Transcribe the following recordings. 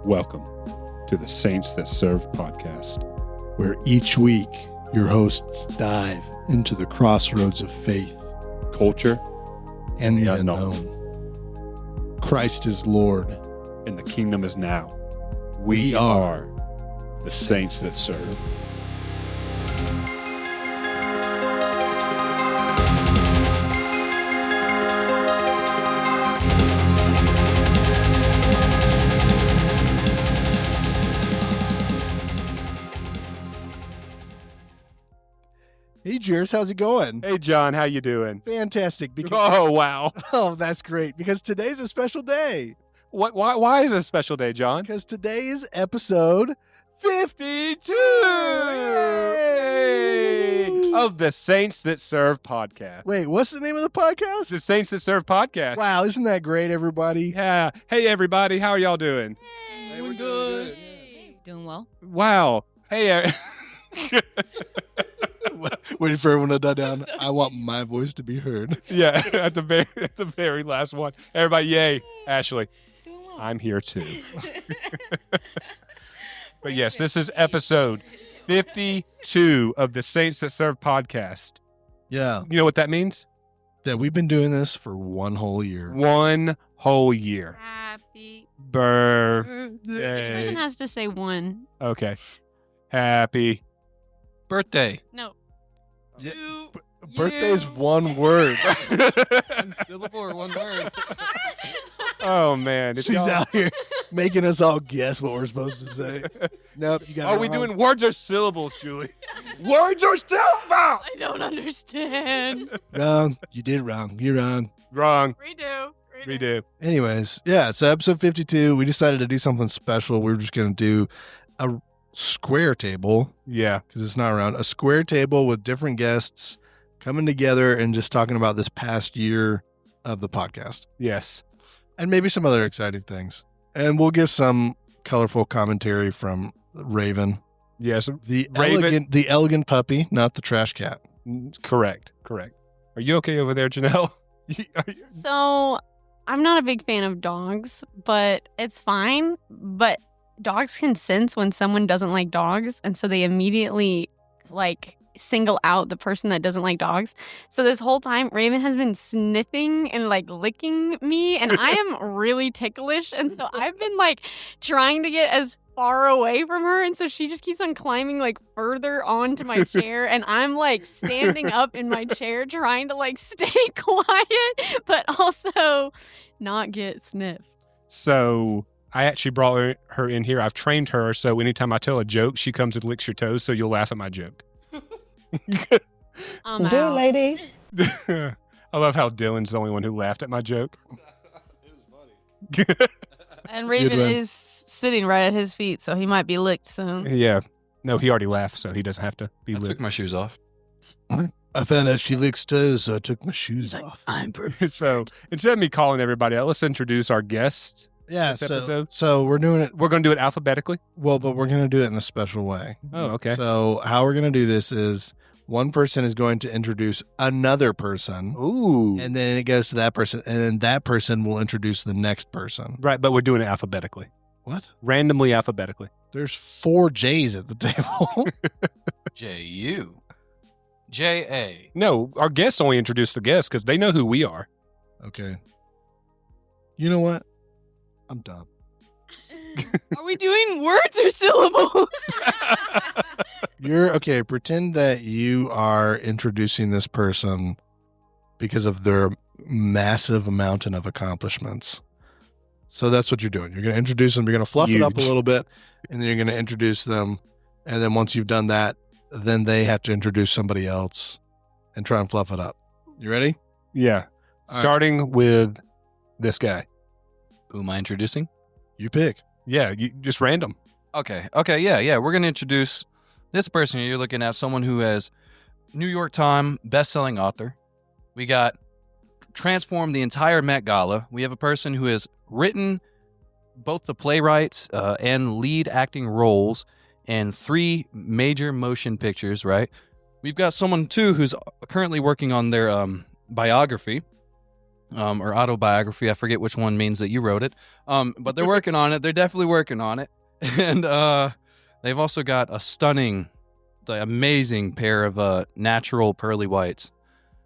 Welcome to the Saints That Serve podcast, where each week your hosts dive into the crossroads of faith, culture, and the unknown. Christ is Lord, and the kingdom is now. We are the Saints That Serve. Hey, Jarus, how's it going? Hey, John, how you doing? Fantastic. Oh, wow. Oh, that's great, because today's a special day. What? Why is it a special day, John? Because today is episode 52! Yay! Of the Saints That Serve podcast. Wait, what's the name of the podcast? The Saints That Serve podcast. Wow, isn't that great, everybody? Yeah. Hey, everybody, how are y'all doing? Hey, we're good. Doing well. Wow. Hey, Waiting for everyone to die down. I want my voice to be heard. yeah, at the very last one. Everybody, yay. Ashley, Doing well. I'm here too. But yes, this is episode 52 of the Saints That Serve podcast. Yeah, You know what that means? that we've been doing this for one whole year. One whole year. Happy Birthday. Each person has to say one. Okay. Happy birthday. No. Yeah, Two. Birthday's one word. One syllable or one word? Oh, man. It's She's y'all- out here making us all guess what we're supposed to say. Nope, you got Are it we wrong. doing words or syllables, Julie? Words or syllables? I don't understand. Wrong. You did it wrong. You're wrong. Wrong. Redo. Redo. Yeah, so episode 52, we decided to do something special. We were just going to do a square table, Yeah. because it's not round, a square table with different guests coming together and just talking about this past year of the podcast. Yes. And maybe some other exciting things. And we'll give some colorful commentary from Raven. Yes. The Raven- elegant puppy, not the trash cat. Correct. Are you okay over there, Janelle? Are you- So, I'm not a big fan of dogs, but it's fine. But dogs can sense when someone doesn't like dogs, and so they immediately single out the person that doesn't like dogs. So this whole time, Raven has been sniffing and licking me, and I am really ticklish, and so I've been trying to get as far away from her, and so she just keeps on climbing further onto my chair, and I'm standing up in my chair trying to stay quiet but also not get sniffed. So I actually brought her in here. I've trained her, so anytime I tell a joke, she comes and licks your toes, so you'll laugh at my joke. I'm Do it, out. lady. I love how Dylan's the only one who laughed at my joke. And Raven one. is sitting right at his feet, so he might be licked soon. Yeah. No, he already laughed, so he doesn't have to be I licked. took my shoes off. I found out she licks toes, so I took my shoes off. I'm So instead of me calling everybody out, let's introduce our guests. Yeah, this episode? so we're doing it, We're going to do it alphabetically. well, but we're going to do it in a special way. Oh, okay. So how we're going to do this is one person is going to introduce another person, Ooh. and then it goes to that person, and then that person will introduce the next person. Right, but we're doing it alphabetically. What? Randomly alphabetically. There's 4 J's at the table. J-U. J-A. No, our guests only introduce the guests because they know who we are. Okay. You know what? I'm done. Are we doing words or syllables? Okay, pretend that you are introducing this person because of their massive mountain of accomplishments. So that's what you're doing. You're going to introduce them, you're going to fluff it up a Huge. little bit, and then you're going to introduce them. And then once you've done that, then they have to introduce somebody else and try and fluff it up. You ready? Yeah. All right. Starting with this guy. Who am I introducing? You pick. Yeah, you just random. Okay, yeah. We're going to introduce this person here. You're looking at someone who has New York Times best-selling author. We got transformed the entire Met Gala. We have a person who has written both the playwrights and lead acting roles in 3 major motion pictures, right? We've got someone, too, who's currently working on their biography. or autobiography. I forget which one means that you wrote it. But they're working on it. They're definitely working on it. And they've also got a stunning, amazing pair of natural pearly whites.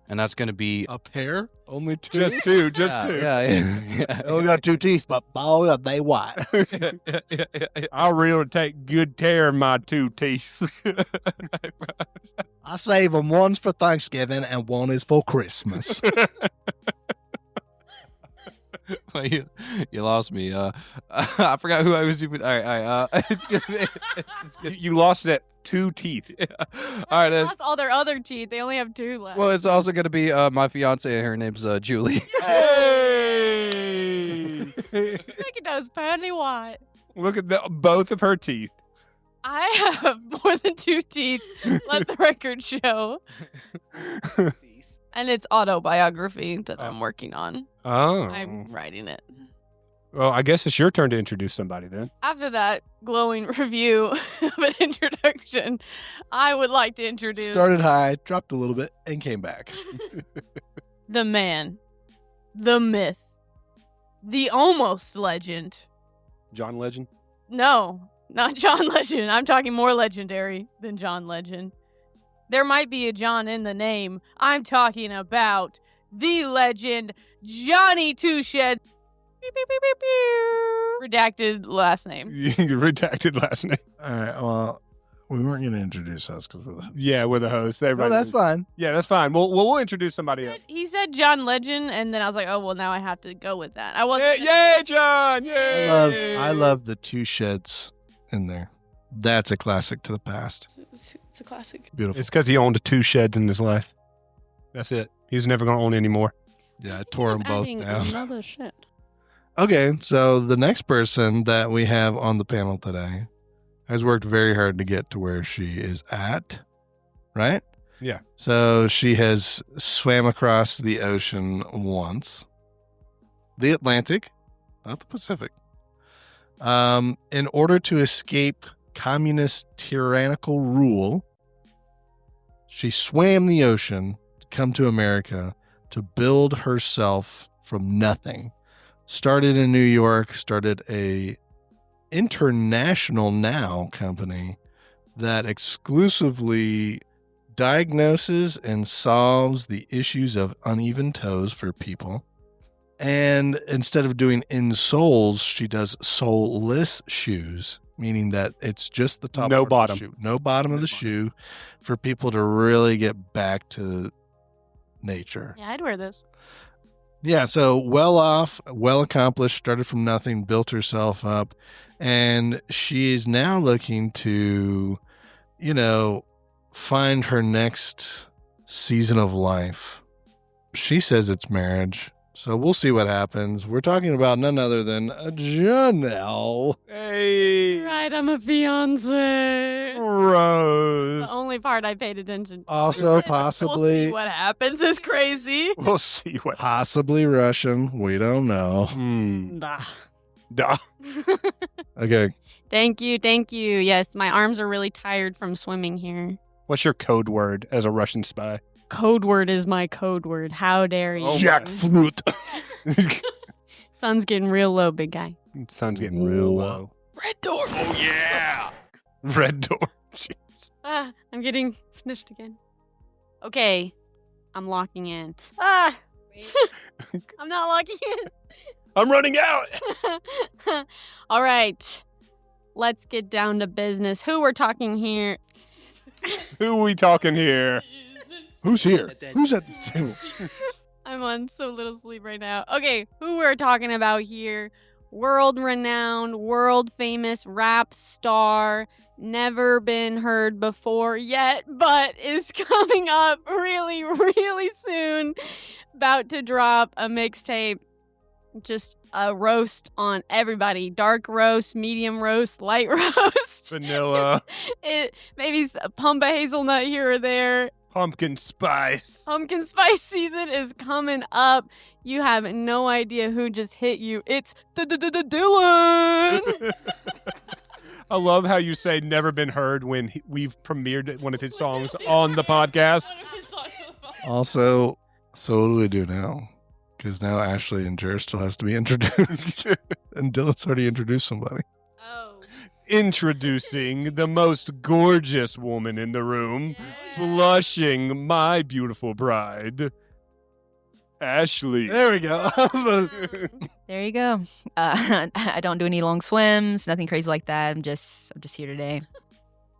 And that's going to be A pair? Only two? Just two. They only got 2 teeth, but boy, are they white. I really take good care of my 2 teeth. I save them. One's for Thanksgiving and one is for Christmas. Well, you lost me. I forgot who I was even. All right. It's gonna be. You lost it at 2 teeth. Yeah. All right. They lost all their other teeth. They only have 2 left. Well, it's also gonna be my fiance. Her name's Julie. Hey! Look at those pearly white. Look at both of her teeth. I have more than 2 teeth. Let the record show. And it's autobiography that I'm working on. Oh. I'm writing it. Well, I guess it's your turn to introduce somebody then. After that glowing review of an introduction, I would like to introduce Started high, dropped a little bit, and came back. the man, the myth, the almost legend. John Legend? No, not John Legend. I'm talking more legendary than John Legend. There might be a John in the name. I'm talking about the legend, Johnny Two-Shed. Redacted last name. Redacted last name. All right, well, we weren't going to introduce us because we're the... Yeah, we're the host. No, that's fine. Yeah, that's fine. We'll introduce somebody else. He said John Legend, and then I was like, oh, well, now I have to go with that. I wasn't. Yay, John! Yay! I love the 2 sheds in there. That's a classic to the past. It's a classic. Beautiful. It's because he owned 2 sheds in his life. That's it. He's never going to own any more. Yeah, I tore them both down. Another shit. Okay, so the next person that we have on the panel today has worked very hard to get to where she is at, right? Yeah. So she has swam across the ocean once, the Atlantic, not the Pacific, in order to escape communist tyrannical rule. She swam the ocean to come to America to build herself from nothing. Started in New York, started a international now company that exclusively diagnoses and solves the issues of uneven toes for people. And instead of doing insoles, she does soleless shoes, meaning that it's just the top No part bottom. of the shoe. No bottom of the shoe for people to really get back to nature. Yeah, I'd wear this. Yeah, so well off, well accomplished, started from nothing, built herself up, and she is now looking to, find her next season of life. She says it's marriage, so we'll see what happens. We're talking about none other than Janelle. Hey, Right, I'm a fiance. Rose. The only part I paid attention to. Also We'll possibly, see what happens is crazy. We'll see what. possibly Russian. We don't know. Nah. Duh. Okay. Thank you. Yes, my arms are really tired from swimming here. What's your code word as a Russian spy? Code word is my code word. How dare you? Oh, Jackfruit. Sun's getting real low, big guy. Sun's getting real low. Red door. Oh, yeah. Red door. Ah, I'm getting snitched again. Okay, I'm locking in. I'm not locking in. I'm running out. All right, let's get down to business. Who we're talking here? Who are we talking here? Who's here? Who's at this table? I'm on so little sleep right now. Okay, who we're talking about here? World-renowned, world-famous rap star, never been heard before yet, but is coming up really, really soon. About to drop a mixtape. Just a roast on everybody. Dark roast, medium roast, light roast. Vanilla. Maybe a pump of hazelnut here or there. Pumpkin spice. Pumpkin spice season is coming up. You have no idea who just hit you. It's Dilan. I love how you say never been heard when we've premiered one of his songs on the podcast. Also, so what do we do now? because now Ashley and Jarus still has to be introduced. And Dylan's already introduced somebody. Oh. Introducing the most gorgeous woman in the room, blushing, my beautiful bride, Ashley. There we go. There you go. I don't do any long swims, nothing crazy like that. I'm just here today.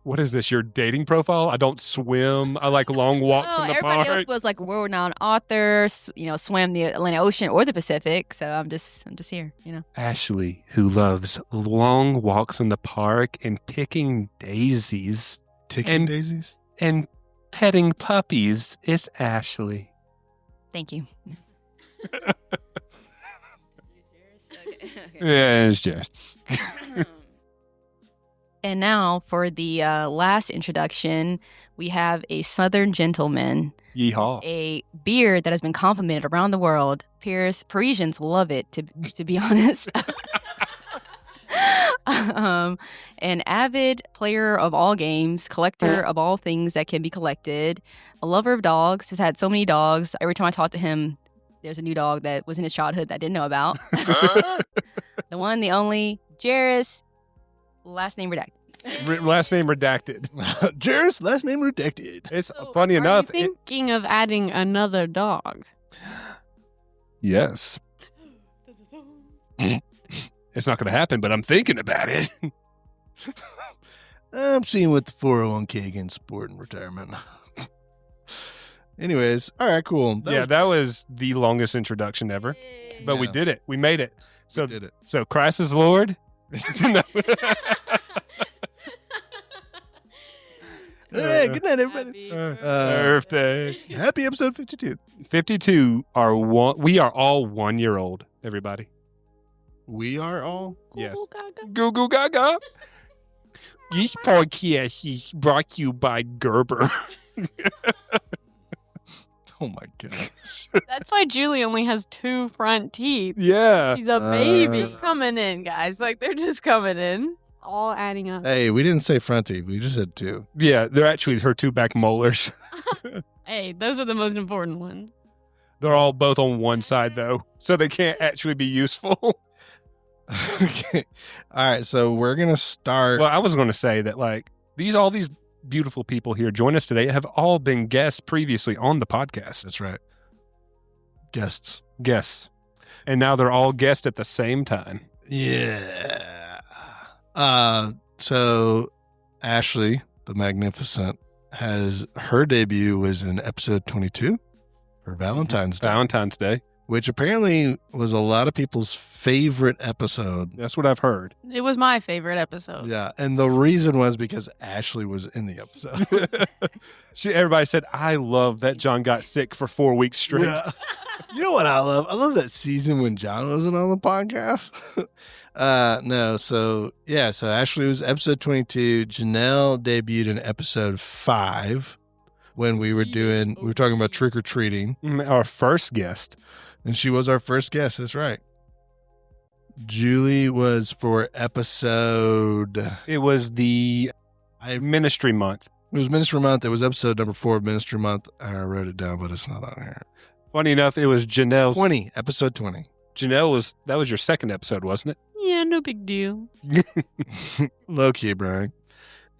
What is this? Your dating profile? I don't swim. I like long walks in the everybody park. else was like world-renowned authors, swam the Atlantic Ocean or the Pacific. So I'm just here, Ashley, who loves long walks in the park and picking daisies Ticking daisies? and petting puppies, is Ashley. Thank you. Yeah, it's just. And now for the last introduction, we have a Southern gentleman, Yeehaw. a beard that has been complimented around the world. Parisians love it, to be honest. An avid player of all games, collector of all things that can be collected, a lover of dogs, has had so many dogs. Every time I talk to him, there's a new dog that was in his childhood that I didn't know about. The one, the only, Jarus, last name redacted. Last name redacted. Jarus, last name redacted. It's So, funny are enough. you thinking of adding another dog? Yes. It's not going to happen, but I'm thinking about it. I'm seeing what the 401k against sport and retirement. Anyways, all right, cool. That was the longest introduction ever, but we Yeah. did it. We made it. So, did it. so Christ is Lord. No. Hey, good night, everybody. Birthday. Happy episode 52. 52 are we are all 1 year old, everybody. We are all. Yes. Goo goo gaga. This podcast is brought to you by Gerber. Oh my goodness. That's why Julie only has 2 front teeth. Yeah. She's a baby. It's Coming in, guys. Like, they're just coming in. All adding up. Hey, we didn't say front teeth. We just said 2. Yeah, they're actually her 2 back molars. Hey, those are the most important ones. They're all both on one side though, so they can't actually be useful. Okay. All right. So we're going to start. Well, I was going to say that like all these beautiful people here join us today have all been guests previously on the podcast. That's right. Guests. Guests. And now they're all guests at the same time. Yeah. So Ashley, the Magnificent, her debut was in episode 22 for Valentine's Day, Valentine's Day. which apparently was a lot of people's favorite episode. That's what I've heard. It was my favorite episode. Yeah. And the reason was because Ashley was in the episode. Everybody said, I love that John got sick for 4 weeks straight. Yeah. You know what I love? I love that season when John wasn't on the podcast. So Ashley was episode 22. Janelle debuted in episode 5 when we were talking about trick or treating, Our first guest. and she was our first guest. That's right. Julie was for episode. It was the ministry month. It was Ministry Month. It was episode number 4 of Ministry Month. I wrote it down, but it's not on here. Funny enough, it was Janelle's. 20, episode 20. That was your second episode, wasn't it? Yeah, no big deal. Low key, Brian.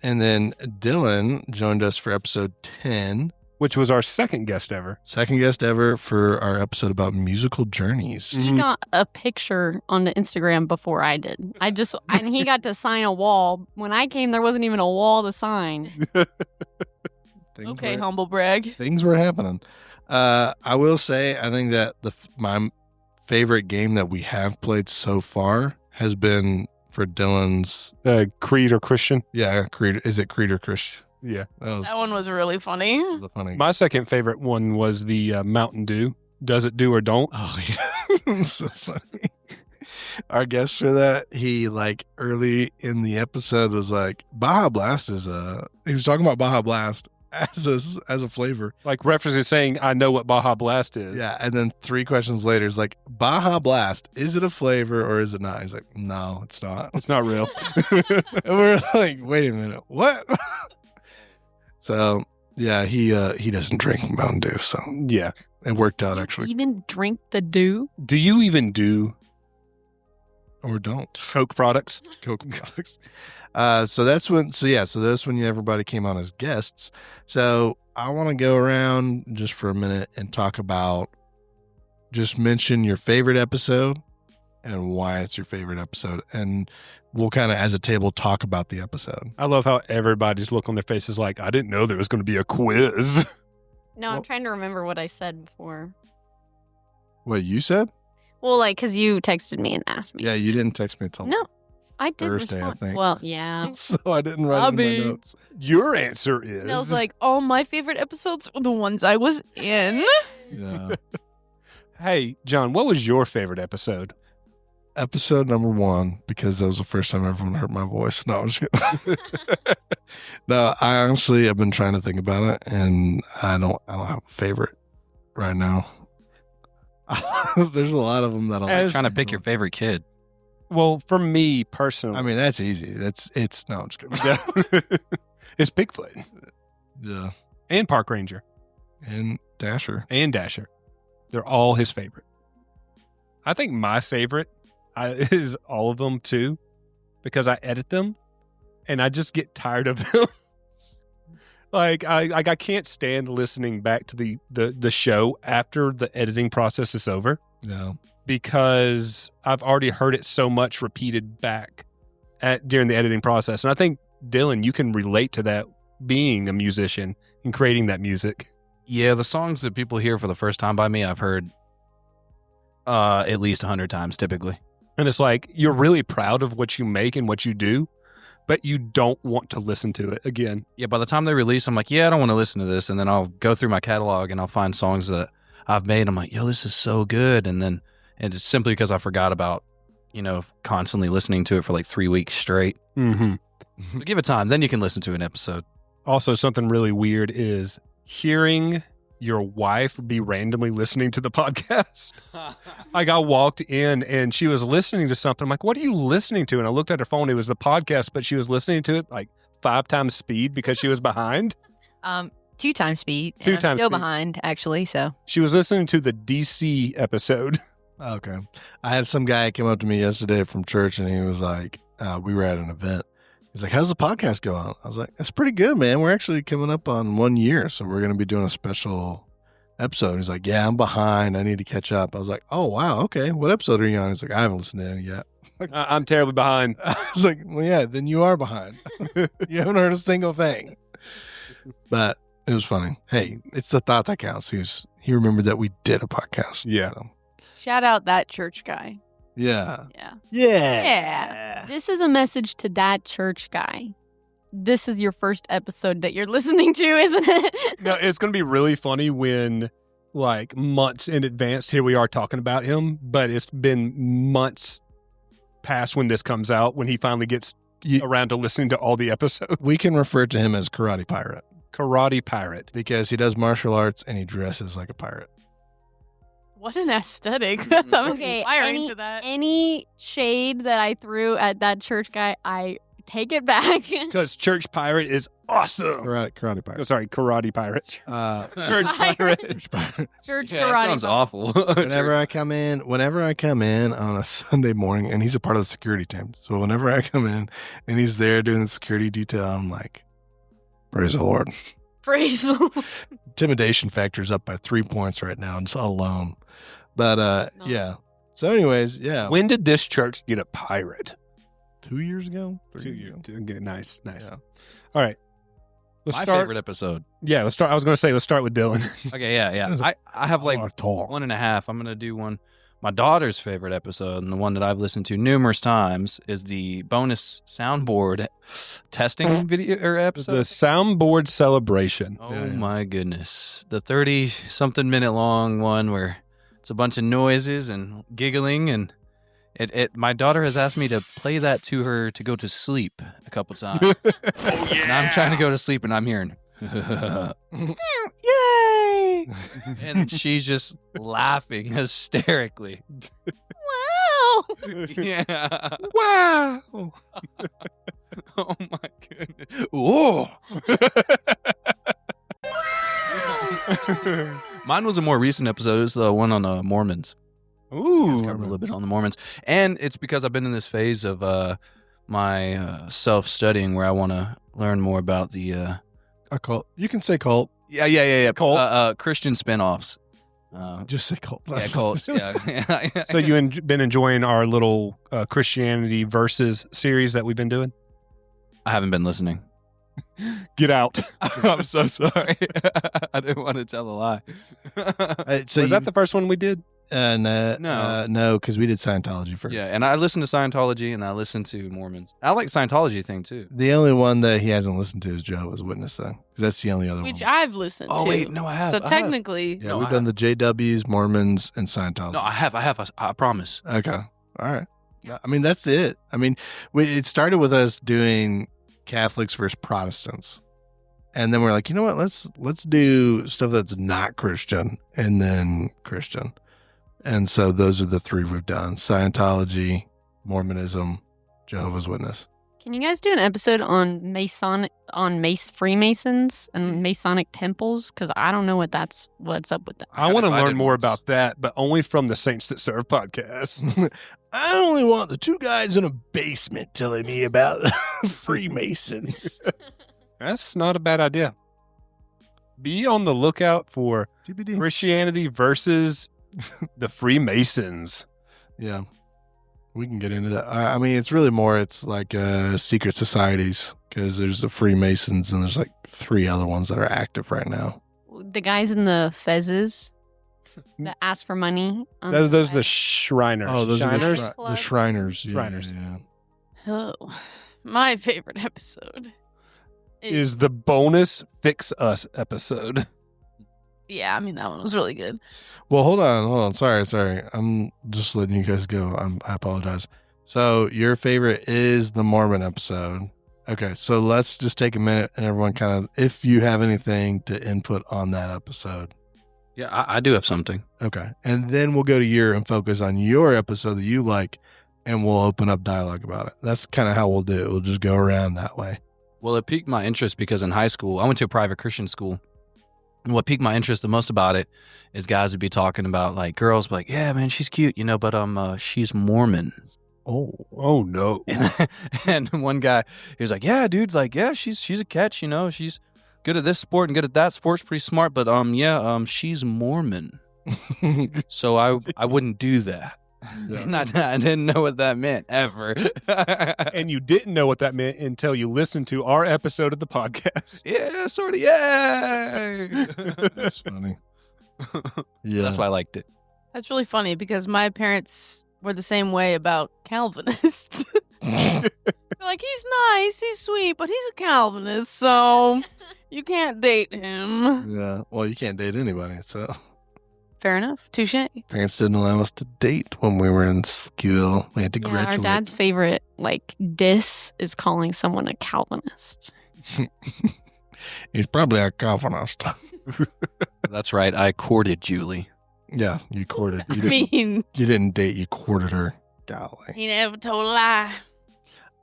And then Dylan joined us for episode 10. Which was our second guest ever. Second guest ever for our episode about musical journeys. He got a picture on the Instagram before I did. And he got to sign a wall. When I came, there wasn't even a wall to sign. Okay, humble brag. Things were happening. I will say, I think that my favorite game that we have played so far has been for Dylan's. Creed or Christian? Yeah, Creed. Is it Creed or Christian? Yeah. That one was really funny. That was a funny. My second favorite one was the Mountain Dew. Does it do or don't? Oh, yeah. So funny. Our guest for that, he early in the episode was like, Baja Blast is he was talking about Baja Blast as a flavor. Like references saying, I know what Baja Blast is. Yeah. And then 3 questions later, it's like, Baja Blast, is it a flavor or is it not? He's like, no, it's not. It's not real. And we're like, wait a minute, what? So yeah, he doesn't drink Mountain Dew, so Yeah. It worked out, actually. Even drink the dew? Do you even do Or don't. Coke products? Coke products. So that's when everybody came on as guests. So I want to go around just for a minute and talk about, just mention your favorite episode and why it's your favorite episode. And we'll kind of, as a table, talk about the episode. I love how everybody's look on their faces like, I didn't know there was going to be a quiz. No, I'm trying to remember what I said before. What you said? Well, like, because you texted me and asked me. Yeah, you didn't text me until No, I did Thursday, respond. I think. Well, yeah. So I didn't write it in my notes. Your answer is... And I was like, all my favorite episodes were the ones I was in. Yeah. Hey, John, what was your favorite episode? Episode number 1, because that was the first time everyone heard my voice. No, I'm just kidding. No, I honestly have been trying to think about it, and I don't have a favorite right now. There's a lot of them that I'm trying to pick your favorite kid. Well, for me personally... I mean, that's easy. No, I'm just kidding. It's Bigfoot. Yeah. And Park Ranger. And Dasher. And Dasher. They're all his favorite. I think my favorite is all of them too, because I edit them and I just get tired of them. I can't stand listening back to the show after the editing process is over. Yeah. Because I've already heard it so much repeated back during the editing process. And I think, Dilan, you can relate to that, being a musician and creating that music. Yeah, the songs that people hear for the first time by me, I've heard at least 100 times typically. And it's like, you're really proud of what you make and what you do, but you don't want to listen to it again. Yeah, by the time they release, I'm like, yeah, I don't want to listen to this. And then I'll go through my catalog and I'll find songs that I've made. I'm like, yo, this is so good. And it's simply because I forgot about, constantly listening to it for like 3 weeks straight. Mm-hmm. So give it time. Then you can listen to an episode. Also, something really weird is hearing your wife be randomly listening to the podcast. Like, I walked in and she was listening to something. I'm like, what are you listening to? And I looked at her phone. It was the podcast, but she was listening to it like 5 times speed because she was behind. 2 times speed. Two I'm times still speed. behind, actually. So She was listening to the DC episode. Okay. I had some guy come up to me yesterday from church, and he was like, we were at an event. He's like, how's the podcast going? I was like, that's pretty good, man. We're actually coming up on 1 year, so we're going to be doing a special episode. He's like, yeah, I'm behind. I need to catch up. I was like, oh, wow, okay. What episode are you on? He's like, I haven't listened to any yet. I'm terribly behind. I was like, well, yeah, then you are behind. You haven't heard a single thing. But it was funny. Hey, it's the thought that counts. He remembered that we did a podcast. Yeah. So, Shout out that church guy. yeah. Yeah. Yeah. This is a message to that church guy. This is your first episode that you're listening to, isn't it? No, it's going to be really funny when, like, months in advance, here we are talking about him, but it's been months past when this comes out, when he finally gets around to listening to all the episodes. We can refer to him as Karate Pirate Karate Pirate. because he does martial arts and he dresses like a pirate. What an aesthetic. I'm Okay, aspiring to that. any shade that I threw at that church guy, I take it back. Because Church Pirate is awesome. Karate Oh, Pirate. sorry, Karate Pirate. Church Pirate. Pirate. Church Yeah, that karate. sounds awful. Whenever I come in on a Sunday morning, and he's a part of the security team. So whenever I come in and he's there doing the security detail, I'm like, praise the Lord. Praise the Lord. Intimidation factor is up by 3 points right now, just alone. But No. yeah. So anyways, yeah. When did this church get a pirate? 2 years ago? 2 years. Okay, nice. Yeah. All right. Let's My start. favorite episode. Yeah, let's start. I was going to say, let's start with Dilan. Okay, yeah. I have like Tall. 1.5. I'm going to do one. My daughter's favorite episode, and the one that I've listened to numerous times, is the bonus soundboard testing video or The episode. soundboard celebration. Oh Yeah, yeah. my goodness. The 30-something minute long one where it's a bunch of noises and giggling, and my daughter has asked me to play that to her to go to sleep a couple times. And I'm trying to go to sleep and I'm hearing Yay! and she's just laughing hysterically. Wow. Yeah. Wow. Oh my goodness. Oh. Mine was a more recent episode. It was the one on Mormons. Ooh. It's covered a little bit on the Mormons. And it's because I've been in this phase of my self-studying where I want to learn more about the... A cult. You can say cult. Yeah. Cult. Christian spinoffs. Just say cult. Yeah, That's cults. Yeah. So you've been enjoying our little Christianity versus series that we've been doing? I haven't been listening. Get out. I'm so sorry. I didn't want to tell a lie. So Was that the first one we did? No, because we did Scientology first. Yeah, and I listen to Scientology and I listen to Mormons. I like Scientology thing too. The only one that he hasn't listened to is Jehovah's Witness, though, because that's the only other Which one. I've listened Oh to. wait, no, I have. So I have. technically, Yeah, No, we've I done the JWs, Mormons, and Scientology. No, I have. I promise. Okay. All right. I mean, that's it. I mean, it started with us doing Catholics versus Protestants. And then we're like, you know what? Let's do stuff that's not Christian and then Christian. And so those are the three we've done: Scientology, Mormonism, Jehovah's Witness. Can you guys do an episode on Freemasons and Masonic temples? Because I don't know what's up with that. I want to invited learn more once. about that, but only from the Saints That Serve podcast. I only want the two guys in a basement telling me about Freemasons. That's not a bad idea. Be on the lookout for TBD. Christianity versus the Freemasons. Yeah. We can get into that. I mean, it's really more, it's like secret societies, because there's the Freemasons and there's like 3 other ones that are active right now. The guys in the fezzes that ask for money. on Those the are the side. Shriners. Oh, those Shiners? are the Shriners. Yeah, Shriners. Yeah. oh, my favorite episode Is the bonus Fix Us episode. Yeah, I mean, that one was really good. Well, hold on. Sorry. I'm just letting you guys go. I apologize. So your favorite is the Mormon episode. Okay, so let's just take a minute and everyone kind of, if you have anything to input on that episode. Yeah, I do have something. Okay. And then we'll go to your and focus on your episode that you like, and we'll open up dialogue about it. That's kind of how we'll do it. We'll just go around that way. Well, it piqued my interest because in high school, I went to a private Christian school. And what piqued my interest the most about it is guys would be talking about, like, girls be like, yeah, man, she's cute, but she's Mormon. Oh no. And one guy, he was like, yeah, dude, like, yeah, she's a catch, she's good at this sport and good at that sport's pretty smart, but she's Mormon. So I wouldn't do that. Yeah. And I didn't know what that meant ever. And you didn't know what that meant until you listened to our episode of the podcast. Yeah, sort of. Yay! That's funny. Yeah. That's why I liked it. That's really funny because my parents were the same way about Calvinists. They're like, he's nice, he's sweet, but he's a Calvinist, so you can't date him. Yeah. Well, you can't date anybody, so. Fair enough. Touche. Parents didn't allow us to date when we were in school. We had to Yeah, graduate. our dad's favorite diss is calling someone a Calvinist. He's probably a Calvinist. That's right. I courted Julie. Yeah, you courted. I You didn't, mean, you didn't date, you courted her. Golly. he never told a lie.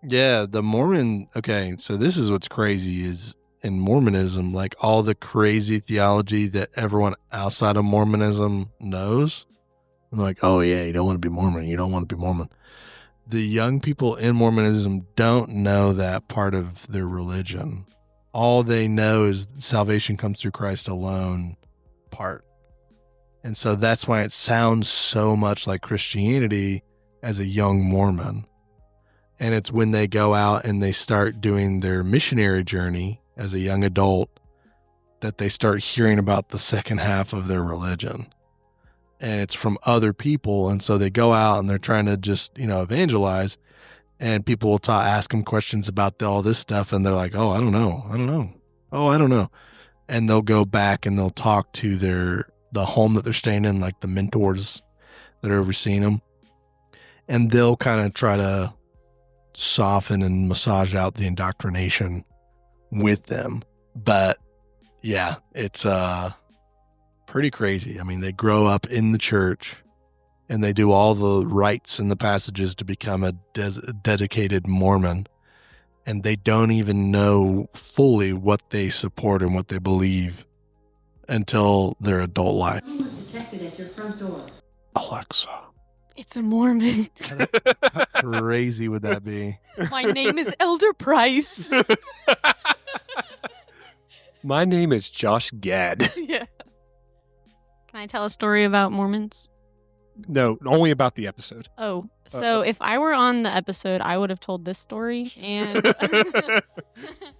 Yeah, the Mormon. Okay, so this is what's crazy is in Mormonism, like all the crazy theology that everyone outside of Mormonism knows. And they're like, oh, yeah, you don't want to be Mormon. You don't want to be Mormon. The young people in Mormonism don't know that part of their religion. All they know is salvation comes through Christ alone part. And so that's why it sounds so much like Christianity as a young Mormon. And it's when they go out and they start doing their missionary journey as a young adult that they start hearing about the second half of their religion. And it's from other people. And so they go out and they're trying to just, evangelize. And people will ask them questions about all this stuff. And they're like, oh, I don't know. Oh, I don't know. And they'll go back and they'll talk to the home that they're staying in, like the mentors that are overseeing them. And they'll kind of try to soften and massage out the indoctrination with them. But yeah, it's pretty crazy. I mean, they grow up in the church and they do all the rites and the passages to become a dedicated Mormon. And they don't even know fully what they support and what they believe until their adult life. Someone was detected at your front door. Alexa. It's a Mormon. How crazy would that be? My name is Elder Price. My name is Josh Gad. Yeah. Can I tell a story about Mormons? No, only about the episode. Oh, so if I were on the episode, I would have told this story. And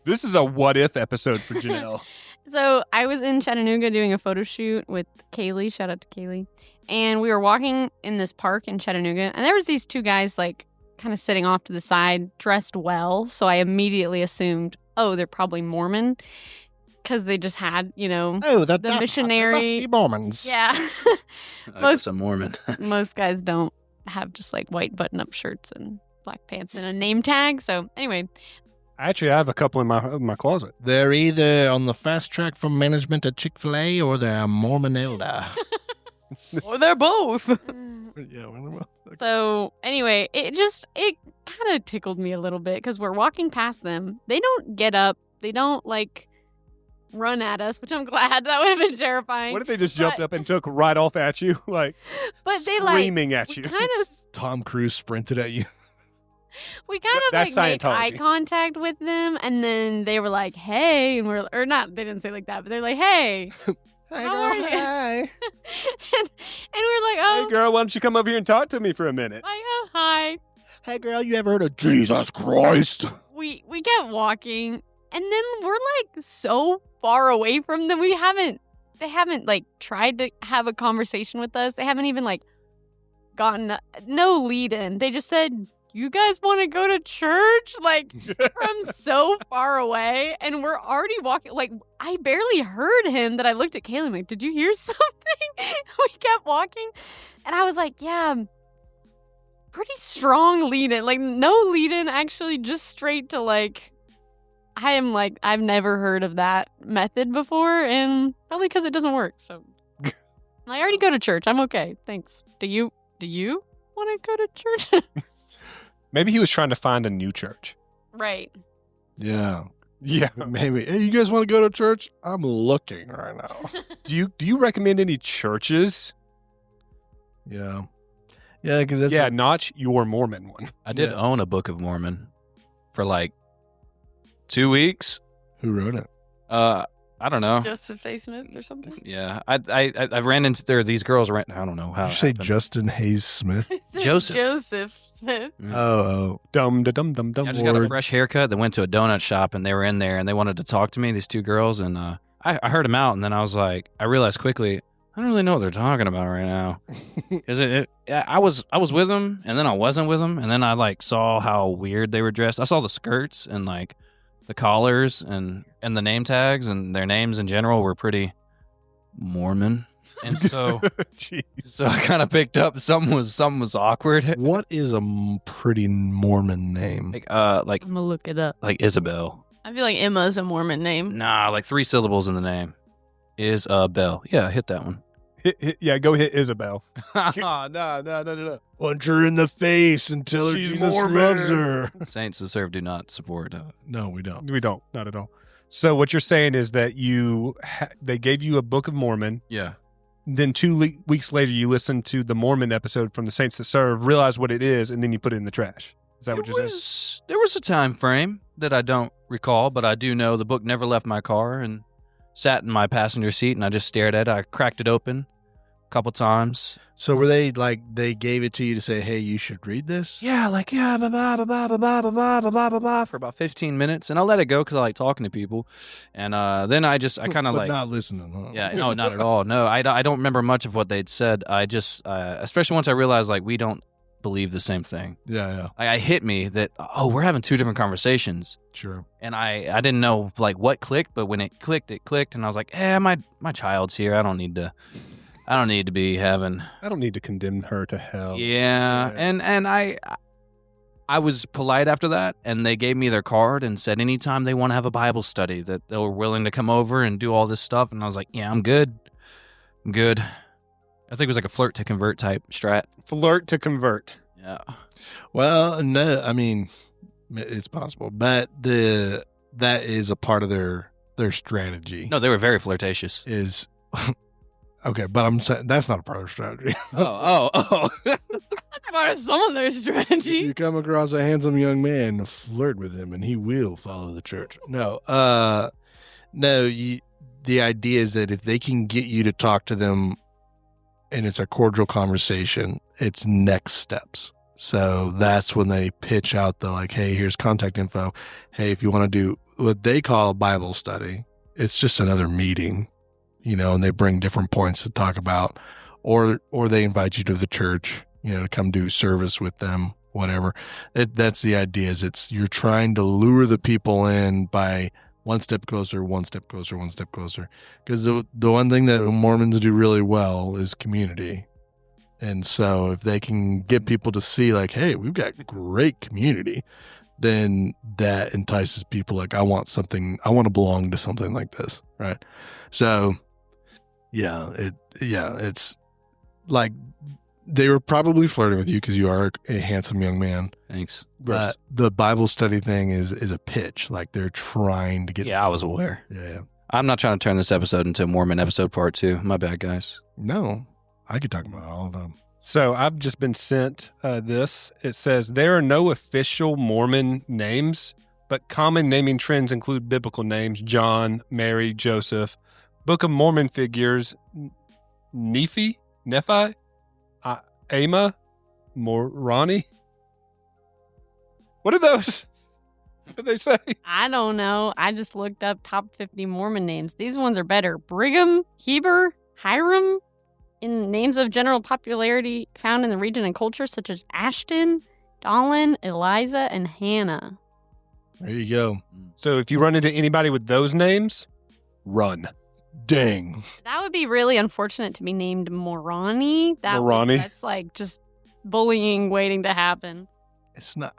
This is a what if episode for Janelle. so I was in Chattanooga doing a photo shoot with Kaylee. Shout out to Kaylee. And we were walking in this park in Chattanooga, and there was these two guys like kind of sitting off to the side, dressed well. So I immediately assumed, oh, they're probably Mormon because they just had, Oh, the missionary. must be Mormons. Yeah. I Most- guess a Mormon. Most guys don't have just like white button-up shirts and black pants and a name tag. So anyway, Actually, I have a couple in my closet. They're either on the fast track from management at Chick-fil-A or they're a Mormon elder. Or they're both. Yeah, well, so anyway, it kind of tickled me a little bit because we're walking past them. They don't get up. They don't like run at us, which I'm glad. That would have been terrifying. What if they just jumped up and took right off at you, like But they screaming at we you? kind of Tom Cruise sprinted at you. That's made eye Scientology. contact with them, and then they were like, "Hey," and we're not. They didn't say like that, but they're like, "Hey," Hey, How girl, are you? hey. and we're like, "Oh, Hey, girl, why don't you come over here and talk to me for a minute? like, oh, hi." Hey, girl, you ever heard of Jesus Christ? We kept walking, and then we're like so far away from them. They haven't like tried to have a conversation with us. They haven't even like gotten no lead in. They just said, "You guys want to go to church?" Like from so far away, and we're already walking. Like I barely heard him. That I looked at Kaylee, like, "Did you hear something?" We kept walking, and I was like, "Yeah." Pretty strong lead in, like no lead in, actually, just straight to like. I've never heard of that method before, and probably because it doesn't work. So I already go to church. I'm okay. Thanks. Do you want to go to church? Maybe he was trying to find a new church. Right. Yeah. Yeah. Maybe. Hey, you guys want to go to church? I'm looking right now. Do you recommend any churches? Yeah. Yeah, because that's Yeah, not your Mormon one. I did Yeah. own a Book of Mormon for like 2 weeks. who wrote it. I don't know. Joseph A. Smith or something. Yeah, I ran into these girls. I don't know how. Did you it say happened. Justin Hayes Smith? Joseph. Joseph Smith. Oh, Dum dum dum I dum. just got a fresh haircut. They went to a donut shop and they were in there and they wanted to talk to me. These two girls and I heard them out and then I was like, I realized quickly I don't really know what they're talking about right now. Because I was with them and then I wasn't with them and then I like saw how weird they were dressed. I saw the skirts and like the collars and the name tags and their names in general were pretty Mormon. And so Jeez. so I kind of picked up something was awkward. what is a pretty Mormon name? Like I'm gonna look it up. like Isabel. I feel like Emma is a Mormon name. Nah, like 3 syllables in the name. Isabel. Yeah, hit that one. Yeah, go hit Isabel. no. Punch her in the face and tell her She's Jesus Mormon. loves her. Saints to serve do not support. No, we don't. We don't, not at all. So what you're saying is that they gave you a Book of Mormon. Yeah. Then 2 weeks later, you listen to the Mormon episode from the Saints That Serve, realize what it is, and then you put it in the trash. Is that what you're saying? There was a time frame that I don't recall, but I do know the book never left my car and sat in my passenger seat, and I just stared at it. I cracked it open a couple times. So were they like they gave it to you to say, "Hey, you should read this"? Yeah, like blah blah blah blah blah blah blah blah blah blah blah for about 15 minutes, and I let it go because I like talking to people, and then I kind of But like not listening. Huh? yeah, no, not at all. No, I don't remember much of what they'd said. I just especially once I realized like we don't believe the same thing. Yeah, I hit me that we're having 2 different conversations. sure. And I didn't know like what clicked, but when it clicked, and I was like, my child's here. I don't need to be having. I don't need to condemn her to hell. Yeah, and I was polite after that, and they gave me their card and said anytime they want to have a Bible study that they were willing to come over and do all this stuff, and I was like, yeah, I'm good. I think it was like a flirt to convert type strat. Flirt to convert. Yeah. Well, no, I mean, it's possible, but that is a part of their strategy. No, they were very flirtatious. Is Okay, but I'm saying that's not a part of strategy. Oh. That's part of some of their strategy. You come across a handsome young man, flirt with him, and he will follow the church. No, the idea is that if they can get you to talk to them and it's a cordial conversation, it's next steps. So that's when they pitch out the like, hey, here's contact info. Hey, if you want to do what they call a Bible study, it's just another meeting, and they bring different points to talk about, or they invite you to the church, to come do service with them, whatever. That's the idea is you're trying to lure the people in by one step closer, one step closer, one step closer. Because the one thing that Mormons do really well is community. And so if they can get people to see like, hey, we've got great community, then that entices people like, I want to belong to something like this. Right. So it's like they were probably flirting with you because you are a handsome young man. Thanks. But the Bible study thing is a pitch. Like they're trying to get. Yeah, I was aware. Yeah. I'm not trying to turn this episode into a Mormon episode part 2. My bad, guys. No, I could talk about it all the time. So I've just been sent this. It says there are no official Mormon names, but common naming trends include biblical names: John, Mary, Joseph. Book of Mormon figures: Nephi, Ama, Moroni. What are those? What did they say? I don't know. I just looked up top 50 Mormon names. These ones are better. Brigham, Heber, Hiram, in names of general popularity found in the region and culture, such as Ashton, Dilan, Eliza, and Hannah. There you go. So if you run into anybody with those names, run. Dang. That would be really unfortunate to be named Moroni. Moroni? That's like just bullying waiting to happen. It's not.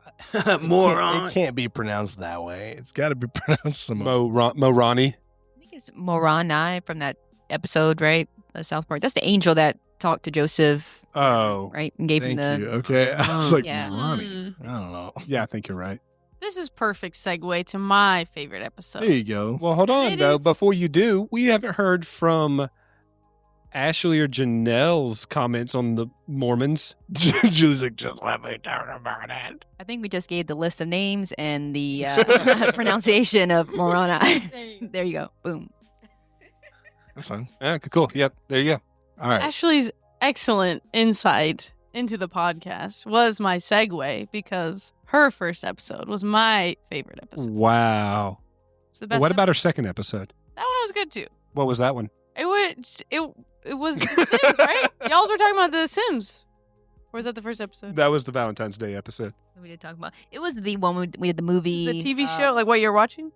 Moron. It can't be pronounced that way. It's got to be pronounced some. Moroni. I think it's Moroni from that episode, right? The South Park. That's the angel that talked to Joseph. Oh. Right? And gave Thank him you. the. Okay. I was like, Yeah. Ronnie. I don't know. Yeah, I think you're right. This is perfect segue to my favorite episode. There you go. Well, hold on, It though. is- Before you do, we haven't heard from Ashley or Janelle's comments on the Mormons. Julie's like, just let me talk about it. I think we just gave the list of names and the pronunciation of Moroni. There you go. Boom. That's fine. Yeah, cool. Yep, there you go. All right. Ashley's excellent insight into the podcast was my segue because her first episode was my favorite episode. Wow. It's the best. What about her second episode? that one? Was good too. What was that one? It was The Sims, right? Y'all were talking about The Sims. Or was that the first episode? That was the Valentine's Day episode. We did talk about. It was the one we did the movie. The TV show, like what you're watching?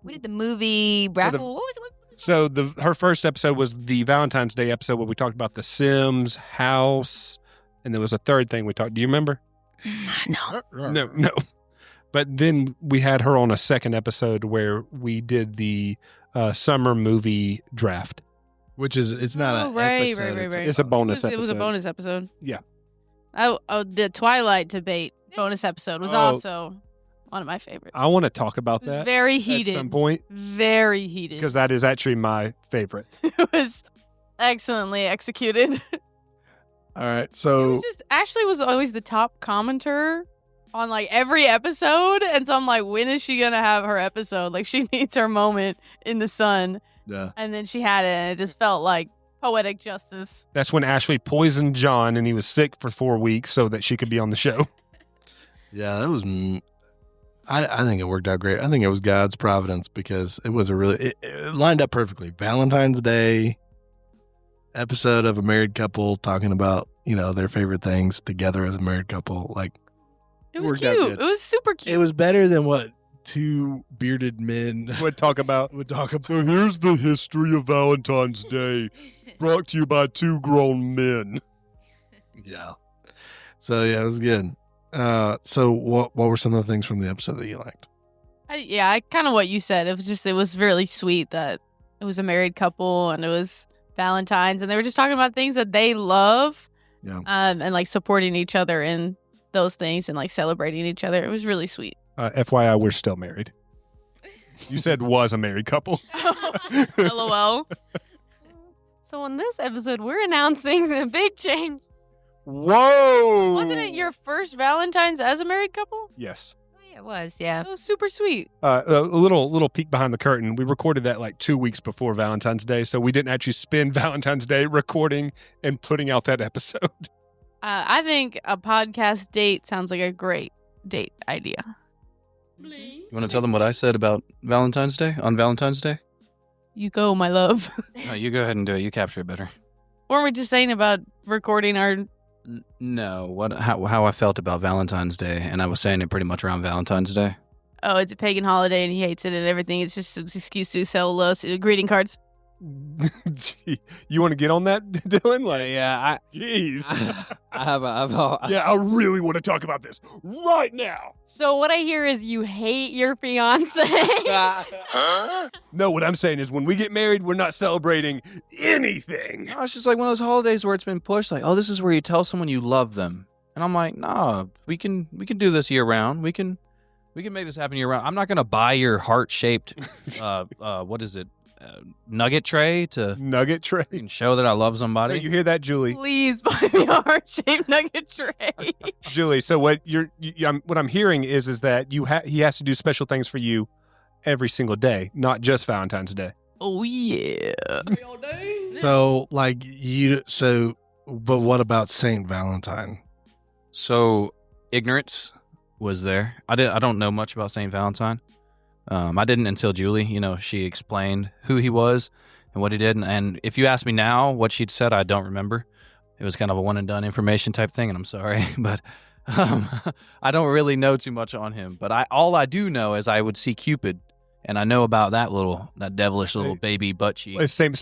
We did the movie raffle. What was it? So her first episode was the Valentine's Day episode where we talked about The Sims, House, and there was a third thing we talked. Do you remember? No. No. But then we had her on a second episode where we did the summer movie draft. Which is, it's not Oh, an right, episode. right. It's a bonus episode. It was a bonus episode. Yeah. The Twilight debate bonus episode was Oh. also one of my favorites. I want to talk about It was that very at some heated. point Very heated. because that is actually my favorite. It was excellently executed. All right. It So, was just Ashley was always the top commenter on like every episode, and so I'm like, when is she gonna have her episode? Like she needs her moment in the sun, yeah. and then she had it, and it just felt like poetic justice. That's when Ashley poisoned John and he was sick for 4 weeks so that she could be on the show. Yeah, that was. I think it worked out great. I think it was God's providence because it was it lined up perfectly. Valentine's Day episode of a married couple talking about their favorite things together as a married couple. Like It was worked out cute. good. It was super cute. it was better than what two bearded men Would talk about. would talk about. So here's the history of Valentine's Day, brought to you by 2 grown men. Yeah. So yeah, it was good. So what were some of the things from the episode that you liked? I kind of what you said. It was really sweet that it was a married couple and it was Valentine's, and they were just talking about things that they love, Yeah. and like supporting each other in those things and like celebrating each other. It was really sweet. FYI, we're still married. You said was a married couple. LOL. So on this episode, we're announcing a big change. Whoa! Wasn't it your first Valentine's as a married couple? Yes. Oh, yeah, it was. Yeah. That was super sweet. A little peek behind the curtain. We recorded that like 2 weeks before Valentine's Day, so we didn't actually spend Valentine's Day recording and putting out that episode. I think a podcast date sounds like a great date idea. You want to tell them what I said about Valentine's Day on Valentine's Day? You go, my love. No, you go ahead and do it. You capture it better. Weren't we just saying about recording our... No, how I felt about Valentine's Day, and I was saying it pretty much around Valentine's Day. Oh, it's a pagan holiday and he hates it and everything. It's just an excuse to sell greeting cards. Gee, you want to get on that, Dylan? Like, Yeah, jeez. I've Yeah, I really want to talk about this right now. So what I hear is you hate your fiance. No, what I'm saying is when we get married, we're not celebrating anything. No, it's just like one of those holidays where it's been pushed, like, oh, this is where you tell someone you love them. And I'm like, nah, we can do this year round. We can make this happen year round. I'm not gonna buy your heart-shaped what is it? Nugget tray to Nugget tray. show that I love So somebody. you hear that, Julie? Please buy me a heart-shaped nugget tray. Julie, so what what I'm hearing is that he has to do special things for you every single day, not just Valentine's Day. Oh, yeah. So, but what about Saint Valentine? So ignorance was there. I don't know much about Saint Valentine. I didn't until Julie, she explained who he was and what he did. And if you ask me now what she'd said, I don't remember. It was kind of a one and done information type thing, and I'm sorry, but I don't really know too much on him. But all I do know is I would see Cupid, and I know about that devilish little baby butt cheek. It's same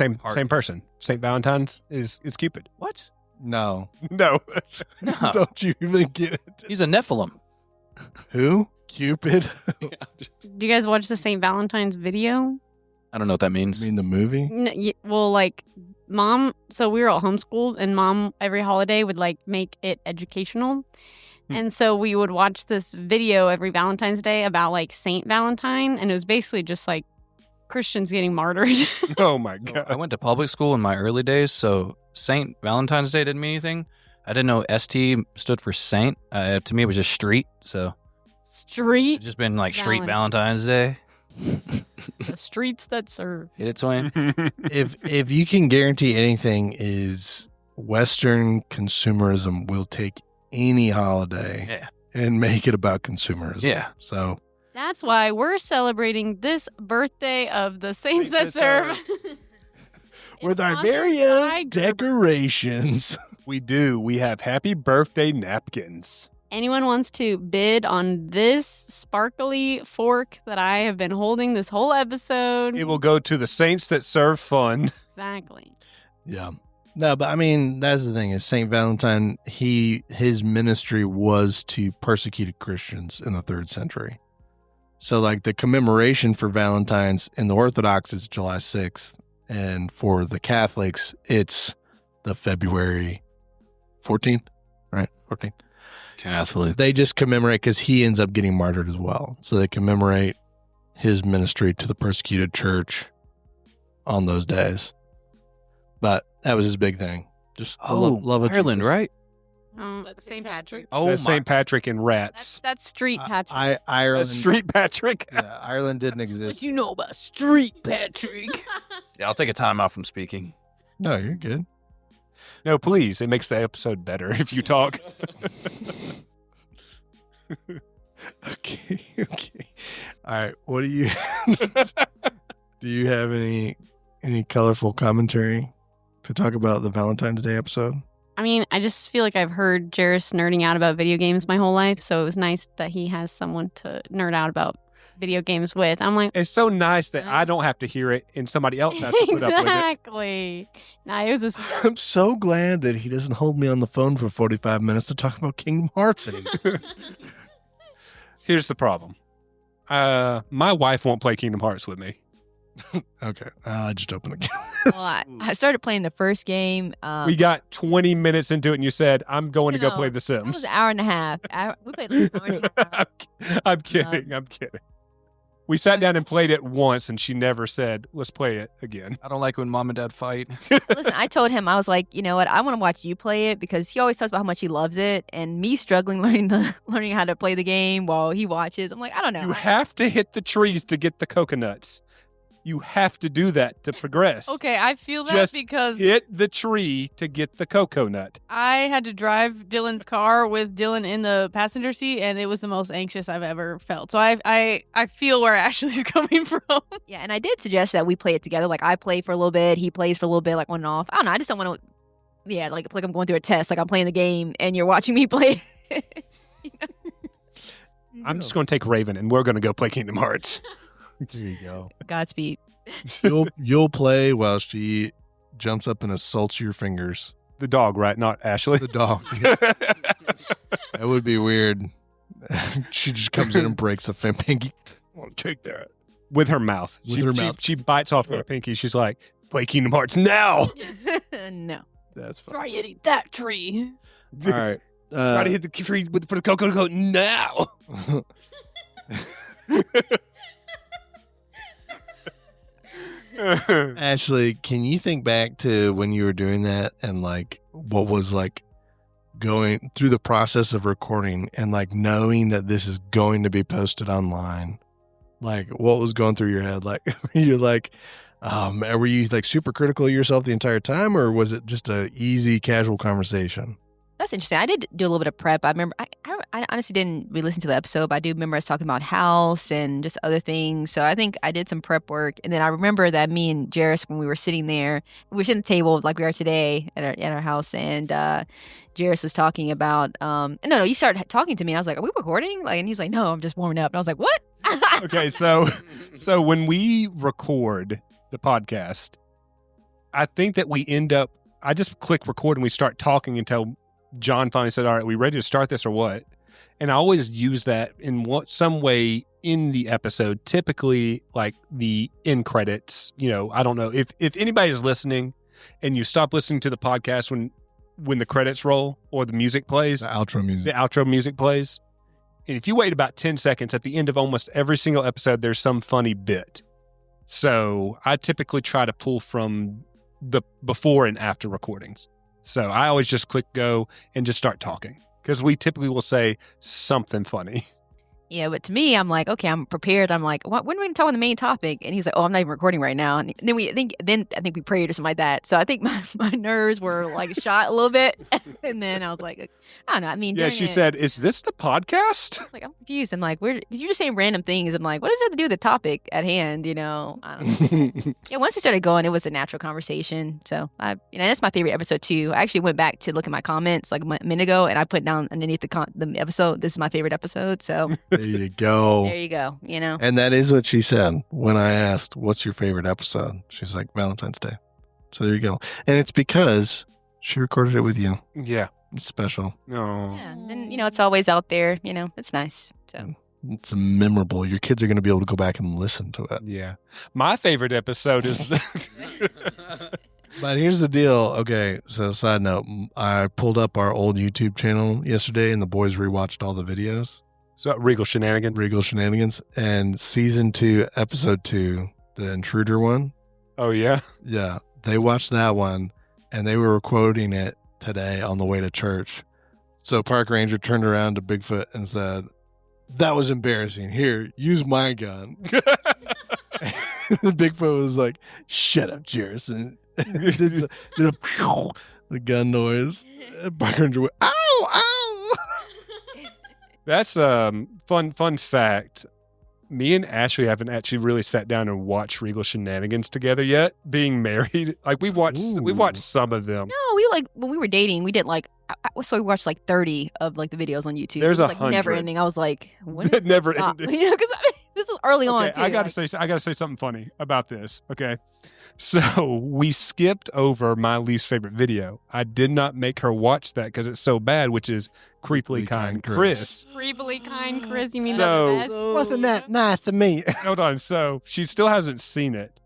person. Saint Valentine's is Cupid. What? No. No. No, Don't you even get it? he's a Nephilim. Who? Cupid? Do you guys watch the St. Valentine's video? I don't know what that means. You mean the movie? Well, like, Mom, so we were all homeschooled, and Mom, every holiday, would, like, make it educational. And so we would watch this video every Valentine's Day about, like, Saint Valentine, and it was basically just, like, Christians getting martyred. Oh, my So God. I went to public school in my early days, so Saint Valentine's Day didn't mean anything. I didn't know ST stood for Saint. To me, it was just street, so Street. it's just been like Street Valentine's Day. The streets that serve. Hit it, Twain. If you can guarantee anything is Western consumerism will take any holiday Yeah. and make it about consumerism. Yeah. So That's why we're celebrating this birthday of the saints that serve. with It's our sponsored very by own Gerber. decorations. We do. We have happy birthday napkins. Anyone wants to bid on this sparkly fork that I have been holding this whole episode? It will go to the Saints that serve fun. Exactly. Yeah. No, but I mean, that's the thing is Saint Valentine, his ministry was to persecuted Christians in the 3rd century. So like the commemoration for Valentine's in the Orthodox is July 6th. And for the Catholics, it's the February 14th, right? 14th. Catholic. They just commemorate because he ends up getting martyred as well. So they commemorate his ministry to the persecuted church on those days. But that was his big thing. Just love of Ireland, Jesus. right? St. Patrick. Oh, That's St. Patrick and rats. That's Street Patrick. Ireland. That's Street Patrick. Yeah, Ireland didn't What exist. you know about Street Patrick? Yeah, I'll take a time out from speaking. No, you're good. No, please. It makes the episode better if you talk. Okay. All right. What do you do? You have any colorful commentary to talk about the Valentine's Day episode? I mean, I just feel like I've heard Jarus nerding out about video games my whole life, so it was nice that he has someone to nerd out about video games with. I'm like, It's so nice that I don't have to hear it and somebody else has to put up with it. exactly. Nah, it was just I'm so glad that he doesn't hold me on the phone for 45 minutes to talk about Kingdom Hearts anymore. Here's the problem. My wife won't play Kingdom Hearts with me. Okay. I just opened the camera. Well, I started playing the first game. We got 20 minutes into it and you said, I'm going to go No, play The That was Sims. an hour and a half. We played like an hour and a half. I'm kidding. I'm kidding. We sat down and played it once, and she never said, "Let's play it again." I don't like when mom and dad fight. Listen, I told him, I was like, you know what? I want to watch you play it because he always talks about how much he loves it, and me struggling learning how to play the game while he watches. I'm like, I don't know. You have to hit the trees to get the coconuts. You have to do that to progress. Okay, I feel that Just because hit the tree to get the coconut. I had to drive Dylan's car with Dylan in the passenger seat, and it was the most anxious I've ever felt. So I feel where Ashley's coming from. Yeah, and I did suggest that we play it together. Like I play for a little bit, he plays for a little bit, like on and off. I don't know. I just don't want to. Yeah, like I'm going through a test. Like I'm playing the game, and you're watching me play. I'm just going to take Raven, and we're going to go play Kingdom Hearts. There you go. Godspeed. You'll play while she jumps up and assaults your fingers. The dog, right? Not Ashley. The dog. That would be weird. She just comes in and breaks a pinky. I want to take that. With her mouth. With her mouth. She bites off her pinky. She's like, play Kingdom Hearts now. No. That's fine. Try hitting that tree. All right. Try to hit the tree for the coconut now. Ashley, can you think back to when you were doing that and like what was like going through the process of recording and like knowing that this is going to be posted online? Like what was going through your head? Like you're like, were you like super critical of yourself the entire time, or was it just a easy, casual conversation? That's interesting. I did do a little bit of prep. I remember, I honestly didn't re-listen to the episode, but I do remember us talking about house and just other things. So I think I did some prep work. And then I remember that me and Jarus, when we were sitting there, we were sitting at the table like we are today at our house. And Jarus was talking about, no, you started talking to me. I was like, are we recording? Like, and he's like, no, I'm just warming up. And I was like, what? Okay, so when we record the podcast, I think that we end up, I just click record and we start talking until John finally said, all right, we ready to start this or what? And I always use that in some way in the episode, typically like the end credits. You know, I don't know if anybody's listening and you stop listening to the podcast when the credits roll or the music plays. The outro music. The outro music plays. And if you wait about 10 seconds, at the end of almost every single episode, there's some funny bit. So I typically try to pull from the before and after recordings. So I always just click go and just start talking because we typically will say something funny. Yeah, but to me, I'm like, okay, I'm prepared. I'm like, when are we going to talk on the main topic? And he's like, oh, I'm not even recording right now. And then I think we prayed or something like that. So I think my nerves were like shot a little bit. And then I was like, I don't know. I mean, yeah, she said, is this the podcast? I was like, I'm confused. I'm like, because you're just saying random things. I'm like, what does that have to do with the topic at hand? You know, I don't know. Yeah, once we started going, it was a natural conversation. So that's my favorite episode too. I actually went back to look at my comments like a minute ago, and I put down underneath the episode, this is my favorite episode. So. There you go. There you go. You know. And that is what she said when I asked, what's your favorite episode? She's like, Valentine's Day. So there you go. And it's because she recorded it with you. Yeah. It's special. Oh. Yeah. And, it's always out there. It's nice. So. It's memorable. Your kids are going to be able to go back and listen to it. Yeah. My favorite episode is... But here's the deal. Okay, so side note, I pulled up our old YouTube channel yesterday, and the boys rewatched all the videos. So Regal Shenanigans. And season 2, episode 2, the intruder one. Oh, yeah? Yeah. They watched that one and they were quoting it today on the way to church. So Park Ranger turned around to Bigfoot and said, that was embarrassing. Here, use my gun. The Bigfoot was like, shut up, Jarus. And did the gun noise. And Park Ranger went, ow, ow. That's fun fact. Me and Ashley haven't actually really sat down and watched Regal Shenanigans together yet. Being married, like we've watched some of them. No, we when we were dating, we did like so we watched like 30 of like the videos on YouTube. There's it was, 100. Never ending. I was like, when is never this stop? ending. Because this is early on. Too. I gotta say something funny about this. Okay. So we skipped over my least favorite video. I did not make her watch that because it's so bad, which is Creepily Kind Chris. Creepily Kind Chris, you mean So- the best? Wasn't that nice to me? Hold on. So she still hasn't seen it.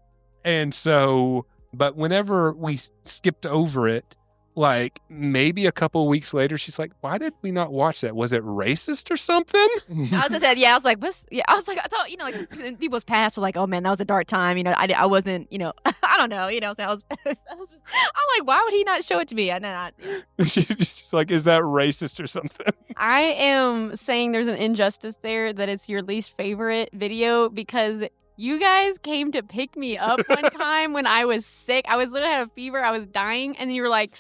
And so, but whenever we skipped over it, like maybe a couple of weeks later, she's like, "Why did we not watch that? Was it racist or something?" I was said, yeah. I was like, what's? Yeah, I was like, I thought, like in people's past were like, oh man, that was a dark time. I wasn't, I don't know. So I'm like, why would he not show it to me? And then She's like, "Is that racist or something?" I am saying there's an injustice there that it's your least favorite video because you guys came to pick me up one time when I was sick. I was literally had a fever. I was dying. And you were like,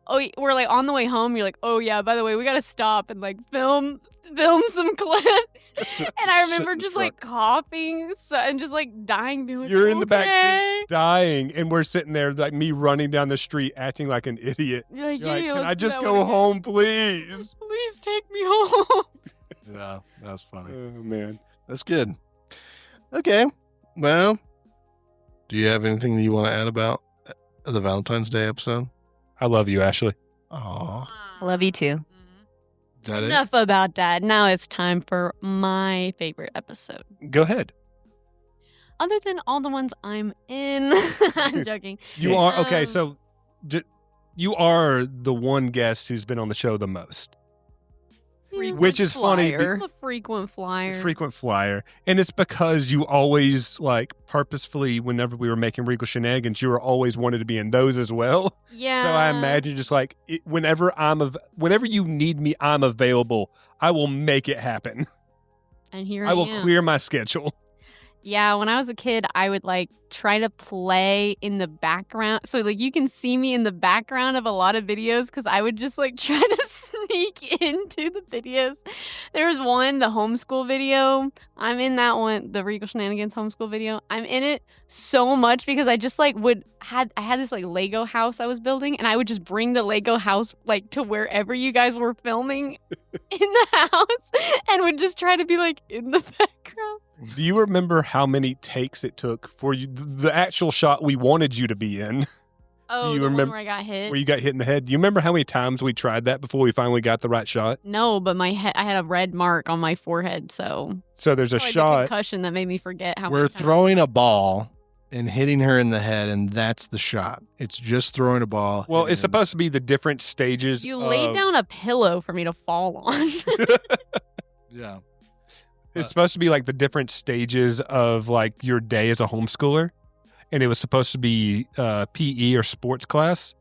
oh, we're like on the way home. You're like, oh yeah, by the way, we got to stop and like film some clips. And I remember just like coughing and just like dying. Being like, You're in the back seat dying, and we're sitting there like me running down the street acting like an idiot. You're like, You're like, yeah, can let's I do just that go one again. home, please? Please take me home. Yeah, that's funny. Oh man. That's good. Okay. Well, do you have anything that you want to add about the Valentine's Day episode? I love you, Ashley. Aw. I love you too. Is that it? Enough about that. Now it's time for my favorite episode. Go ahead. Other than all the ones I'm in, I'm joking. You are okay. Um, So, you are the one guest who's been on the show the most, which is funny. Flyer. A frequent flyer. Frequent flyer, and it's because you always like purposefully, whenever we were making Regal Shenanigans, you were always wanted to be in those as well. Yeah. So I imagine just like whenever whenever you need me, I'm available. I will make it happen. And here I will am. clear my schedule. Yeah, when I was a kid, I would like try to play in the background. So like you can see me in the background of a lot of videos because I would just like try to sneak into the videos. There was one, the homeschool video. I'm in that one, the Regal Shenanigans homeschool video. I'm in it so much because I just like I had this like Lego house I was building, and I would just bring the Lego house like to wherever you guys were filming in the house and would just try to be like in the background. Do you remember how many takes it took for you the actual shot we wanted you to be in? Oh, you the one remember- where I got hit? Where you got hit in the head? Do you remember how many times we tried that before we finally got the right shot? No, but I had a red mark on my forehead, so So there's a probably the shot. concussion that made me forget how. We're many times- throwing a ball and hitting her in the head, and that's the shot. It's just throwing a ball. Well, and it's supposed to be the different stages. You laid of- down a pillow for me to fall on. Yeah. It's supposed to be like the different stages of like your day as a homeschooler. And it was supposed to be PE or sports class.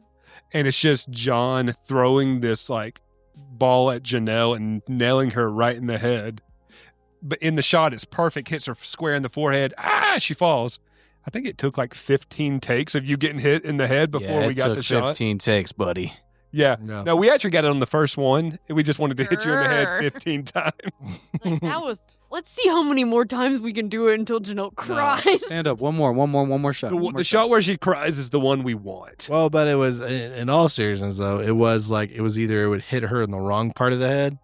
And it's just John throwing this like ball at Janelle and nailing her right in the head. But in the shot, it's perfect. Hits her square in the forehead. She falls. I think it took like 15 takes of you getting hit in the head before we got the shot. 15 takes, buddy. Yeah. No. No, we actually got it on the first one. We just wanted to hit you in the head Grr. 15 times. Like, that was. Let's see how many more times we can do it until Janelle cries. Stand up. One more shot. The, one more the shot where she cries is the one we want. Well, but it was, in all seriousness, though, it was either it would hit her in the wrong part of the head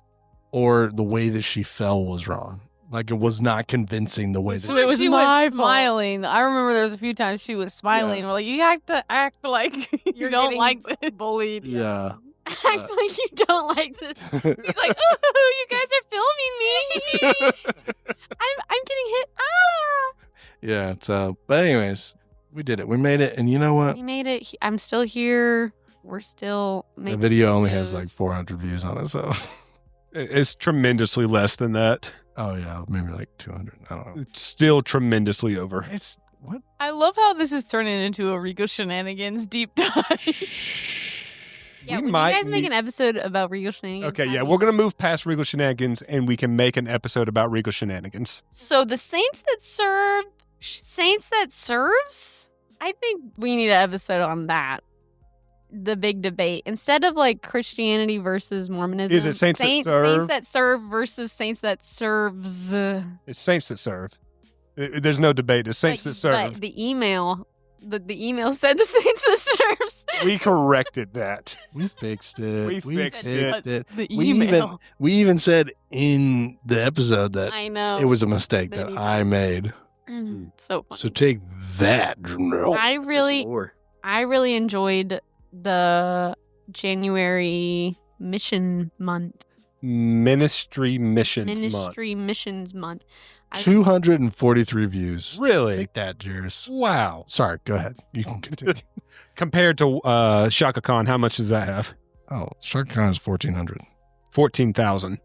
or the way that she fell was wrong. Like, it was not convincing the way that So it was she my was fault. smiling. I remember there was a few times she was smiling. We're like, you have to act like you don't getting like this. bullied. Yeah. Act like you don't like this. He's like, oh, you guys are filming me. I'm getting hit. Ah! Yeah. So, but anyways, we did it. We made it. And you know what? We made it. I'm still here. We're still The making video only has videos. like 400 views on it. So, It's tremendously less than that. oh, yeah. Maybe like 200. I don't know. It's still tremendously over. It's what? I love how this is turning into a Rico Shenanigans deep dive. Yeah, We when might you guys make need- an episode about Regal Shenanigans. Okay, yeah, have we're you? going to move past Regal Shenanigans and we can make an episode about Regal Shenanigans. So the Saints that serves, I think we need an episode on that. The big debate. Instead of like Christianity versus Mormonism. Is it Saints that serve? Saints that serve versus Saints that serves. It's Saints that serve. There's no debate. It's Saints that serve. But the email said the Saints that serves. We corrected that. We fixed it. We fixed it. The We email. even said in the episode that I know. it was a mistake that Maybe I made. So funny. So take that, Janelle. I really enjoyed the January mission month. Ministry Missions Month. Ministry Missions Month. 243 views. Really? Take that, Jarus. Wow. Sorry, go ahead. You can continue. Compared to Shaka Khan, how much does that have? Oh, Shark Con is 1,400. 14,000.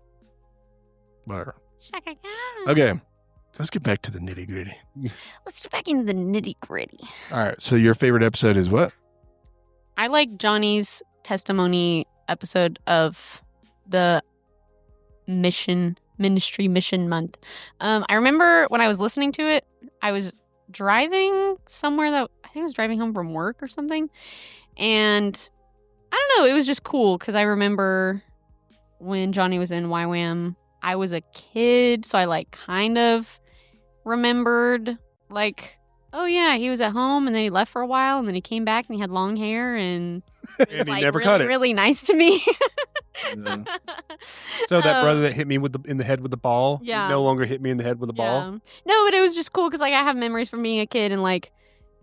Whatever. Shaka Khan. Okay, let's get back to the nitty gritty. Let's get back into the nitty gritty. All right, so your favorite episode is what? I like Johnny's testimony episode of the Ministry Mission Month. I remember when I was listening to it, I was driving somewhere that I think I was driving home from work or something. And I don't know, it was just cool because I remember when Johnny was in YWAM, I was a kid, so I like kind of remembered like, oh yeah, he was at home and then he left for a while and then he came back and he had long hair and it was And he like never really, cut it. really nice to me. Yeah. So that brother that hit me in the head with the ball, he Yeah. no longer hit me in the head with a ball. Yeah. No, but it was just cool because like I have memories from being a kid and like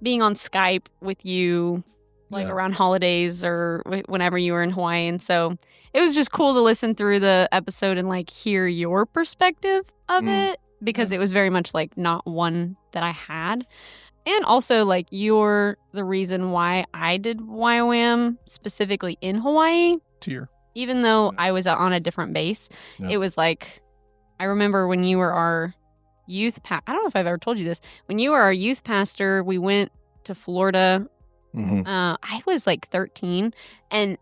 being on Skype with you like Yeah. around holidays or whenever you were in Hawaii. And so it was just cool to listen through the episode and like hear your perspective of it because it was very much like not one that I had. And also like you're the reason why I did YWAM specifically in Hawaii. Tier. Even though I was on a different base, Yeah. it was like, I remember when you were our youth I don't know if I've ever told you this. When you were our youth pastor, we went to Florida. Mm-hmm. I was like 13. And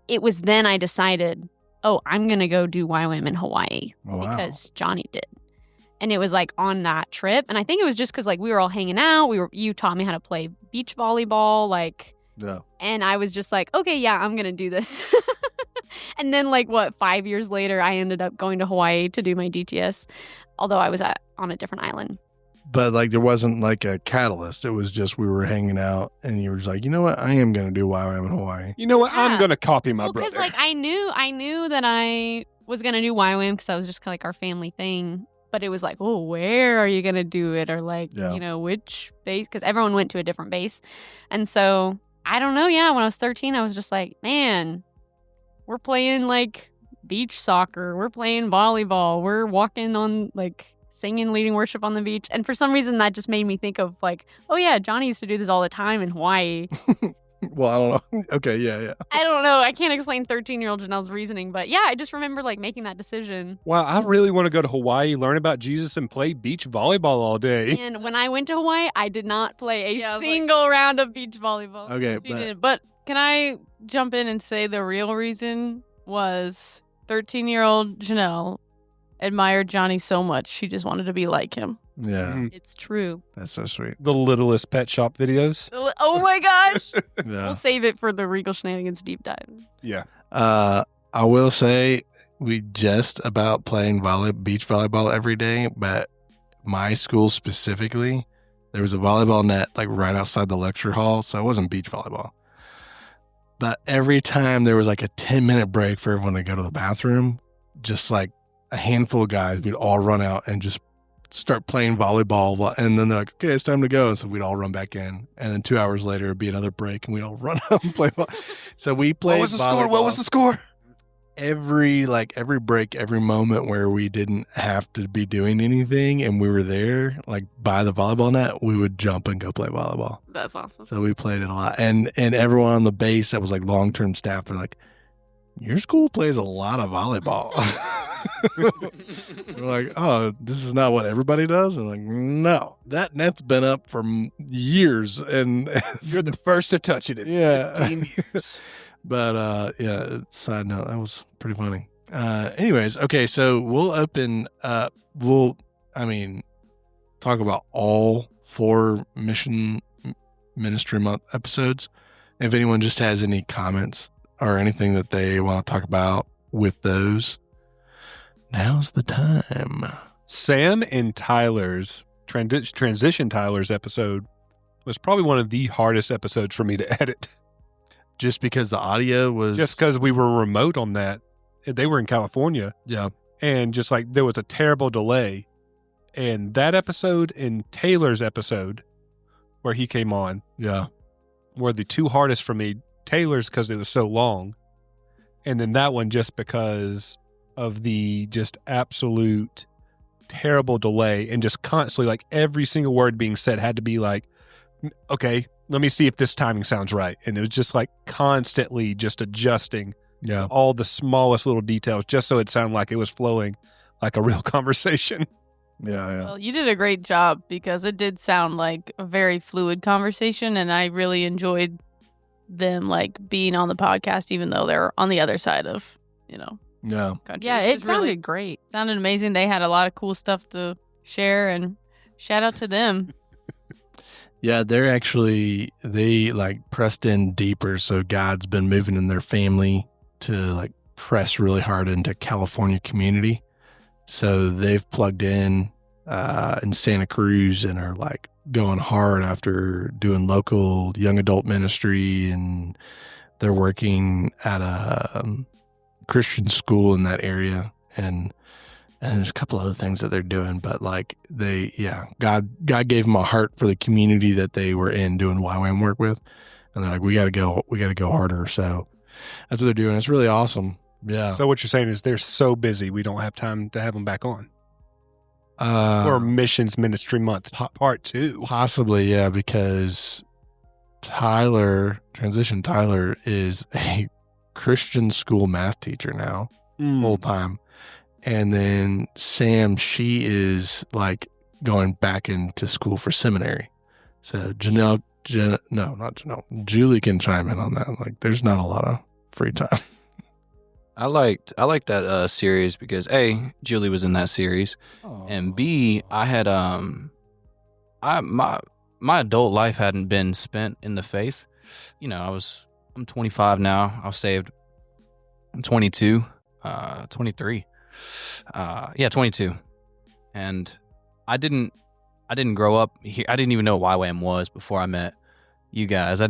it was then I decided, oh, I'm going to go do YWAM in Hawaii Oh, wow. because Johnny did. And it was like on that trip. And I think it was just because like we were all hanging out. You taught me how to play beach volleyball. Like, Yeah. and I was just like, okay, yeah, I'm going to do this. And then, 5 years later, I ended up going to Hawaii to do my DTS, although I was on a different island. But like there wasn't like a catalyst. It was just we were hanging out and you were just like, you know what? I am going to do YWAM in Hawaii. You know what? Yeah. I'm going to copy my Well, because brother. I knew that I was going to do YWAM because I was just kind of like our family thing. But it was like, oh, where are you going to do it? Or Yeah. which base? Because everyone went to a different base. And so, I don't know. Yeah, when I was 13, I was just like, man, we're playing beach soccer. We're playing volleyball. We're walking on singing, leading worship on the beach. And for some reason, that just made me think of oh yeah, Johnny used to do this all the time in Hawaii. Well, I don't know. Okay. Yeah. I don't know. I can't explain 13-year-old Janelle's reasoning. But yeah, I just remember making that decision. Wow, I really want to go to Hawaii, learn about Jesus, and play beach volleyball all day. And when I went to Hawaii, I did not play a Yeah, I was single round of beach volleyball. Okay. You But didn't. But can I jump in and say the real reason was 13-year-old Janelle admired Johnny so much she just wanted to be like him. yeah, Mhm. It's true. that's so sweet. The littlest pet shop videos. Oh my gosh. Yeah. We'll save it for the Regal Shenanigans deep dive. Yeah. I will say we just about playing beach volleyball every day, but my school specifically, there was a volleyball net right outside the lecture hall, so it wasn't beach volleyball. But every time there was a 10-minute break for everyone to go to the bathroom, just a handful of guys, we'd all run out and just start playing volleyball. And then they're like, okay, it's time to go. And so we'd all run back in. And then 2 hours later, it'd be another break and we'd all run out and play volleyball. So we played volleyball score? every break, every moment where we didn't have to be doing anything and we were there, by the volleyball net, we would jump and go play volleyball. That's awesome. So we played it a lot. And everyone on the base that was long-term staff, they're like, your school plays a lot of volleyball. We're like, oh, this is not what everybody does? And no, that net's been up for years. And You're the first to touch it in Yeah. 15 years. But side note, that was pretty funny. Anyways, okay, so we'll open up. Talk about all 4 ministry month episodes. If anyone just has any comments or anything that they want to talk about with those, now's the time. Sam and Tyler's transition Tyler's episode was probably one of the hardest episodes for me to edit. Just because the audio was Just because we were remote on that. They were in California. yeah. And just there was a terrible delay. And that episode and Taylor's episode, where he came on, Yeah. were the 2 hardest for me. Taylor's because it was so long. And then that one just because of the just absolute terrible delay and just constantly like every single word being said had to be like, okay, let me see if this timing sounds right. And it was just like constantly just adjusting all the smallest little details just so it sounded like it was flowing like a real conversation. Yeah. Well, you did a great job because it did sound like a very fluid conversation, and I really enjoyed them like being on the podcast, even though they're on the other side of, Yeah. country. Yeah, It's it really sounded great. sounded amazing. They had a lot of cool stuff to share, and shout out to them. Yeah, they like pressed in deeper. So God's been moving in their family to like press really hard into California community. So they've plugged in Santa Cruz and are like going hard after doing local young adult ministry. And they're working at a Christian school in that area. And there's a couple other things that they're doing, but like God gave them a heart for the community that they were in doing YWAM work with. And they're like, we got to go harder. So that's what they're doing. It's really awesome. Yeah. So what you're saying is they're so busy we don't have time to have them back on. Or Missions Ministry Month Part 2. Possibly, yeah, because Transition Tyler is a Christian school math teacher now, full time. And then Sam, she is like going back into school for seminary. So not Janelle. Julie can chime in on that. Like, there's not a lot of free time. I liked that series because A, Julie was in that series, and B, I had my adult life hadn't been spent in the faith. I'm 25 now. I was saved. I'm 22, 23. 22. And I didn't grow up here. I didn't even know what YWAM was before I met you guys. I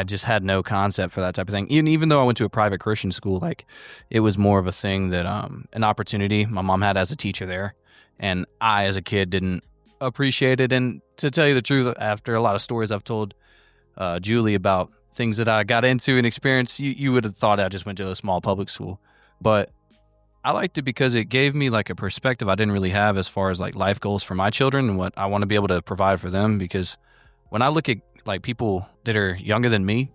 just had no concept for that type of thing. Even though I went to a private Christian school, like it was more of a thing that, an opportunity my mom had as a teacher there. And I, as a kid, didn't appreciate it. And to tell you the truth, after a lot of stories I've told Julie about things that I got into and experienced, you would have thought I just went to a small public school. But I liked it because it gave me like a perspective I didn't really have as far as like life goals for my children and what I want to be able to provide for them. Because when I look at like people that are younger than me,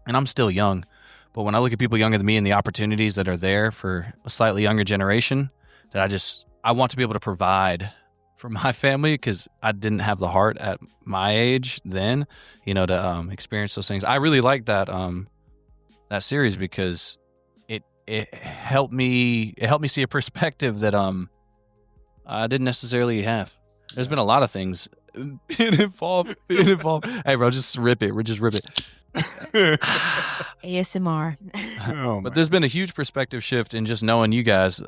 and I'm still young, but when I look at people younger than me and the opportunities that are there for a slightly younger generation, that I want to be able to provide for my family because I didn't have the heart at my age then, to experience those things. I really liked that series because it helped me see a perspective that I didn't necessarily have. There's been a lot of things being involved. Hey, bro, just rip it. We're just rip it. ASMR. But there's been a huge perspective shift in just knowing you guys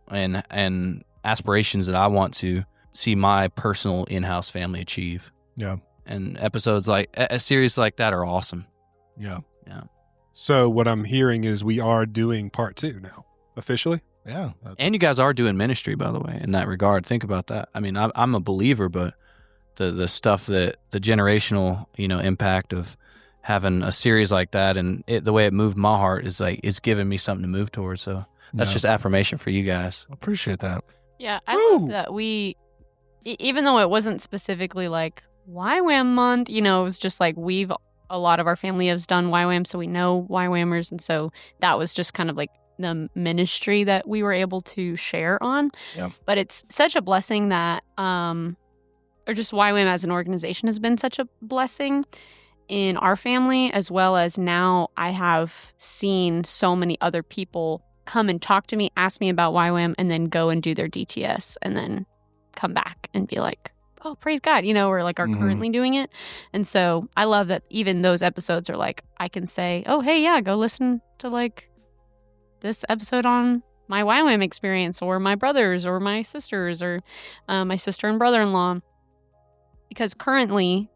and aspirations that I want to see my personal in-house family achieve. Yeah. And episodes like a series like that are awesome. Yeah. Yeah. So what I'm hearing is we are doing Part 2 now, officially. Yeah. And you guys are doing ministry, by the way, in that regard. Think about that. I mean, I'm a believer, but the stuff that the generational, impact of having a series like that and the way it moved my heart is like, it's giving me something to move towards. So that's just affirmation for you guys. Appreciate that. Yeah, I love that even though it wasn't specifically like YWAM month, it was just like a lot of our family has done YWAM, so we know YWAMers. And so that was just kind of like the ministry that we were able to share on. Yeah. But it's such a blessing that, or just YWAM as an organization has been such a blessing in our family, as well as now I have seen so many other people come and talk to me, ask me about YWAM, and then go and do their DTS and then come back and be like, oh, praise God, or like are currently doing it. And so I love that even those episodes are like, I can say, oh, hey, yeah, go listen to like this episode on my YWAM experience or my brothers or my sisters or my sister and brother-in-law. Because currently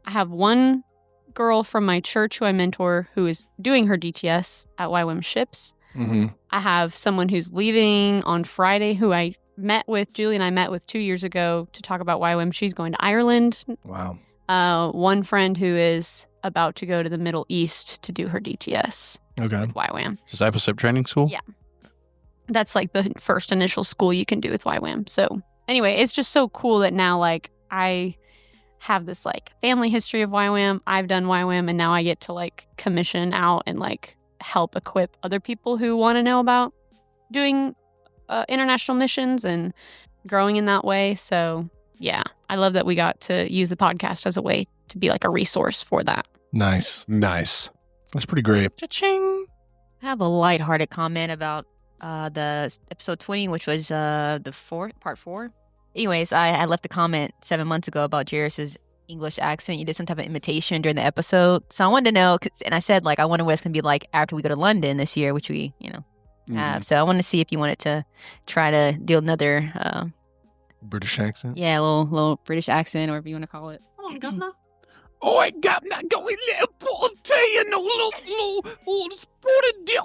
I have one girl from my church who I mentor who is doing her DTS at YWAM Ships. Mm-hmm. I have someone who's leaving on Friday who Julie and I met with 2 years ago to talk about YWAM. She's going to Ireland. Wow. One friend who is about to go to the Middle East to do her DTS. Okay. With YWAM. Discipleship training school? Yeah. that's like the first initial school you can do with YWAM. So anyway, it's just so cool that now like I have this like family history of YWAM. I've done YWAM, and now I get to like commission out and like help equip other people who want to know about doing international missions and growing in that way. So yeah, I love that we got to use the podcast as a way to be like a resource for that. Nice. That's pretty great. Cha-ching. I have a lighthearted comment about the episode 20, which was part 4. Anyways, I left a comment 7 months ago about Jarus's English accent. You did some type of imitation during the episode. So I wanted to know, and I said, like, I wonder what it's going to be like after we go to London this year, which we, have. So I wanted to see if you wanted to try to do another British accent? Yeah, a little British accent, or whatever you want to call it. Come on, governor. Oh, I got a little pot of tea and a little spotted dick.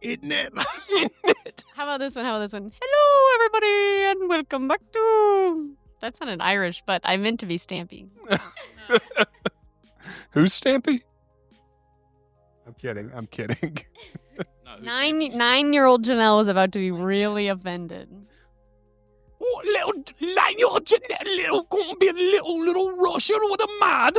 Isn't it? How about this one? Hello, everybody, and welcome back to... That sounded Irish, but I meant to be Stampy. Who's Stampy? I'm kidding. Nine-year-old Janelle is about to be really offended. Oh, little 9-year-old Janelle, gonna be a little Russian with a mod.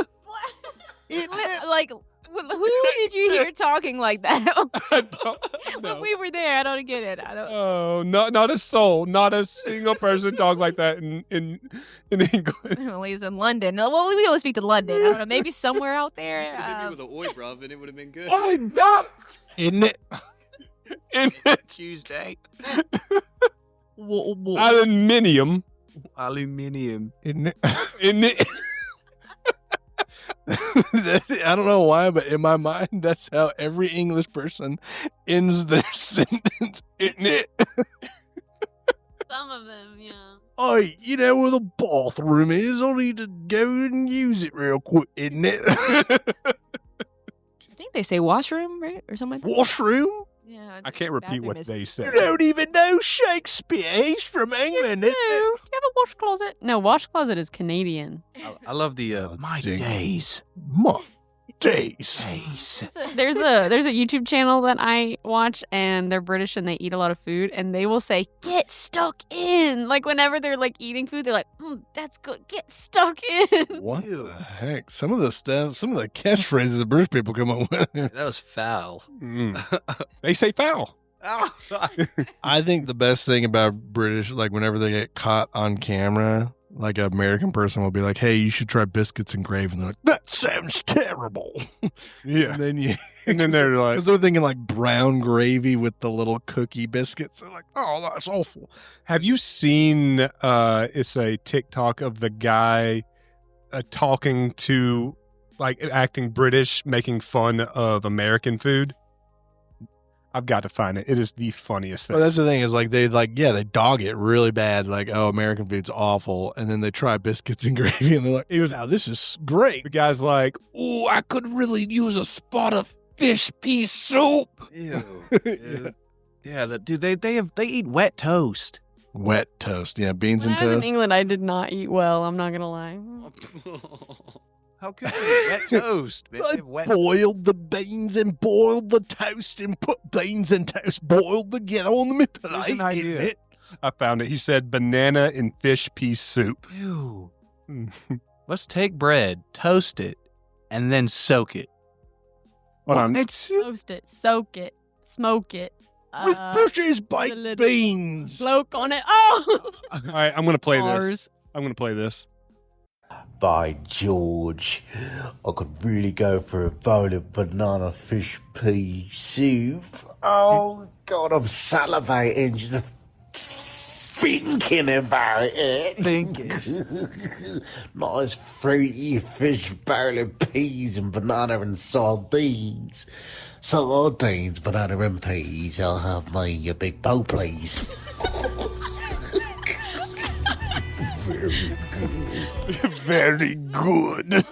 Like, who did you hear talking like that? I don't know. When we were there, I don't get it. Oh, not a soul, not a single person talk like that in England. Well, he's in London. Well, we don't speak to London. I don't know. Maybe somewhere out there. Maybe with an oi, bruv, and it would have been good. Oh my God! Isn't it? Tuesday. Aluminium. Isn't it? In it. I don't know why, but in my mind, that's how every English person ends their sentence. Isn't it? Some of them, yeah. Oh, you know where the bathroom is? I need to go and use it real quick, isn't it? I think they say washroom, right? Or something like that. Washroom? Yeah. I can't repeat bathroom what is- they said. You don't even know Shakespeare. He's from England, You isn't it? do. You have a wash closet? No, wash closet is Canadian. I love the my days. My days. There's a YouTube channel that I watch, and they're British and they eat a lot of food, and they will say "get stuck in." Like whenever they're like eating food, they're like, "That's good. Get stuck in." What the heck? Some of the catchphrases that British people come up with. That was foul. They say foul. I think the best thing about British, like whenever they get caught on camera, like an American person will be like, "Hey, you should try biscuits and gravy." And they're like, "That sounds terrible." Yeah. And then they're like, because they're thinking like brown gravy with the little cookie biscuits. They're like, "Oh, that's awful." have you seen, it's a TikTok of the guy talking to, like, acting British, making fun of American food? I've got to find it. It is the funniest thing. Well, that's the thing is like they dog it really bad. Like, oh, American food's awful, and then they try biscuits and gravy, and they're like, "Wow, this is great." The guy's like, "Oh, I could really use a spot of fish pea soup." Ew. Yeah, dude, they eat wet toast. Wet toast, yeah, beans When and I was in toast. England, I did not eat well. I'm not gonna lie. How could you? Wet toast. Man. I Wet boiled the beans and boiled the toast and put beans and toast boiled together on the plate. Here's an idea. isn't it? I found it. He said banana and fish pea soup. Ew. Let's take bread, toast it, and then soak it. Hold on. Toast it, soak it, smoke it. With Bush's a baked little beans. Cloak on it. Oh! All right, I'm going to play this. Bars. I'm going to play this. By George, I could really go for a bowl of banana fish pea soup. Oh, God, I'm salivating just thinking about it. Nice fruity fish bowl of peas and banana and sardines. Sardines, banana and peas. I'll have me a big bowl, please. Very good.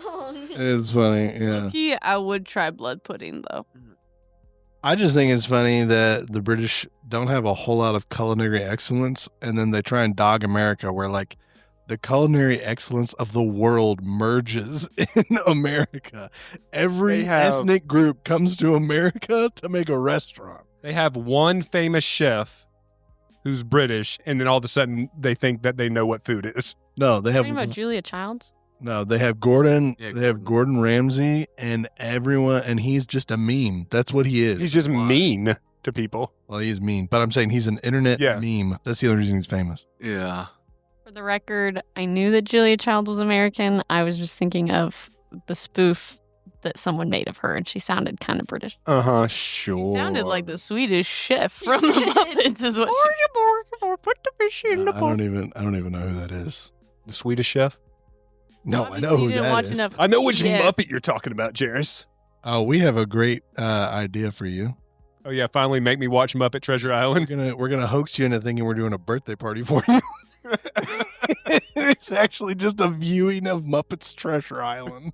It's funny, yeah. I would try blood pudding though. I just think it's funny that the British don't have a whole lot of culinary excellence, and then they try and dog America, where like the culinary excellence of the world merges in America. Every They have- ethnic group comes to America to make a restaurant. They have one famous chef who's British, and then all of a sudden they think that they know what food is. No, they have Talking about Julia Childs? no. They have Gordon. Yeah, they have Gordon Ramsay, and everyone, and he's just a meme. That's what he is. He's just mean to people. Well, he's mean, but I'm saying he's an internet Yeah. meme. That's the only reason he's famous. Yeah. For the record, I knew that Julia Childs was American. I was just thinking of the spoof that someone made of her, and she sounded kind of British. Sure. You sounded like the Swedish chef from the Muppets, is what put the fish in the I don't even know who that is. The Swedish chef. No, I Obviously know who you didn't that watch is. enough- I know which Yes. Muppet you're talking about, Jarus. Oh, we have a great idea for you. Oh yeah, finally make me watch Muppet Treasure Island. We're gonna hoax you into thinking we're doing a birthday party for you. It's actually just a viewing of Muppets Treasure Island.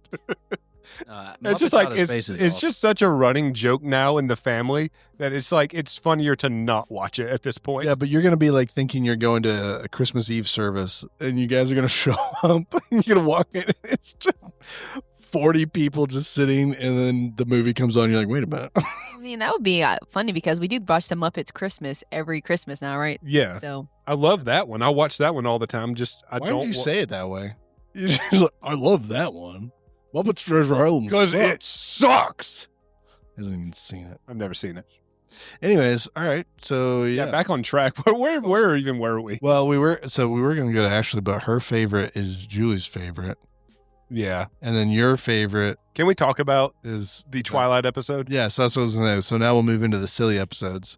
It's just like it's just such a running joke now in the family that it's like it's funnier to not watch it at this point. Yeah, but you're gonna be like thinking you're going to a Christmas Eve service, and you guys are gonna show up, and you're gonna walk in. And it's just 40 people just sitting, and then the movie comes on. And you're like, wait a minute. I mean, that would be funny because we do watch the Muppets Christmas every Christmas now, right? Yeah, So I love that one. I watch that one all the time. Just I Why don't did you say it that way? You're just like, I love that one. Muppets Treasure Island because it sucks. Hasn't even seen it. I've never seen it. Anyways, all right. So Yeah, yeah. back on track. Where even were we? Well, we were going to go to Ashley, but her favorite is Julie's favorite, Yeah. and then your favorite Can we talk about is the Twilight episode? Yeah, so that's what I was going to know. So now we'll move into the silly episodes.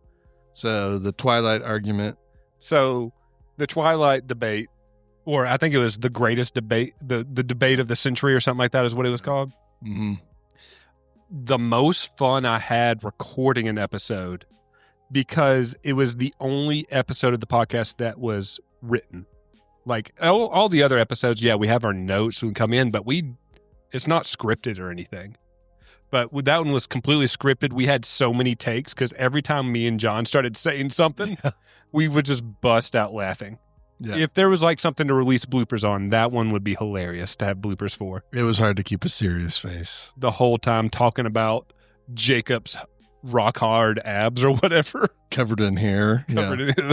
So the Twilight argument. So the Twilight debate, or I think it was the greatest debate, the debate of the century or something like that is what it was called. Mm-hmm. The most fun I had recording an episode because it was the only episode of the podcast that was written. Like all the other episodes, yeah, we have our notes, we come in, but it's not scripted or anything. But that one was completely scripted. We had so many takes because every time me and John started saying something, we would just bust out laughing. Yeah. If there was like something to release bloopers on, that one would be hilarious to have bloopers for. It was hard to keep a serious face. The whole time talking about Jacob's rock hard abs or whatever. Covered in hair. Covered in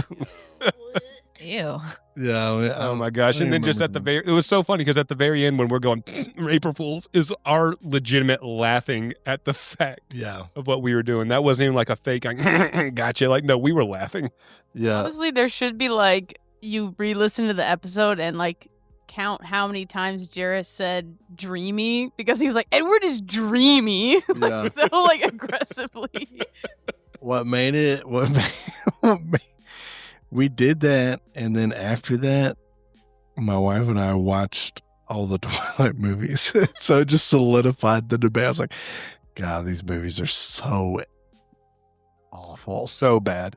ew. Yeah. Oh my gosh. And then just at the it was so funny because at the very end when we're going April Fools is our legitimate laughing at the fact of what we were doing. That wasn't even like a fake gotcha. Like, no, we were laughing. Yeah. Honestly, there should be like you re-listen to the episode and like count how many times Jarus said dreamy because he was like, Edward is dreamy. Yeah. So like aggressively. What made we did that, and then after that, my wife and I watched all the Twilight movies. So it just solidified the debate. I was like, God, these movies are so awful. So bad.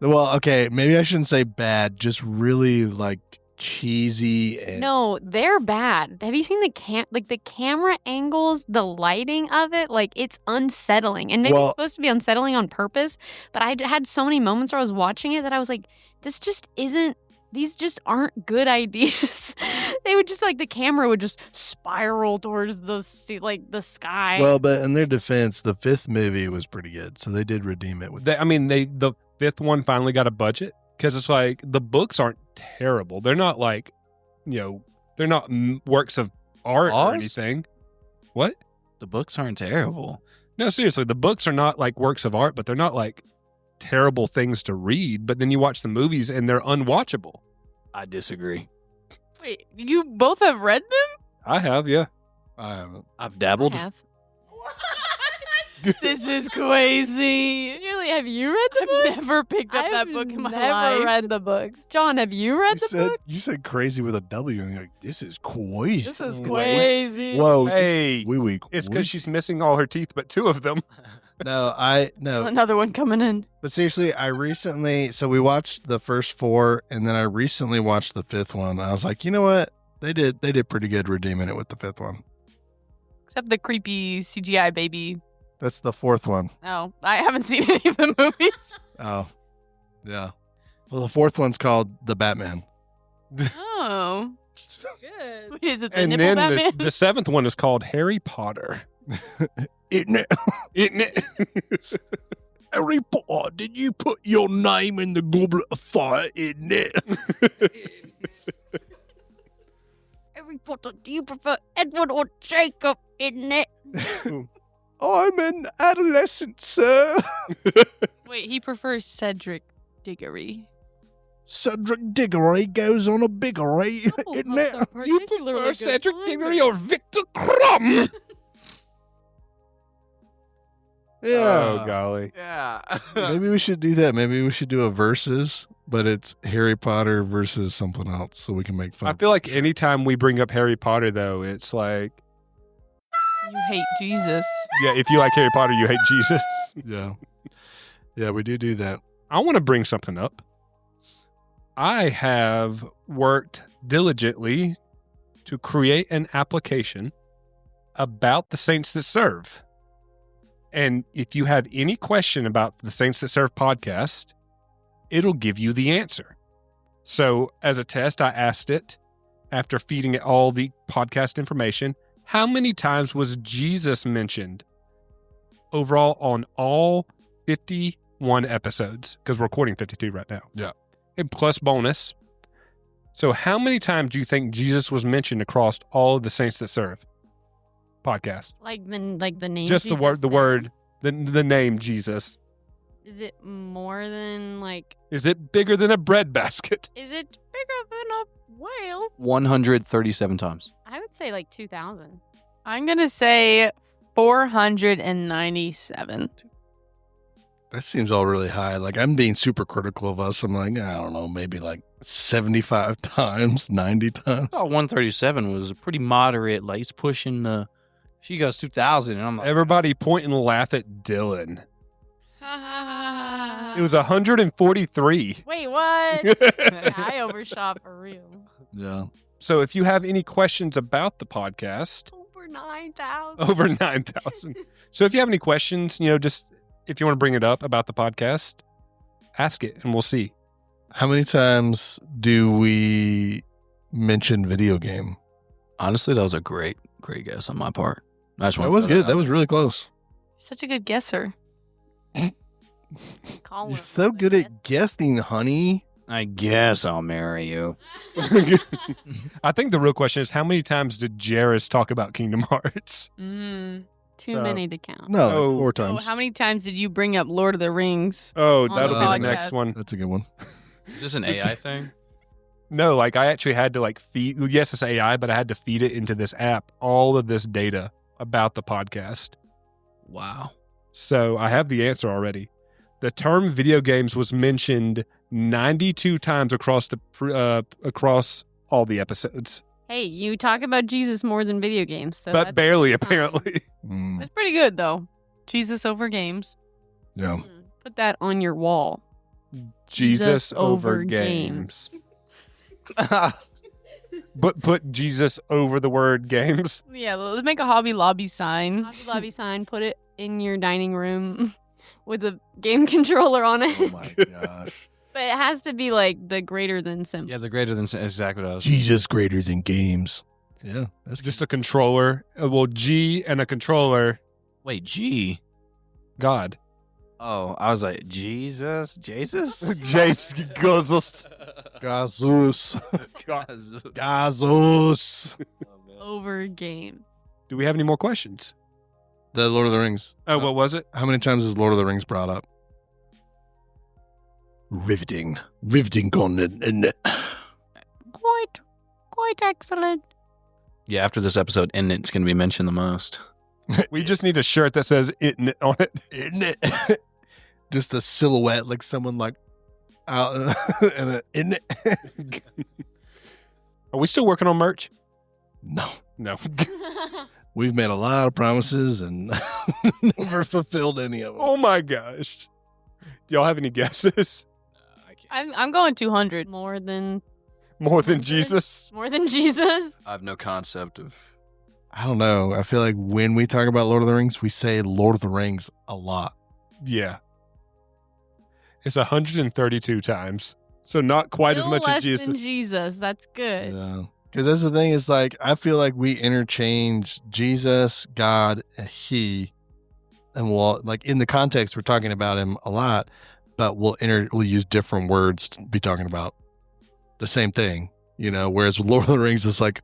Well, okay, maybe I shouldn't say bad, just really like cheesy and No, they're bad. Have you seen the camera angles, the lighting of it? Like, it's unsettling. And maybe Well- it's supposed to be unsettling on purpose, but I had so many moments where I was watching it that I was like, these just aren't good ideas. They would just like the camera would just spiral towards the sky. Well, but in their defense, the fifth movie was pretty good, so they did redeem it with The fifth one finally got a budget because it's like the books aren't terrible. They're not like, they're not works of art or Oz? anything. What? The books aren't terrible. No, seriously, the books are not like works of art, but they're not like terrible things to read. But then you watch the movies and they're unwatchable. I disagree. Wait, you both have read them? I have, yeah. I haven't. I've dabbled. I have. This is crazy. Julie, have you read the book? I've never picked up that I've book in my never life. read the books. John, have you read the book? You said crazy with a W, and you're like, this is crazy. This is Wait. crazy. Whoa. Hey, We. it's because she's missing all her teeth, but two of them. No. Another one coming in. But seriously, so we watched the first four, and then I recently watched the fifth one. And I was like, you know what? They did pretty good redeeming it with the fifth one. Except the creepy CGI baby. That's the fourth one. No, I haven't seen any of the movies. Oh, yeah. Well, the fourth one's called The Batman. Oh, good. Wait, is it the And nipple then Batman? the seventh one is called Harry Potter. Isn't it? Isn't it? Harry Potter, did you put your name in the goblet of fire in it? Harry Potter, do you prefer Edward or Jacob in it? I'm an adolescent, sir. Wait, he prefers Cedric Diggory. Cedric Diggory goes on a biggery, isn't it? You prefer Cedric Diggory or Victor Crumb? Yeah. Oh, golly. Yeah. Maybe we should do that. Maybe we should do a versus, but it's Harry Potter versus something else so we can make fun. I feel like anytime we bring up Harry Potter, though, it's like, You hate Jesus. yeah, if you like Harry Potter, you hate Jesus. Yeah. Yeah, we do that. I want to bring something up. I have worked diligently to create an application about the Saints That Serve. And if you have any question about the Saints That Serve podcast, it'll give you the answer. So as a test, I asked it, after feeding it all the podcast information, how many times was Jesus mentioned overall on all 51 episodes? Because we're recording 52 right now. Yeah. And plus bonus. So how many times do you think Jesus was mentioned across all of the Saints That Serve podcast? Like the name. Just Jesus the said? word, the name Jesus. Is it more than like? Is it bigger than a bread basket? Is it bigger than a whale? 137 times. I would say like 2,000. I'm going to say 497. That seems all really high. Like, I'm being super critical of us. I'm like, I don't know, maybe like 75 times, 90 times. Oh, 137 was a pretty moderate. Like, he's pushing the. She goes 2,000, and I'm like, Everybody point and laugh at Dylan. It was 143. Wait, what? Yeah, I overshot for real. Yeah. So if you have any questions about the podcast, Over 9,000. over 9,000. So if you have any questions, just if you want to bring it up about the podcast, ask it and we'll see. How many times do we mention video game? honestly, that was a great guess on my part. I just That wanted was to throw good. That was really close. Such a good guesser. Call You're her so for good it. at guessing, honey. I guess I'll marry you. I think the real question is how many times did Jarus talk about Kingdom Hearts? Too So- many to count. No, like Oh. 4 Oh, times. how many times did you bring up Lord of the Rings? Oh, On that'll the be the podcast. next one. That's a good one. Is this an AI thing? No, like I actually had to feed. Yes, it's AI, but I had to feed it into this app all of this data about the podcast. Wow. So I have the answer already. The term video games was mentioned 92 times across all the episodes, Hey, you talk about Jesus more than video games, so but that's barely a sign. apparently. Mm, That's pretty good though. Jesus over games. yeah. Put that on your wall. Jesus over games. But put Jesus over the word games. Yeah, let's make a Hobby Lobby sign. Hobby Lobby sign. Put it in your dining room with a game controller on it. Oh my gosh. But it has to be like the greater than symbol. Yeah, the greater than exactly what I was. Jesus greater than games. Yeah, that's Just a controller. Well, G and a controller. Wait, G. God. Oh, I was like, Jesus? Jesus? Jesus. Gazus. God. Gazus. Over games. Do we have any more questions? The Lord of the Rings. Oh, what was it? How many times is Lord of the Rings brought up? Riveting. Riveting content, isn't it? Quite excellent. Yeah, after this episode, and it's going to be mentioned the most. We just need a shirt that says "it" on it. Isn't it? Just a silhouette, like someone out isn't it? Are we still working on merch? No. No. We've made a lot of promises and never fulfilled any of them. Oh my gosh. Do y'all have any guesses? I'm going 200. More than More than Jesus? More than Jesus. I have no concept of. I don't know. I feel like when we talk about Lord of the Rings, we say Lord of the Rings a lot. Yeah. It's 132 times. So not quite as Still much as less Jesus. than Jesus. That's good. Yeah. Because that's the thing is I feel like we interchange Jesus, God, and He and we'll like in the context we're talking about him a lot, but we'll use different words to be talking about the same thing, whereas with Lord of the Rings it's like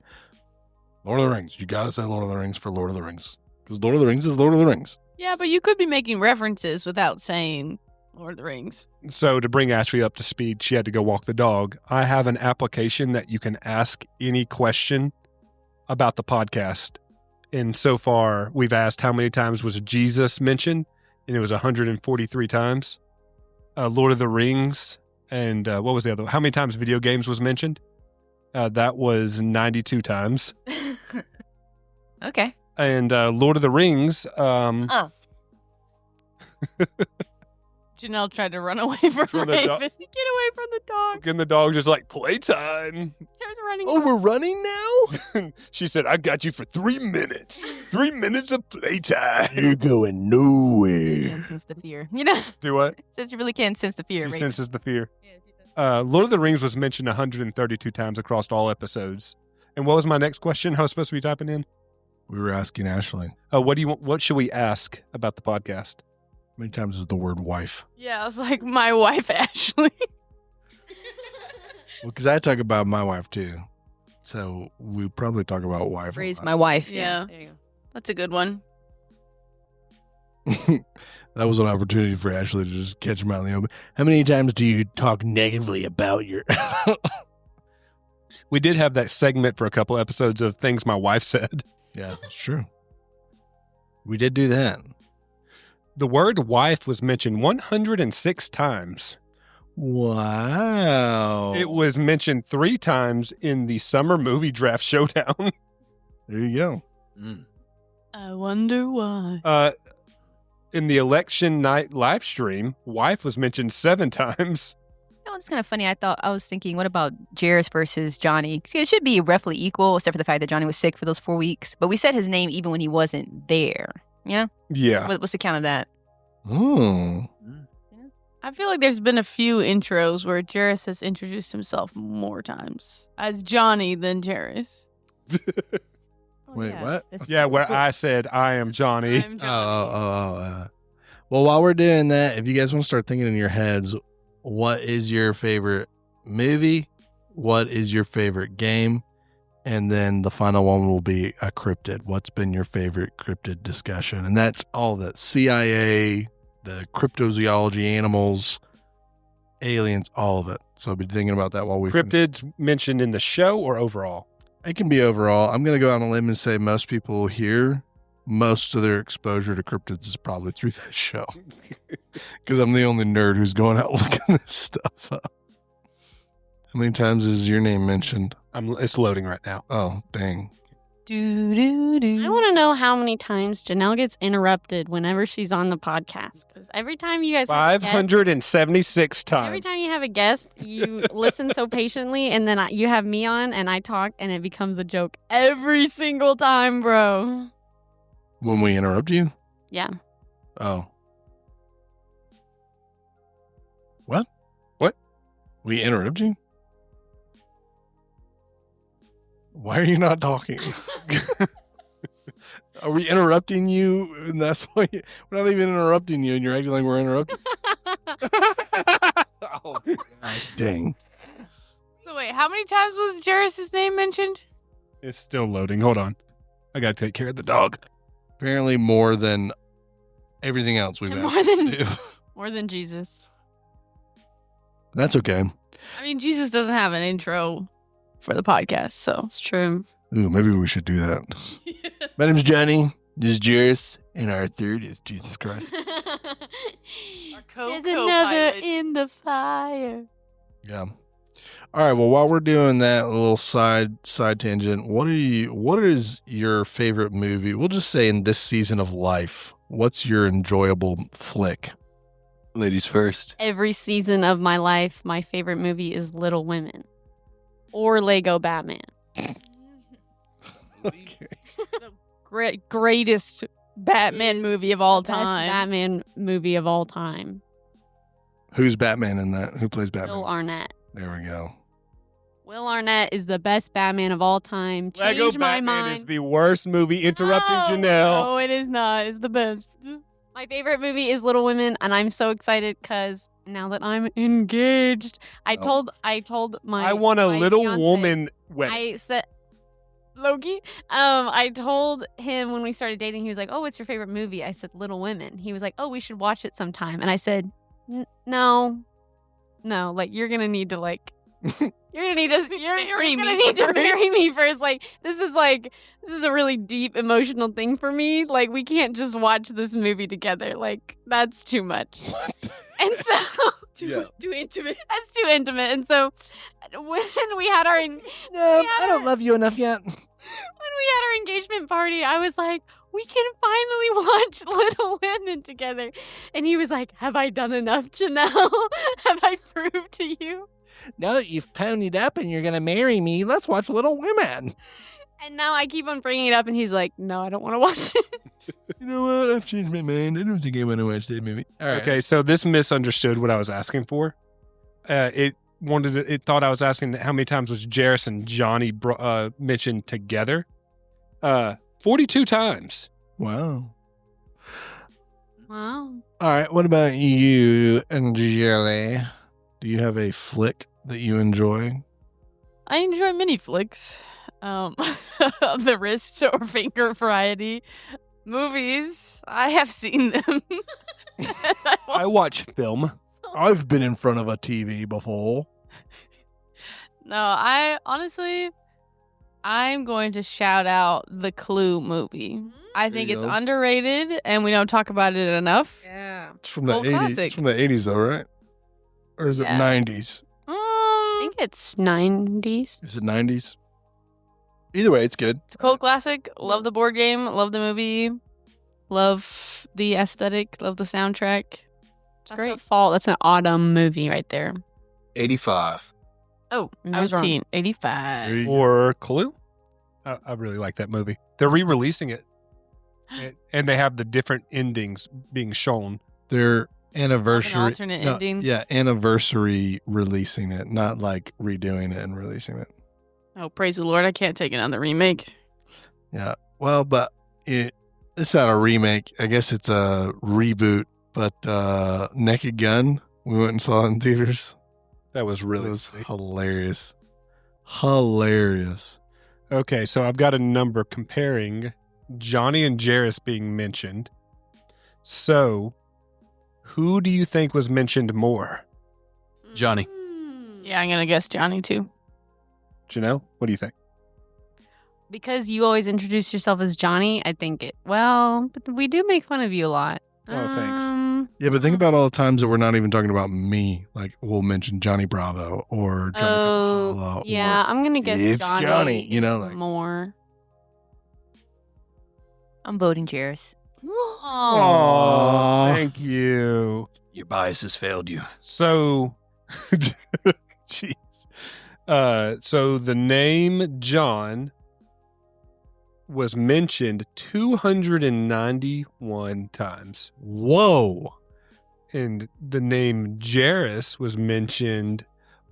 Lord of the Rings, you gotta say Lord of the Rings for Lord of the Rings, because Lord of the Rings is Lord of the Rings. Yeah, but you could be making references without saying Lord of the Rings. So to bring Ashley up to speed, she had to go walk the dog. I have an application that you can ask any question about the podcast. And so far, we've asked how many times was Jesus mentioned, and it was 143 times. Lord of the Rings, and what was the other? How many times video games was mentioned? That was 92 times. Okay. And Lord of the Rings. Janelle tried to run away from From the Raven. dog. Get away from the dog. And the dog just like, playtime. Starts running. Oh, we're running now? She said, I got you for 3 minutes. 3 minutes of playtime. You're going nowhere. Can't sense the fear. Do what? Says you really can't sense the fear. She Right? senses the fear. Lord of the Rings was mentioned 132 times across all episodes. And what was my next question I was supposed to be typing in? We were asking Ashley, What should we ask about the podcast? how many times is the word wife? Yeah, I was like, my wife, Ashley. Well, because I talk about my wife too. So we probably talk about wife. a Raise lot. my wife. Yeah. There you go. That's a good one. That was an opportunity for Ashley to just catch him out in the open. How many times do you talk negatively about your... We did have that segment for a couple episodes of things my wife said. Yeah, that's true. We did do that. The word wife was mentioned 106 times. Wow. It was mentioned 3 times in the summer movie draft showdown. There you go. I wonder why. In the election night live stream, wife was mentioned 7 times. It's kind of funny. I was thinking, what about Jarus versus Johnny? See, it should be roughly equal, except for the fact that Johnny was sick for those 4 weeks. But we said his name even when he wasn't there. Yeah? Yeah. What's the count of that? Oh. I feel like there's been a few intros where Jarus has introduced himself more times as Johnny than Jarus. Wait, what? Yeah, where I said, I am Johnny. I'm Johnny. Well, while we're doing that, if you guys want to start thinking in your heads, what is your favorite movie? What is your favorite game? And then the final one will be a cryptid. What's been your favorite cryptid discussion? And that's all the CIA, the cryptozoology, animals, aliens, all of it. So I'll be thinking about that while we... Cryptids mentioned in the show or overall? It can be overall. I'm going to go out on a limb and say most people here, most of their exposure to cryptids is probably through that show. Because I'm the only nerd who's going out looking this stuff up. How many times is your name mentioned? It's loading right now. Oh, dang. I want to know how many times Janelle gets interrupted whenever she's on the podcast. Because every time you guys have a guest, 576 times. every time you have a guest, you listen so patiently, and then you have me on, and I talk, and it becomes a joke every single time, bro. When we interrupt you? Yeah. Oh. What? What? We interrupt you? Why are you not talking? Are we interrupting you? And that's why we're not even interrupting you, and you're acting like we're interrupting. Oh, gosh, dang. So wait, how many times was Jarus' name mentioned? It's still loading. Hold on. I got to take care of the dog. Apparently more than everything else we've And asked more than- to do. More than Jesus. That's okay. I mean, Jesus doesn't have an intro for the podcast, so. It's true. Ooh, maybe we should do that. My name's Johnny. This is Jarus. And our third is Jesus Christ. There's another in the fire. Yeah. All right. Well, while we're doing that little side tangent, what is your favorite movie? We'll just say in this season of life. What's your enjoyable flick? Ladies first. Every season of my life, my favorite movie is Little Women or Lego Batman. Okay. Greatest Batman Is movie of all Best time. Batman movie of all time. Who's Batman in that? Who plays Batman? Will Arnett. There we go. Will Arnett is the best Batman of all time. Change Lego my Batman mind. is the worst movie interrupting Janelle. No, it is not. It's the best. My favorite movie is Little Women, and I'm so excited because now that I'm engaged, I told my I want a my Little fiance, Woman wedding. I said, Loki. I told him when we started dating, he was like, "Oh, what's your favorite movie?" I said, "Little Women." He was like, "Oh, we should watch it sometime." And I said, "No, like you're gonna need to like." You're gonna need to marry me first. Like this is a really deep emotional thing for me. Like we can't just watch this movie together. Like that's too much. And so Too intimate. that's too intimate. And so when we had our I don't love you enough yet. when we had our engagement party, I was like, we can finally watch Little Women together. And he was like, have I done enough, Janelle? Have I proved to you? Now that you've ponied up and you're going to marry me, let's watch Little Women. And now I keep on bringing it up, and he's like, no, I don't want to watch it. You know what? I've changed my mind. I don't think I want to watch that movie. All right. Okay, so this misunderstood what I was asking for. It thought I was asking how many times was Jarus and Jonny mentioned together. 42 times. Wow. Wow. All right. What about you, Jelly? Do you have a flick that you enjoy? I enjoy mini flicks. Of the wrist or finger variety. Movies. I have seen them. I watch film. I've been in front of a TV before. No, I'm going to shout out the Clue movie. I think it's underrated and we don't talk about it enough. Yeah. It's from the Cult 80s. classic. It's from the 80s, though, right? Or is it Yeah. 90s? I think it's 90s. Is it 90s? Either way, it's good. It's a cult classic. Love the board game. Love the movie. Love the aesthetic. Love the soundtrack. It's That's great. a fall. That's an autumn movie right there. 85. Oh, I was wrong. There 1985. you go. Or Clue. I really like that movie. They're re-releasing it. And they have the different endings being shown. Their anniversary. alternate ending? Yeah, anniversary releasing it, not like redoing it and releasing it. Oh, praise the Lord. I can't take another remake. Yeah. Well, but it's not a remake. I guess it's a reboot. But Naked Gun, we went and saw it in theaters. That was It really was sick. hilarious. Hilarious. Okay, so I've got a number comparing Jonny and Jarus being mentioned. So, who do you think was mentioned more? Jonny. Yeah, I'm going to guess Jonny too. Janelle, what do you think? Because you always introduce yourself as Jonny, I think but we do make fun of you a lot. Oh, thanks. Yeah, but think about all the times that we're not even talking about me. Like, we'll mention Johnny Bravo or Johnny Cabala. Yeah, I'm going to guess It's Johnny, you know, like- more. I'm voting Jarus. Oh, thank you. Your bias has failed you. So, jeez. So the name John was mentioned 291 times. Whoa. And the name Jarus was mentioned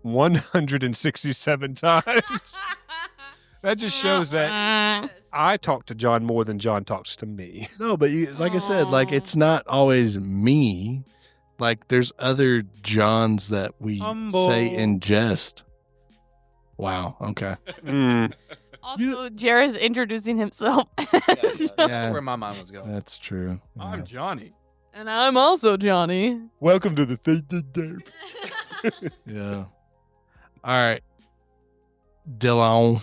167 times. That just shows that I talk to John more than John talks to me. No, but you, like I said, like, it's not always me. Like, there's other Johns that we Humble. say in jest. Wow. Okay. Also, Jarrus introducing himself. That's Yeah. where my mind was going. That's true. I'm Johnny. And I'm also Johnny. Welcome to the Dope. Yeah. All right. Dilan,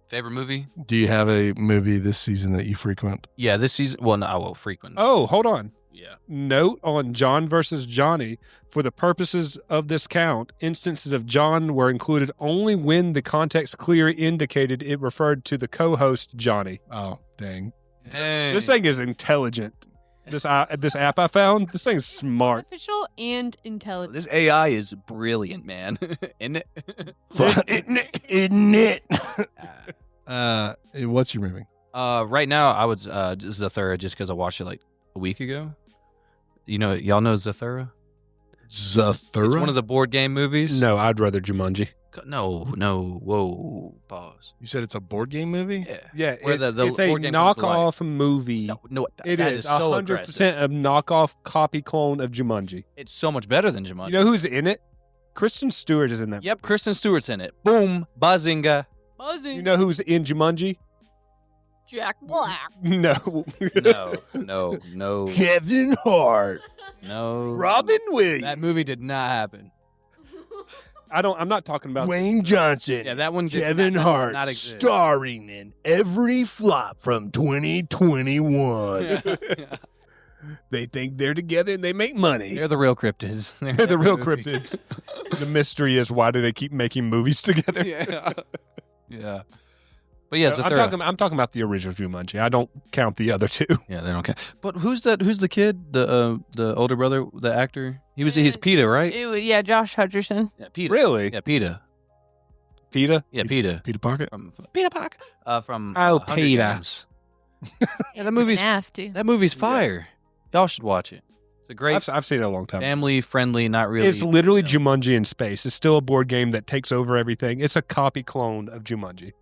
Favorite movie? do you have a movie this season that you frequent? Yeah, this season. Well, no, I will frequent. Oh, hold on. yeah. Note on John versus Johnny. For the purposes of this count, instances of John were included only when the context clearly indicated it referred to the co-host Johnny. Oh, dang. This thing is intelligent. This app I found, this thing's smart. Artificial and intelligent. This AI is brilliant, man. Isn't it? Isn't it? What's your movie? Right now, I would Zathura just because I watched it like a week ago. Y'all know Zathura? Zathura? It's one of the board game movies. No, I'd rather Jumanji. No, whoa, pause. You said it's a board game movie? Yeah. Yeah, Where it's, the it's a board game comes to life. knockoff movie. No, It that is so 100% aggressive. a knockoff copy clone of Jumanji. It's so much better than Jumanji. You know who's in it? Kristen Stewart is in that. Yep, Kristen Stewart's in it. Boom, bazinga. Buzzing. You know who's in Jumanji? Jack Black. No. No. Kevin Hart. No. Robin Williams. That movie did not happen. I'm not talking about. Wayne Johnson. Yeah, that one did Kevin not, Hart not exist. starring in every flop from 2021. They think they're together and they make money. They're the real cryptids. They're the real cryptids. The mystery is, why do they keep making movies together? Yeah. But yes, I'm talking about the original Jumanji. I don't count the other two. Yeah, they don't care. But who's the kid? The older brother, the actor. He's Peter, right? Yeah, Josh Hutcherson. Yeah, Peter. Really? Yeah, Peter. PETA? Yeah, Peter. Peter Pocket? From Peter Park. From Oh, Hunger Peter. Games. Yeah, that movie's Have to. that movie's fire. Y'all should watch it. It's a great I've seen it a long time. family friendly, not really. It's literally you know. Jumanji in space. It's still a board game that takes over everything. It's a copy clone of Jumanji.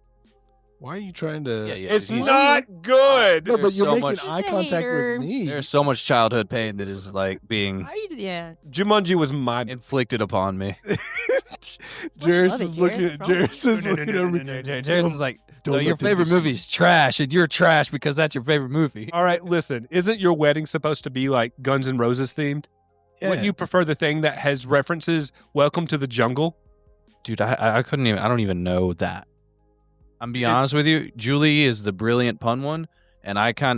Why are you trying to? Yeah, It's he's- not good. No, but There's you're so making much- eye contact Hater. with me. There's so much childhood pain that is like being Why are you? Yeah. Jumanji was my. inflicted upon me. Jairus Love it, is looking at Jairus. Jairus is looking over me. Jairus is like, Don't no, let your them favorite be- movie is trash, and you're trash because that's your favorite movie. All right, listen. Isn't your wedding supposed to be like Guns N' Roses themed? Yeah. Wouldn't you prefer the thing that has references Welcome to the Jungle? Dude, I couldn't even. I don't even know that. I'm be honest with you. Julie is the brilliant pun one, and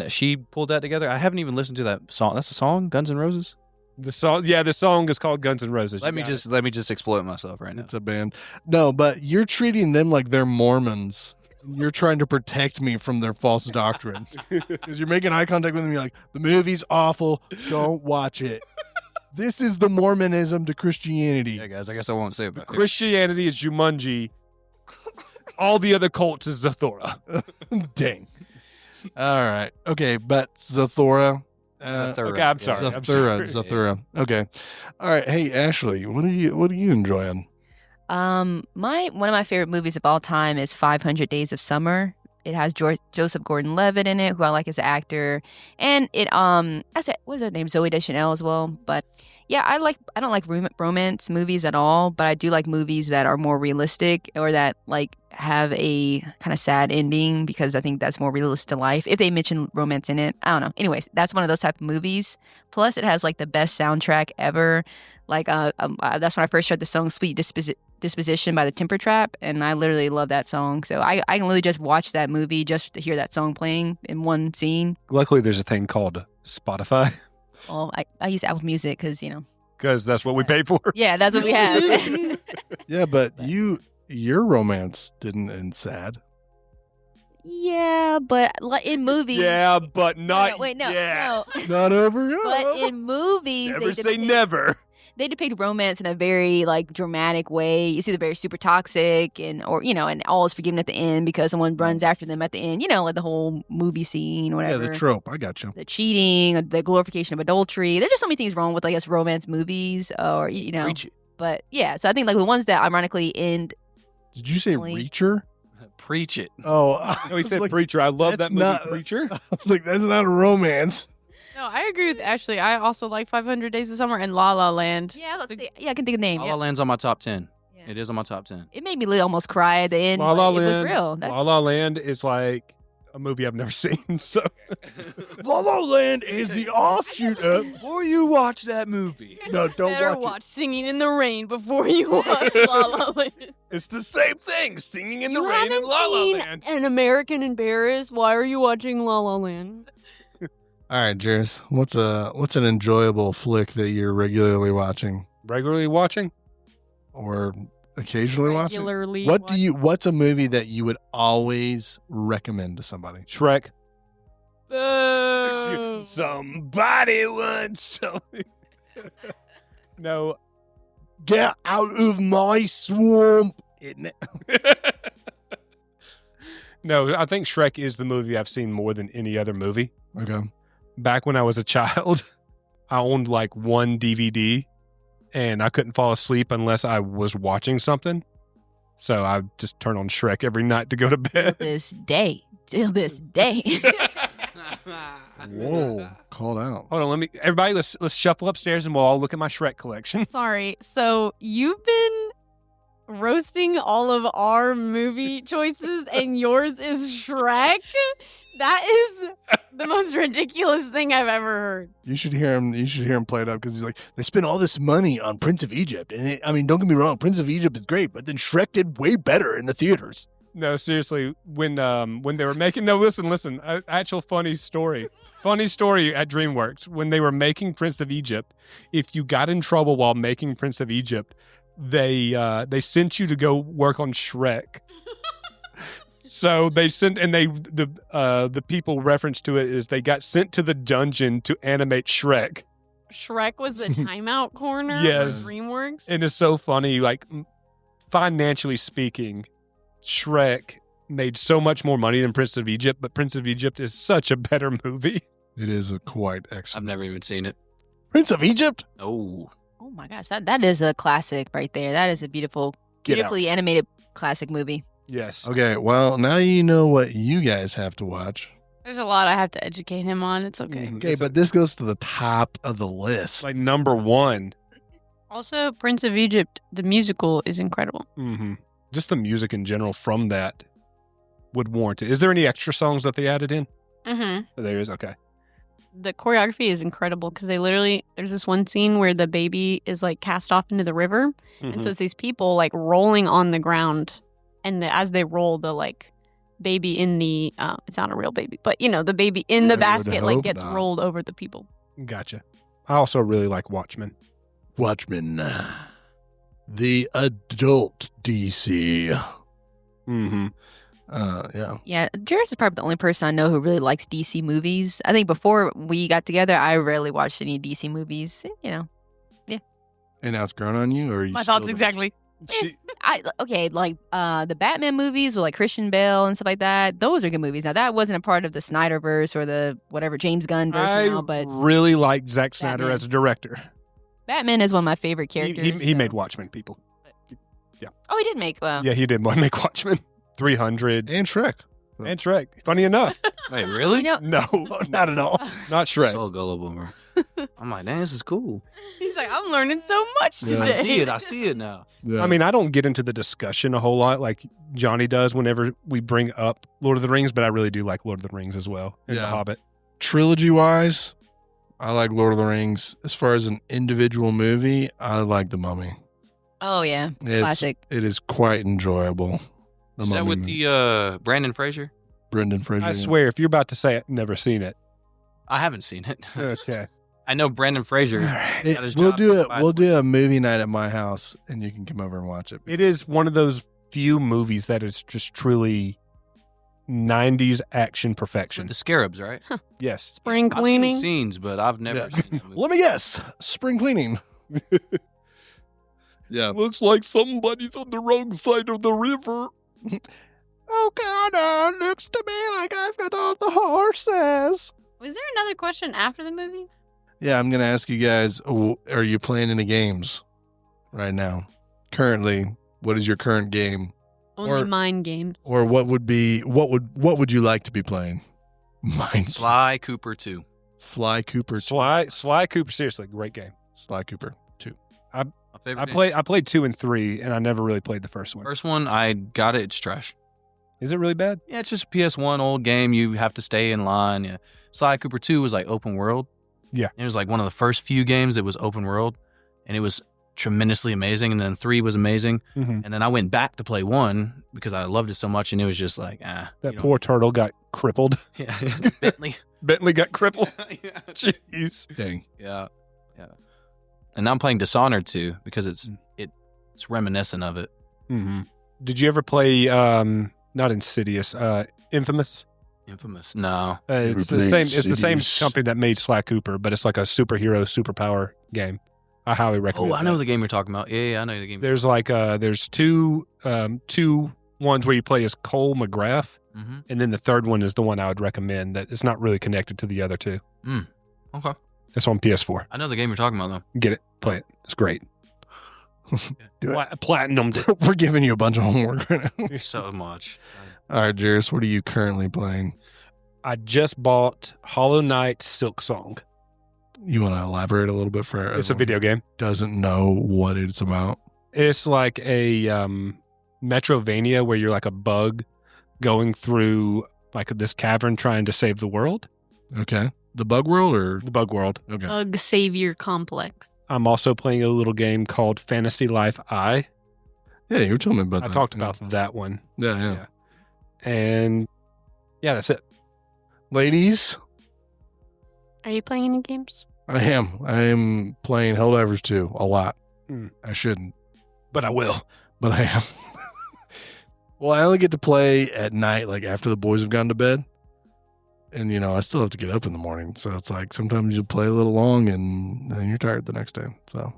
she pulled that together. I haven't even listened to that song. That's a song, Guns N' Roses. The song is called Guns N' Roses. Let me just exploit myself right now. It's a band. No, but you're treating them like they're Mormons. You're trying to protect me from their false doctrine. Because you're making eye contact with them. You're like, the movie's awful. Don't watch it. This is the Mormonism to Christianity. Yeah, guys. I guess I won't say about Christianity is Jumanji. All the other cults is Zathura. Dang. All right. Okay, but Zathura. Zathura. Okay, I'm sorry. Zathura. Okay. All right. Hey, Ashley, what are you enjoying? One of my favorite movies of all time is 500 Days of Summer. It has Joseph Gordon-Levitt in it, who I like as an actor, and it what's her name, Zooey Deschanel as well. But yeah, I don't like romance movies at all, but I do like movies that are more realistic or that like have a kind of sad ending because I think that's more realistic to life. If they mention romance in it, I don't know. Anyways, that's one of those type of movies. Plus, it has like the best soundtrack ever. Like that's when I first heard the song "Sweet Disposition" by the Temper Trap, and I literally love that song. So I can literally just watch that movie just to hear that song playing in one scene. Luckily, there's a thing called Spotify Well, I use Apple Music because because that's what we pay for. yeah, that's what we have. Yeah, but your romance didn't end sad. Yeah, but like in movies. Yeah, but not. No, wait, no, yeah. no. Not over. But in movies, Never they say never. They depict romance in a very like dramatic way. It's either very super toxic and all is forgiven at the end because someone runs after them at the end. Like the whole movie scene or Yeah, whatever. the trope. I got you. The cheating, the glorification of adultery. There's just so many things wrong with I guess romance movies or Preach it. But yeah, so I think like the ones that ironically end. Did you say Like- Reacher? Preach it. Oh, No, he was said like, Preacher. I love that's that movie, not- Preacher. I was like, that's not a romance. No, I agree with Ashley. I also like 500 Days of Summer and La La Land. Yeah, I can think of the name. La Yeah. La Land's on my top 10. Yeah. It is on my top 10. It made me almost cry at the end. La La but it was Land. real. That's- La La Land is like a movie I've never seen. So La La Land is the offshoot of. Before you watch that movie. No, don't Better watch, watch Singing in the Rain before you watch La La Land. it's the same thing. Singing in the You rain in haven't La La seen Land. An American in Paris. Why are you watching La La Land? All right, Jairus, what's an enjoyable flick that you're regularly watching Regularly watching? or occasionally watching? Regularly. What's a movie that you would always recommend to somebody? Shrek. Boo. Somebody wants something. No. Get out of my swamp. No, I think Shrek is the movie I've seen more than any other movie. Okay. Back when I was a child, I owned like one DVD and I couldn't fall asleep unless I was watching something. So I just turn on Shrek every night to go to bed. Till this day. Whoa, called out. Hold on, everybody let's shuffle upstairs and we'll all look at my Shrek collection. Sorry. So you've been roasting all of our movie choices and yours is Shrek? That is the most ridiculous thing I've ever heard. You should hear him. You should hear him play it up because he's like, they spent all this money on Prince of Egypt, and I mean, don't get me wrong, Prince of Egypt is great, but then Shrek did way better in the theaters. No, seriously, when they were making listen, actual funny story at DreamWorks when they were making Prince of Egypt. If you got in trouble while making Prince of Egypt, they sent you to go work on Shrek. So they sent, and the people reference to it is they got sent to the dungeon to animate Shrek. Shrek was the timeout corner Yes. for DreamWorks. And it's so funny, like financially speaking, Shrek made so much more money than Prince of Egypt, but Prince of Egypt is such a better movie. It is a quite I've excellent. never even seen it. Prince of Egypt? Oh. Oh my gosh, that is a classic right there. That is a beautifully animated classic movie. Yes. Okay, well, now you know what you guys have to watch. There's a lot I have to educate him on. It's okay. Mhm. Okay, but this goes to the top of the list. Like number one. Also, Prince of Egypt, the musical, is incredible. Mm-hmm. Just the music in general from that would warrant it. Is there any extra songs that they added in? Mm-hmm. There is? Okay. The choreography is incredible because there's this one scene where the baby is like cast off into the river. And so it's these people like rolling on the ground. And as they roll, the like baby in the, it's not a real baby, but the baby in the I would basket like hope gets not. rolled over the people. Gotcha. I also really like Watchmen. Watchmen. The adult DC. Mm-hmm. Yeah. Yeah, Jarus is probably the only person I know who really likes DC movies. I think before we got together, I rarely watched any DC movies. And now it's grown on you, or are you My still thoughts the- exactly. The Batman movies with like Christian Bale and stuff like that. Those are good movies. Now that wasn't a part of the Snyderverse or the whatever James Gunn verse I now, but really like Zack Snyder Batman. as a director. Batman is one of my favorite He, characters. he so- made Watchmen, people. Oh, he did make. Yeah, he did make Watchmen. 300 And Shrek. and Shrek. Funny enough. Wait, really? You know, No, Not at all. not Shrek. So gullible, bro. I'm like, dang, this is cool. He's like, I'm learning so much Yeah. today. I see it now. Yeah. I mean, I don't get into the discussion a whole lot like Johnny does whenever we bring up Lord of the Rings, but I really do like Lord of the Rings as well. And The Yeah. Hobbit. trilogy wise, I like Lord of the Rings. As far as an individual movie, I like The Mummy. oh yeah, It's, classic. It is quite enjoyable. The Is that Mummy with movie. the Brandon Fraser? Brendan Fraser? I yeah. swear, if you're about to say it, never seen it. I haven't seen it. Yeah. I know Brandon Fraser. It- got his we'll job do it. last We'll do a movie night at my house, and you can come over and watch it. It is one of those few movies that is just truly 90s action perfection. The Scarabs, right? Yes. Spring I've cleaning. seen scenes, but I've never Yeah. seen that movie. Let me guess. Spring cleaning. Yeah. Looks like somebody's on the wrong side of the river. Oh, Connor, looks to me like I've got all the horses. Was there another question after the movie? Yeah, I'm gonna ask you guys: are you playing any games right now? Currently, what is your current game, Only Or- mind game. or what would you like to be playing? Mine. Sly Cooper 2. Fly Cooper. Sly Cooper, seriously, great game. Sly Cooper 2. My favorite game. I played 2 and 3, and I never really played the first one. First one, I got it. It's trash. Is it really bad? Yeah, it's just a PS1 old game. You have to stay in line. Yeah. Sly Cooper 2 was like open world. Yeah. It was like one of the first few games that was open world, and it was tremendously amazing. And then 3 was amazing. Mm-hmm. And then I went back to play 1 because I loved it so much, and it was just like, That you know. poor turtle got crippled. Yeah. Bentley. Bentley got crippled. Yeah. Jeez. Dang. Yeah. And now I'm playing Dishonored 2 because it's reminiscent of it. Mm-hmm. Did you ever play, not Insidious, Infamous? Infamous. No. It's the played same. It's the same Insidious? company that made Sly Cooper, but it's like a superhero superpower game. I highly recommend. Oh, I know that. the game you're talking about. Yeah, I know the game. There's like there's two ones where you play as Cole McGrath, Mm-hmm. and then the third one is the one I would recommend that is not really connected to the other two. Okay. It's on PS4. I know the game you're talking about, though. Get it, play it. It's great. Do it. Platinumed it. We're giving you a bunch of homework right now. So much. All right, Jarus, what are you currently playing? I just bought Hollow Knight Silk Song. You want to elaborate a little bit for It's a everyone video game. who doesn't know what it's about? It's like a Metrovania where you're like a bug going through like this cavern trying to save the world. Okay. The bug world or? The bug world. Okay. Bug Savior Complex. I'm also playing a little game called Fantasy Life I. Yeah, you were telling me about I that. talked yeah. about that one. Yeah. And yeah, that's it. Ladies, Are you playing any games? I am playing Helldivers 2 a lot. I shouldn't, But I will. but I am. Well, I only get to play at night, like after the boys have gone to bed. And, I still have to get up in the morning. So it's like sometimes you play a little long and then you're tired the next day. So,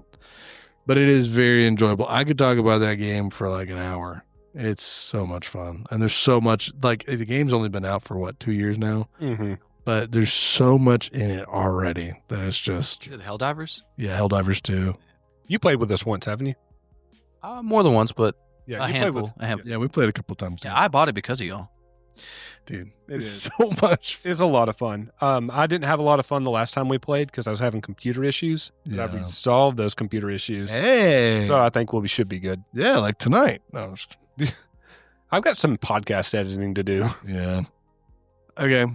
but it is very enjoyable. I could talk about that game for like an hour. It's so much fun. And there's so much, like the game's only been out for 2 years now? Mm-hmm. But there's so much in it already that it's just, You did Helldivers? yeah, Helldivers 2. You played with us once, haven't you? More than once, but Yeah, a you handful. played with. A handful. Yeah, we played a couple times. Yeah, I bought it because of y'all. Dude, It it's is. so much. It's a lot of fun. I didn't have a lot of fun the last time we played because I was having computer issues. But I've Yeah. resolved those computer issues. Hey. So I think we should be good. Yeah, like tonight. No, I'm just- I've got some podcast editing to do. yeah. Okay.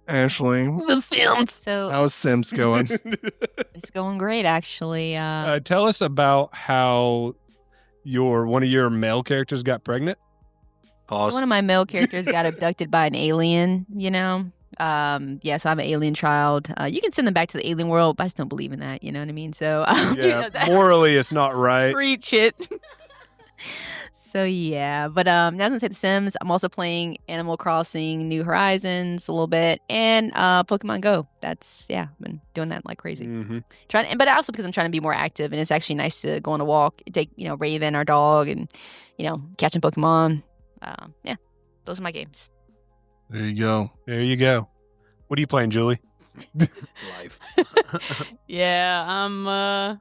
Ashley, The film. So how's Sims going? it's going great, actually. Tell us about how one of your male characters got pregnant. Pause. One of my male characters got abducted by an alien, so I have an alien child. You can send them back to the alien world, but I just don't believe in that, you know what I mean? So, Morally, it's not right. preach it. So, yeah. But now I was going to say The Sims. I'm also playing Animal Crossing, New Horizons a little bit, and Pokemon Go. I've been doing that like crazy. Mm-hmm. But also because I'm trying to be more active, and it's actually nice to go on a walk, take, Raven, our dog, and, catching Pokemon. Those are my games. There you go. There you go. What are you playing, Julie? Life. Yeah, I'm more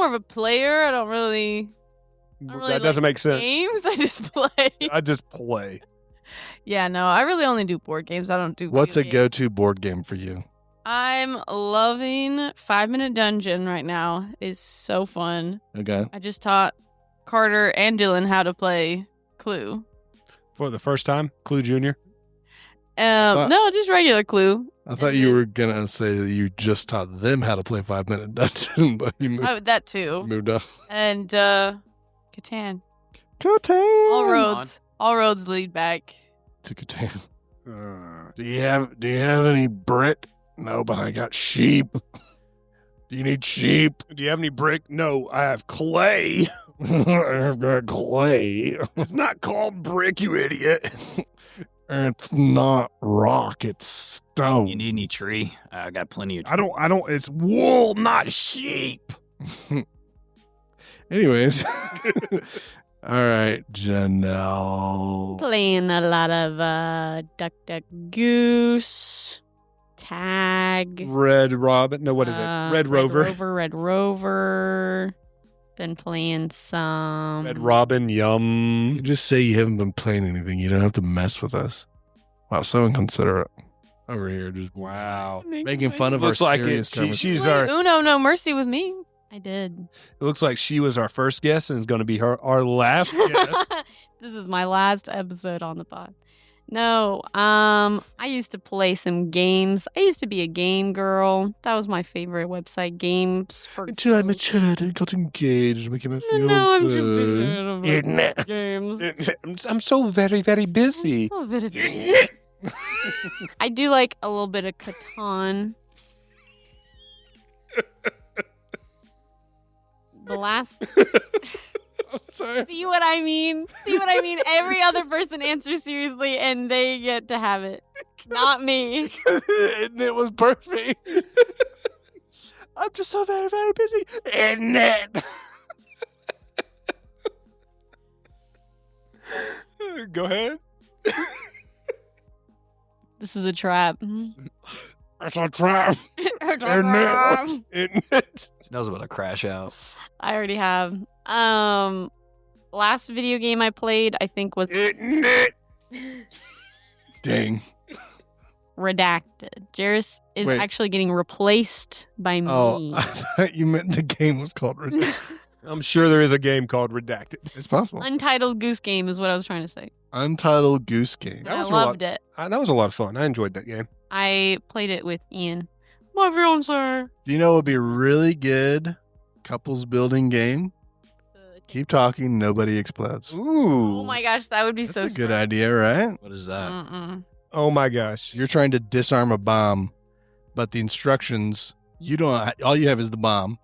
of a player. I don't really That doesn't make sense. games. I just play. I just play. Yeah, no, I really only do board games. I don't do. What's a video games. go-to board game for you? I'm loving 5 Minute Dungeon right now. It's so fun. Okay. I just taught Carter and Dilan how to play Clue. For the first time, Clue Junior. No, just regular Clue. I thought you were going to say that you just taught them how to play 5 Minute Dungeon, but you moved, That too. moved up. And Catan. Catan! All roads lead back. To Catan. Do you have any brick? No, but I got sheep. Do you need sheep? Do you have any brick? No, I have clay. I've got clay. It's not called brick, you idiot. It's not rock, it's stone. You need any tree? I got plenty of tree. I don't. It's wool, not sheep. Anyways. All right, Janelle. Playing a lot of Duck Duck Goose, Tag. Red Robin. No, what is it? Red Rover. Red Rover. Been playing some. Red Robin. Yum. You just say you haven't been playing anything. You don't have to mess with us. Wow, so inconsiderate. Over here, just Wow. making fun of Looks our like serious it. conversation. She's Wait, our. Uno, no mercy with me. I did. It looks like she was our first guest and is going to be our last guest. This is my last episode on the pod. No, I used to play some games. I used to be a game girl. That was my favorite website, games for Until I matured and got engaged, became a fiance. No, I'm too busy Isn't it? to games. I'm so very, very busy. Oh, bit of I do like a little bit of Catan. The last. I'm sorry. See what I mean? See what I mean? Every other person answers seriously and they get to have it. Not me. And it was perfect. I'm just so very, very busy. Isn't it? Go ahead. This is a trap. It's a trap. Internet. She knows about to crash out. I already have. Last video game I played, I think, was Internet. Dang. Redacted. Jarus is Wait. actually getting replaced by me. Oh, I thought you meant the game was called Redacted. I'm sure there is a game called Redacted. It's possible. Untitled Goose Game is what I was trying to say. Untitled Goose Game. But I was a loved it. That was a lot of fun. I enjoyed that game. I played it with Ian, my fiance. Do you know what would be a really good couples building game? Keep talking, nobody explodes. Ooh. Oh my gosh, that would be That's so a good smart. idea, right? What is that? Mm-mm. Oh my gosh. You're trying to disarm a bomb, but the instructions, you don't, all you have is the bomb,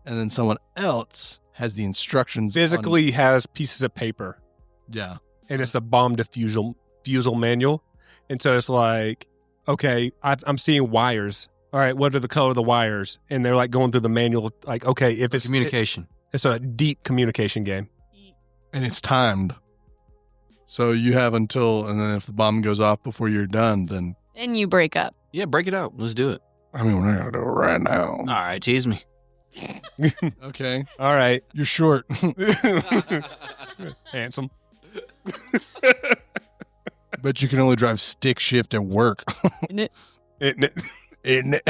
and then someone else has the instructions. Physically has pieces of paper, Yeah. and it's a bomb defusal manual. And so it's like, okay, I'm seeing wires. All right, what are the color of the wires? And they're like going through the manual, like, okay, if it's Communication. it's a deep communication game. And it's timed. So you have until, and then if the bomb goes off before you're done, then, And you break up. Yeah, break it out. Let's do it. I mean, we're not going to do it right now. All right, tease me. Okay. All right. You're short. Handsome. But you can only drive stick shift at work. Isn't it?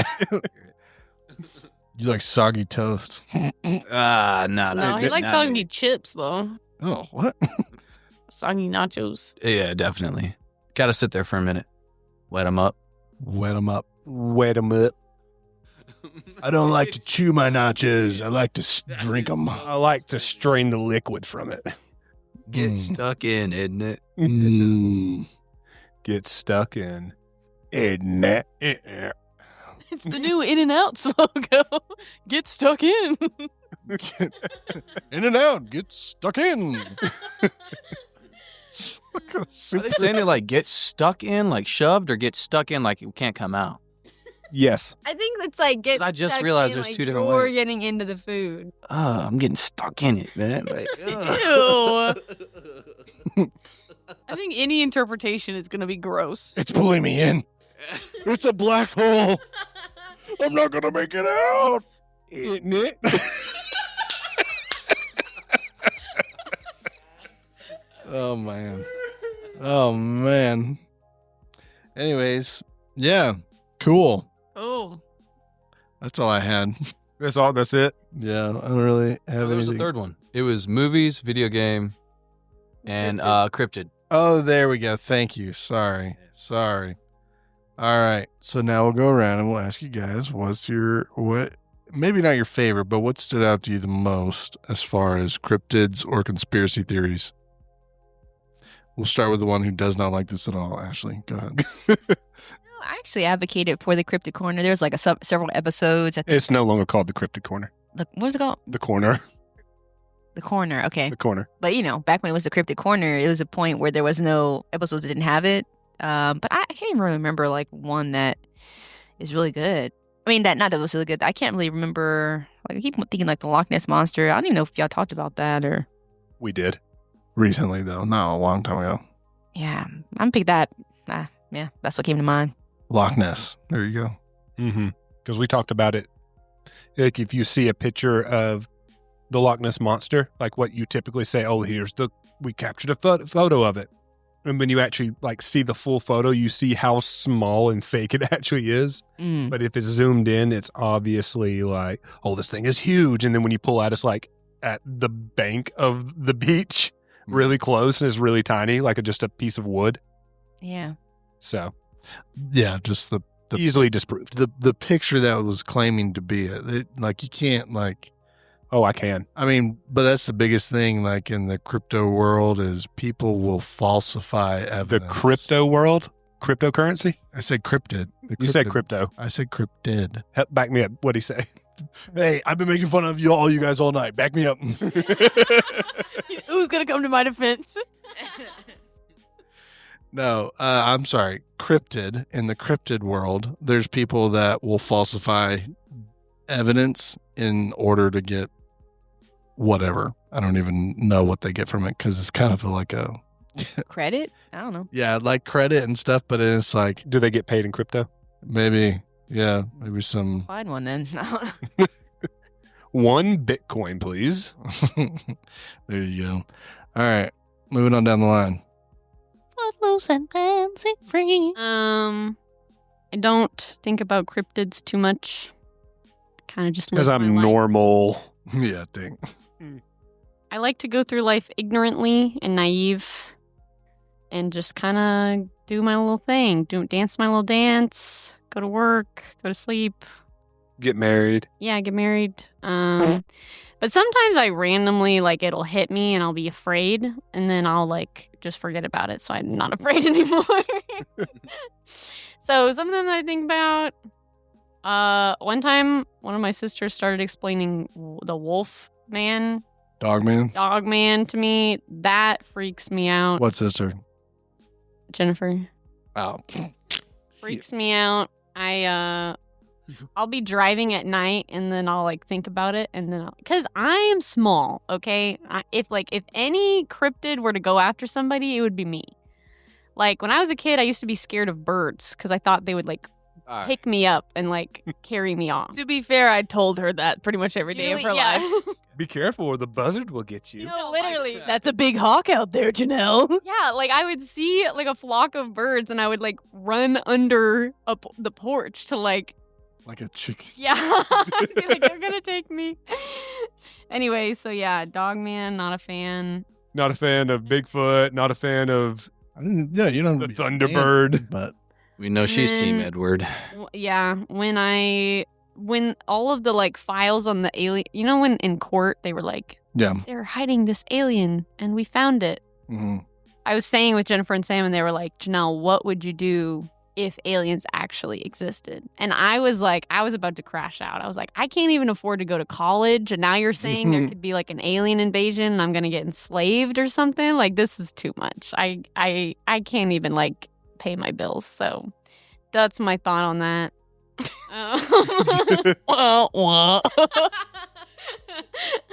You like soggy toast. No. No, he likes soggy chips, though. Oh, what? Soggy nachos. Yeah, definitely. Got to sit there for a minute. Wet them up. Wet them up. Wet 'em up. I don't like to chew my nachos. I like to drink them. I like to strain the liquid from it. Get Mm. stuck in, isn't it? Mm. Get stuck in. Isn't it? It's the new In-N-Out logo. Get stuck in. In and out. Get stuck in. Are they saying it like get stuck in, like shoved, or get stuck in, like it can't come out? Yes. I think that's like get. 'Cause I just stuck realized in, there's like, two different you're ways. getting into the food. Oh, I'm getting stuck in it, man. Like, Ew. I think any interpretation is going to be gross. It's pulling me in. It's a black hole. I'm not going to make it out. Isn't it? Oh, man. Oh, man. Anyways, yeah. Cool. Oh. That's all I had. That's all. That's it. Yeah, I don't really have There was a anything. third one. It was movies, video game, and cryptid. Oh, there we go. Thank you. Sorry. All right. So now we'll go around and we'll ask you guys, maybe not your favorite, but what stood out to you the most as far as cryptids or conspiracy theories? We'll start with the one who does not like this at all. Ashley, go ahead. I actually advocated for the Cryptid Corner. There's like several episodes. I think, It's no longer called the Cryptic Corner. what is it called? The Corner. The Corner. Okay. The Corner. But, back when it was the Cryptid Corner, it was a point where there was no episodes that didn't have it. But I can't even really remember like one that is really good. I mean, not that it was really good. I can't really remember. Like, I keep thinking like the Loch Ness Monster. I don't even know if y'all talked about that or. We did. Recently, though, not a long time ago. Yeah, I'm pick that. Yeah, that's what came to mind. Loch Ness. There you go. Mm-hmm. Because we talked about it. Like if you see a picture of the Loch Ness Monster, like what you typically say, oh, we captured a photo of it. And when you actually like see the full photo, you see how small and fake it actually is. Mm. But if it's zoomed in, it's obviously like, oh, this thing is huge. And then when you pull out, it's like at the bank of the beach, really close, and it's really tiny, like just a piece of wood. Yeah. So Yeah, just the easily disproved. the picture that was claiming to be it. Like, you can't, like, Oh, I can. I mean, but that's the biggest thing, like, in the crypto world is people will falsify The evidence. crypto world, cryptocurrency. I said cryptid. You said crypto. I said cryptid. Help back me up. What'd he say? Hey, I've been making fun of all you guys all night. Back me up. Who's going to come to my defense? No, I'm sorry. Cryptid. In the cryptid world, there's people that will falsify evidence in order to get whatever. I don't even know what they get from it because it's kind of like a, Credit? I don't know. yeah, like credit and stuff, but it's like Do they get paid in crypto? maybe Yeah, maybe some. Find one then. 1 Bitcoin, please. There you go. All right, moving on down the line. Footloose and fancy free. I don't think about cryptids too much. Kind of just live Because my I'm life. normal. Yeah, dang. I like to go through life ignorantly and naive, and just kind of do my little thing. Dance my little dance. Go to work. Go to sleep. Get married. Yeah, get married. But sometimes I randomly, like, it'll hit me and I'll be afraid, and then I'll, like, just forget about it, so I'm not afraid anymore. So something I think about, one time, one of my sisters started explaining the wolf man, Dog man. dog man to me. That freaks me out. What sister? Jennifer. Oh. Freaks me out. I'll be driving at night and then I'll like think about it, and then because I am small, okay? If any cryptid were to go after somebody, it would be me. Like when I was a kid, I used to be scared of birds because I thought they would like pick me up and like carry me off. To be fair, I told her that pretty much every day of her life. Be careful or the buzzard will get you. No, literally. That's a big hawk out there, Janelle. Yeah, like I would see like a flock of birds and I would like run under the porch to like. Like a chicken. Yeah, I'd be like, they're gonna take me. Anyway, so yeah, dog man, not a fan. Not a fan of Bigfoot. Not a fan of Yeah, you don't. the Thunderbird. But We know she's Team Mm. Edward. Yeah, when all of the like files on the alien, you know, when in court they were like, yeah. they're hiding this alien and we found it. Mm-hmm. I was staying with Jennifer and Sam and they were like, Janelle, what would you do if aliens actually existed? And I was like, I was about to crash out. I was like, I can't even afford to go to college, and now you're saying there could be like an alien invasion and I'm gonna get enslaved or something? Like, this is too much. I can't even like pay my bills. So that's my thought on that.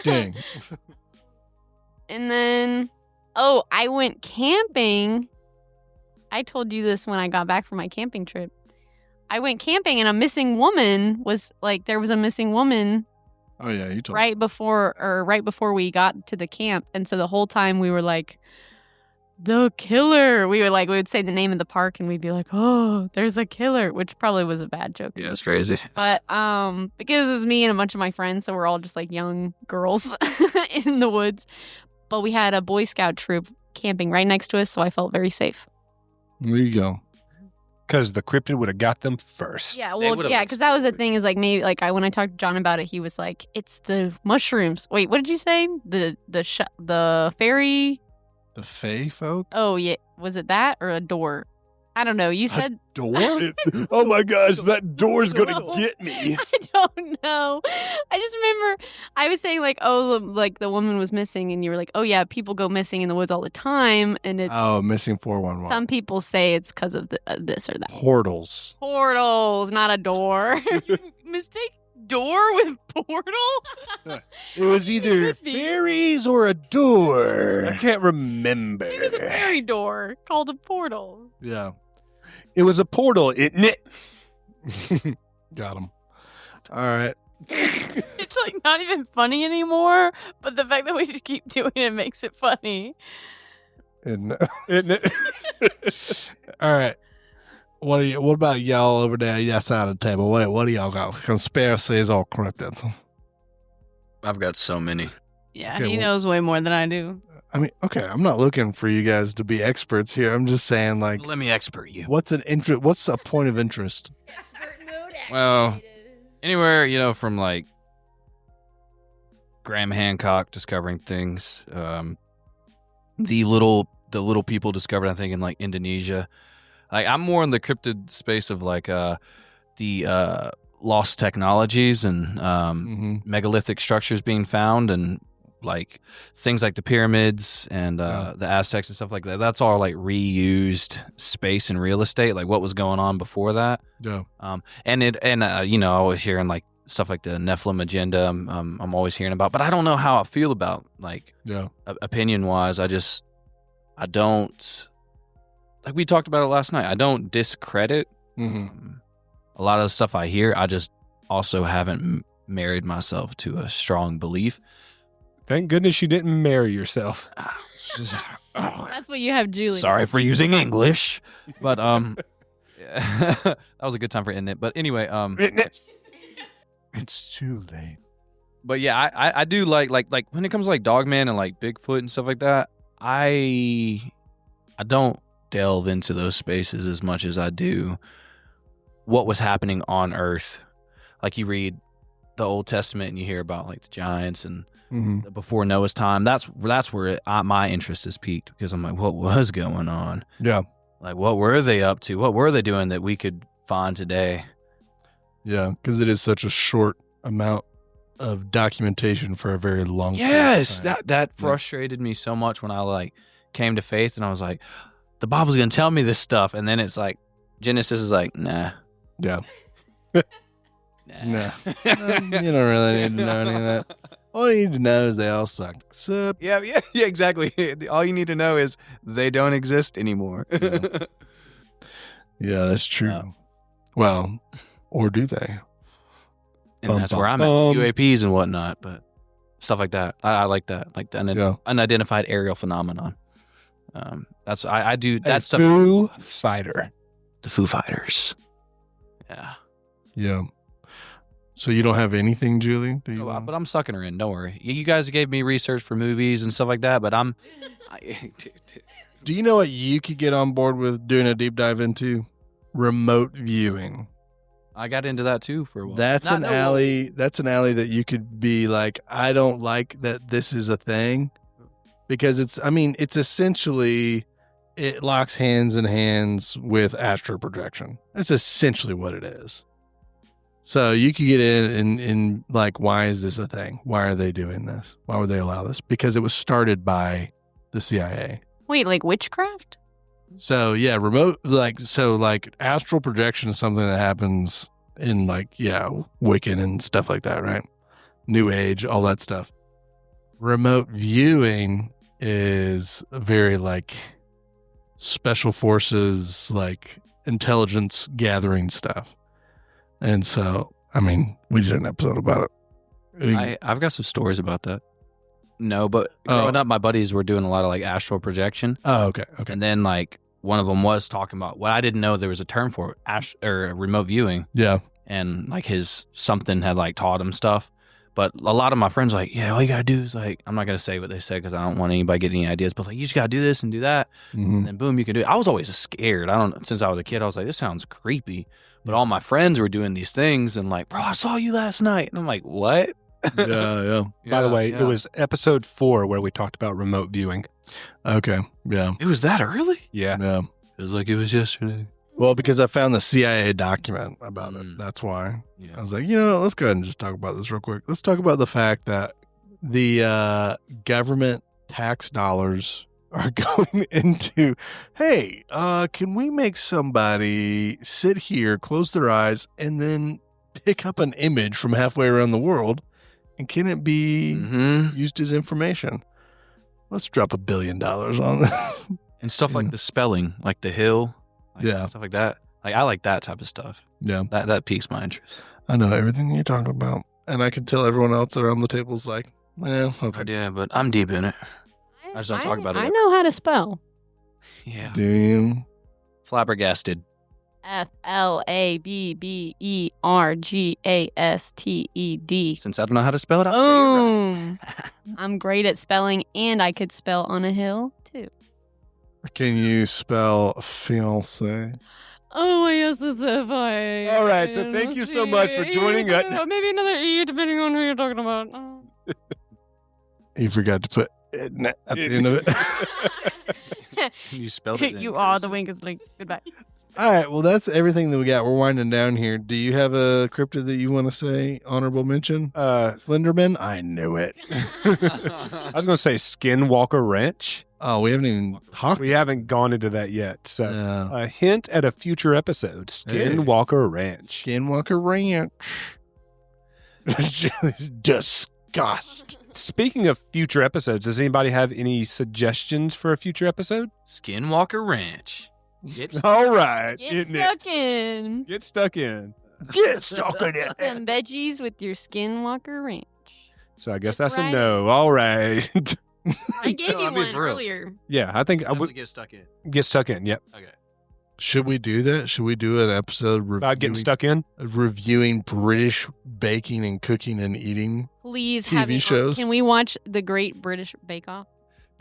Dang. And then, I went camping. I told you this when I got back from my camping trip. I went camping and there was a missing woman Oh yeah, you told. right before we got to the camp. And so the whole time we were like, the killer. We would say the name of the park and we'd be like, oh, there's a killer, which probably was a bad joke. Yeah, it's crazy. But because it was me and a bunch of my friends, so we're all just like young girls in the woods. But we had a Boy Scout troop camping right next to us, so I felt very safe. There you go. Because the cryptid would have got them first. Yeah, They well, would've yeah, because that was the thing is like maybe like when I talked to John about it, he was like, it's the mushrooms. Wait, what did you say? The fairy? The Fae folk. Oh yeah, was it that or a door? I don't know. You said Door. Oh my gosh, that door's gonna No. get me. I don't know. I just remember I was saying like, oh, like the woman was missing, and you were like, oh yeah, people go missing in the woods all the time, and it's Oh, missing 411. some people say it's because of this or that. Portals. Portals, not a door. Mistake door with portal? It was either Could be. fairies or a door. I can't remember. It was a fairy door called a portal. Yeah. It was a portal, isn't it? Got him. All right. It's like not even funny anymore, but the fact that we just keep doing it makes it funny. And, Isn't it? all right. What about y'all over there? Yes, side of the table. What do y'all got? Conspiracies or cryptids? I've got so many. Yeah, Okay, he well- knows way more than I do. I mean, okay, I'm not looking for you guys to be experts here. I'm just saying, like, Let me expert you. what's a point of interest? Well, anywhere, from like Graham Hancock discovering things, the little people discovered, I think, in like Indonesia. Like, I'm more in the cryptid space of like the lost technologies and Mm-hmm. megalithic structures being found, and like things like the pyramids and the Aztecs and stuff like that. That's all like reused space and real estate. Like what was going on before that. Yeah. I was hearing like stuff like the Nephilim agenda. I'm always hearing about, but I don't know how I feel about like Yeah. opinion wise. I don't, like we talked about it last night. I don't discredit Mm-hmm. a lot of the stuff I hear, I just also haven't married myself to a strong belief. Thank goodness you didn't marry yourself. That's what you have, Julie. Sorry for using English, but that was a good time for ending it. But anyway, It's too late. but yeah, I do like when it comes to like Dogman and like Bigfoot and stuff like that. I don't delve into those spaces as much as I do what was happening on Earth. Like you read the Old Testament and you hear about like the giants and before Noah's time. That's where my interest is peaked, because I'm like, what was going on? Yeah. Like, what were they up to? What were they doing that we could find today? Yeah, because it is such a short amount of documentation for a very long Yes, period of time. that frustrated me so much when I like came to faith and I was like, the Bible's gonna tell me this stuff, and then it's like Genesis is like, nah. Yeah. Nah. No. You don't really need to know any of that. All you need to know is they all suck. Sup? Yeah, exactly. All you need to know is they don't exist anymore. Yeah, that's true. No. Well, or do they? And that's where I'm at. UAPs and whatnot, but stuff like that. I like that. Like the unidentified aerial phenomenon. I do that stuff. Foo Fighter. The Foo Fighters. Yeah. Yeah. So you don't have anything, Julie? That you No, want? but I'm sucking her in. Don't worry. You guys gave me research for movies and stuff like that, but Do you know what you could get on board with doing a deep dive into? Remote viewing. I got into that too for a while. That's an alley that you could be like, I don't like that this is a thing, because it's essentially, it locks hands in hands with astral projection. That's essentially what it is. So you could get in and like, why is this a thing? Why are they doing this? Why would they allow this? Because it was started by the CIA. Wait, like witchcraft? So yeah, astral projection is something that happens in Wiccan and stuff like that, right? New Age, all that stuff. Remote viewing is very like special forces, like intelligence gathering stuff. And so, we did an episode about it. I've got some stories about that. No, but growing up, my buddies were doing a lot of like astral projection. Oh, okay. And then like one of them was talking about what I didn't know there was a term for it, remote viewing. Yeah. And like something had like taught him stuff. But a lot of my friends were like, yeah, all you gotta do is like, I'm not gonna say what they said because I don't want anybody getting any ideas, but like, you just gotta do this and do that. Mm-hmm. And then boom, you can do it. I was always scared. Since I was a kid, I was like, this sounds creepy. But all my friends were doing these things and like, bro, I saw you last night. And I'm like, what? Yeah. By the way, it was episode 4 where we talked about remote viewing. Okay. Yeah. It was that early? Yeah. Yeah. It was like it was yesterday. Well, because I found the CIA document about it. That's why. Yeah. I was like, let's go ahead and just talk about this real quick. Let's talk about the fact that the government tax dollars are going into, hey, can we make somebody sit here, close their eyes, and then pick up an image from halfway around the world, and can it be used as information? Let's drop $1 billion on this. And stuff like the spelling, like the hill, stuff like that. Like I like that type of stuff. Yeah. That piques my interest. I know everything you're talking about. And I can tell everyone else around the table's like, okay. Yeah, but I'm deep in it. I just don't talk about it. I know how to spell. Yeah. Do you? Flabbergasted. FLABBERGASTED. Since I don't know how to spell it, I'll say it right. I'm great at spelling, and I could spell on a hill too. Can you spell fiancé? Oh, yes, it's a fine. All right, so thank you so much for joining us. Maybe another E, depending on who you're talking about. You forgot to put it at the end of it. You spelled it. You are the Winkers link. Goodbye. All right, well, that's everything that we got. We're winding down here. Do you have a cryptid that you want to say honorable mention? Slenderman? I knew it. I was going to say Skinwalker Ranch. Oh, we haven't even talked. We haven't gone into that yet. So a hint at a future episode, Skinwalker Ranch. Skinwalker Ranch. Disgust. Speaking of future episodes, does anybody have any suggestions for a future episode? Skinwalker Ranch. All right. Get stuck in. Get stuck in. Get stuck in it. Some veggies with your Skinwalker Ranch. So I guess That's that's a right. no. All right. I gave No, you I mean, one for real. earlier. Yeah, I think I Definitely would get stuck in. get stuck in. Yep. Okay. Should we do that? Should we do an episode About getting stuck in. reviewing British baking and cooking and eating, Please TV have me on. shows? Can we watch the Great British Bake Off?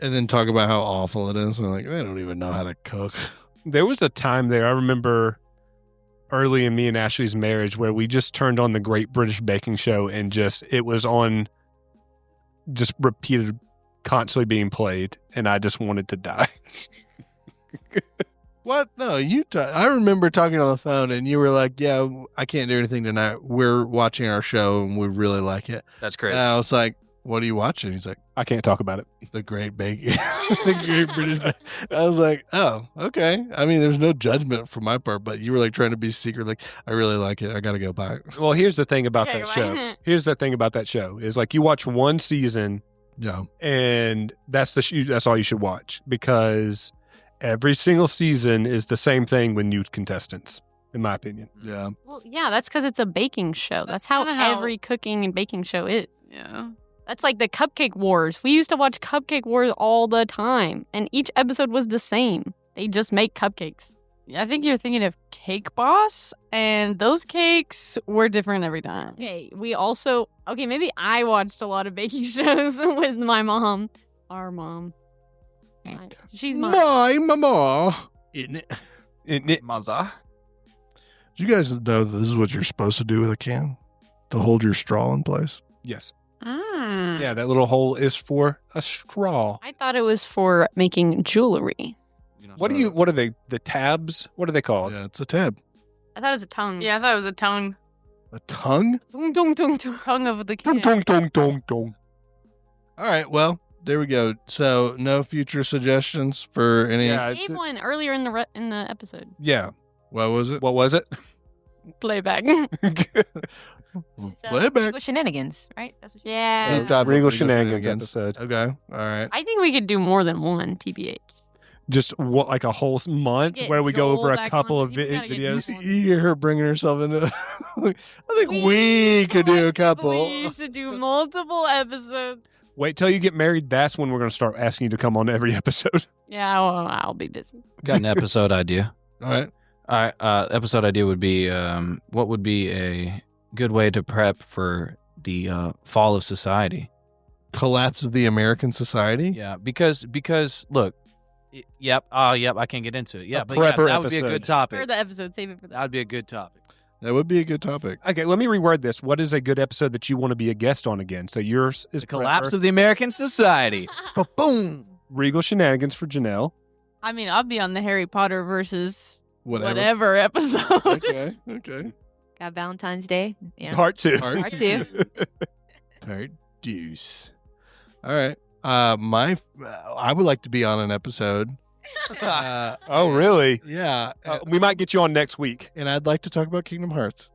and then talk about how awful it is? And like, they don't even know how to cook. There was a time there, I remember early in me and Ashley's marriage, where we just turned on the Great British Baking Show and it was on, just repeated, constantly being played, and I just wanted to die. What? No, I remember talking on the phone, and you were like, "Yeah, I can't do anything tonight. We're watching our show, and we really like it." That's crazy. And I was like, "What are you watching?" He's like, I can't talk about it. "The Great Bake, the Great British." I was like, "Oh, okay." I mean, there's no judgment from my part, but you were like trying to be secret. Like, I really like it. I got to go buy it. Well, here's the thing about Okay, that right. show. Here's the thing about that show is like you watch one season Yeah. and that's all you should watch, because every single season is the same thing with new contestants, in my opinion. Yeah. Well, yeah, that's because it's a baking show. That's how kinda how- every cooking and baking show is. Yeah. That's like the Cupcake Wars. We used to watch Cupcake Wars all the time, and each episode was the same. They just make cupcakes. I think you're thinking of Cake Boss, and those cakes were different every time. Okay, maybe I watched a lot of baking shows with my mom. Our mom. She's mine. My mama. Isn't it? Isn't it? Mother. Do you guys know that this is what you're supposed to do with a can? To hold your straw in place? Yes. Mm. Yeah, that little hole is for a straw. I thought it was for making jewelry. What are they? The tabs? What are they called? Yeah, it's a tab. I thought it was a tongue. Yeah, I thought it was a tongue. A tongue? Tung, tung, tung, tung. Tongue of the Dong, can. dong, dong, dong, dong. All right, well, there we go. So, no future suggestions for any. Yeah, I it's- gave one earlier in the episode. yeah. What was it? What was it? Playback. Playback. Legal shenanigans, right? That's what yeah. Deep dive Regal of Shenanigans episode. Okay. All right. I think we could do more than one, TBH. Just like a whole month Get where we go Joel over a back couple on of it. You gotta get videos. Joel. You hear her bringing herself into. I think we could do a couple. We should do multiple episodes. Wait till you get married. That's when we're going to start asking you to come on every episode. Yeah, well, I'll be busy. Got an episode idea. All right. All right. Episode idea would be what would be a good way to prep for the fall of society? Collapse of the American society. Yeah, because look, yep, I can't get into it. Yeah, but yeah, prepper that would be a episode. good topic. For the episode, save it for That that. would be a good topic. That would be a good topic. Okay, let me reword this. What is a good episode that you want to be a guest on again? So yours is The collapse of the American society. Boom. Regal Shenanigans for Janelle. I mean, I'll be on the Harry Potter versus Whatever. episode. Okay. Okay. Got Valentine's Day. Yeah. Part 2. Part two. Part deuce. All right. I would like to be on an episode. Oh, really? Yeah. We might get you on next week. And I'd like to talk about Kingdom Hearts.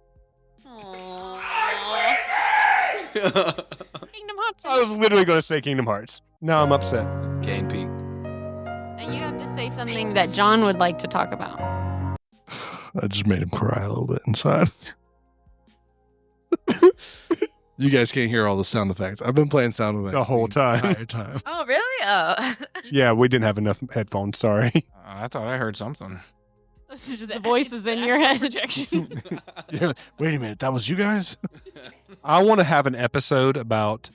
Kingdom Hearts. I was literally going to say Kingdom Hearts. Now I'm upset. Cane Peak. And you have to say something that John would like to talk about. I just made him cry a little bit inside. You guys can't hear all the sound effects. I've been playing sound effects The whole time. entire time. Oh, really? Oh. Yeah, we didn't have enough headphones. Sorry. I thought I heard something. This is just the voices in your head. Projection. You're like, wait a minute, that was you guys? I want to have an episode about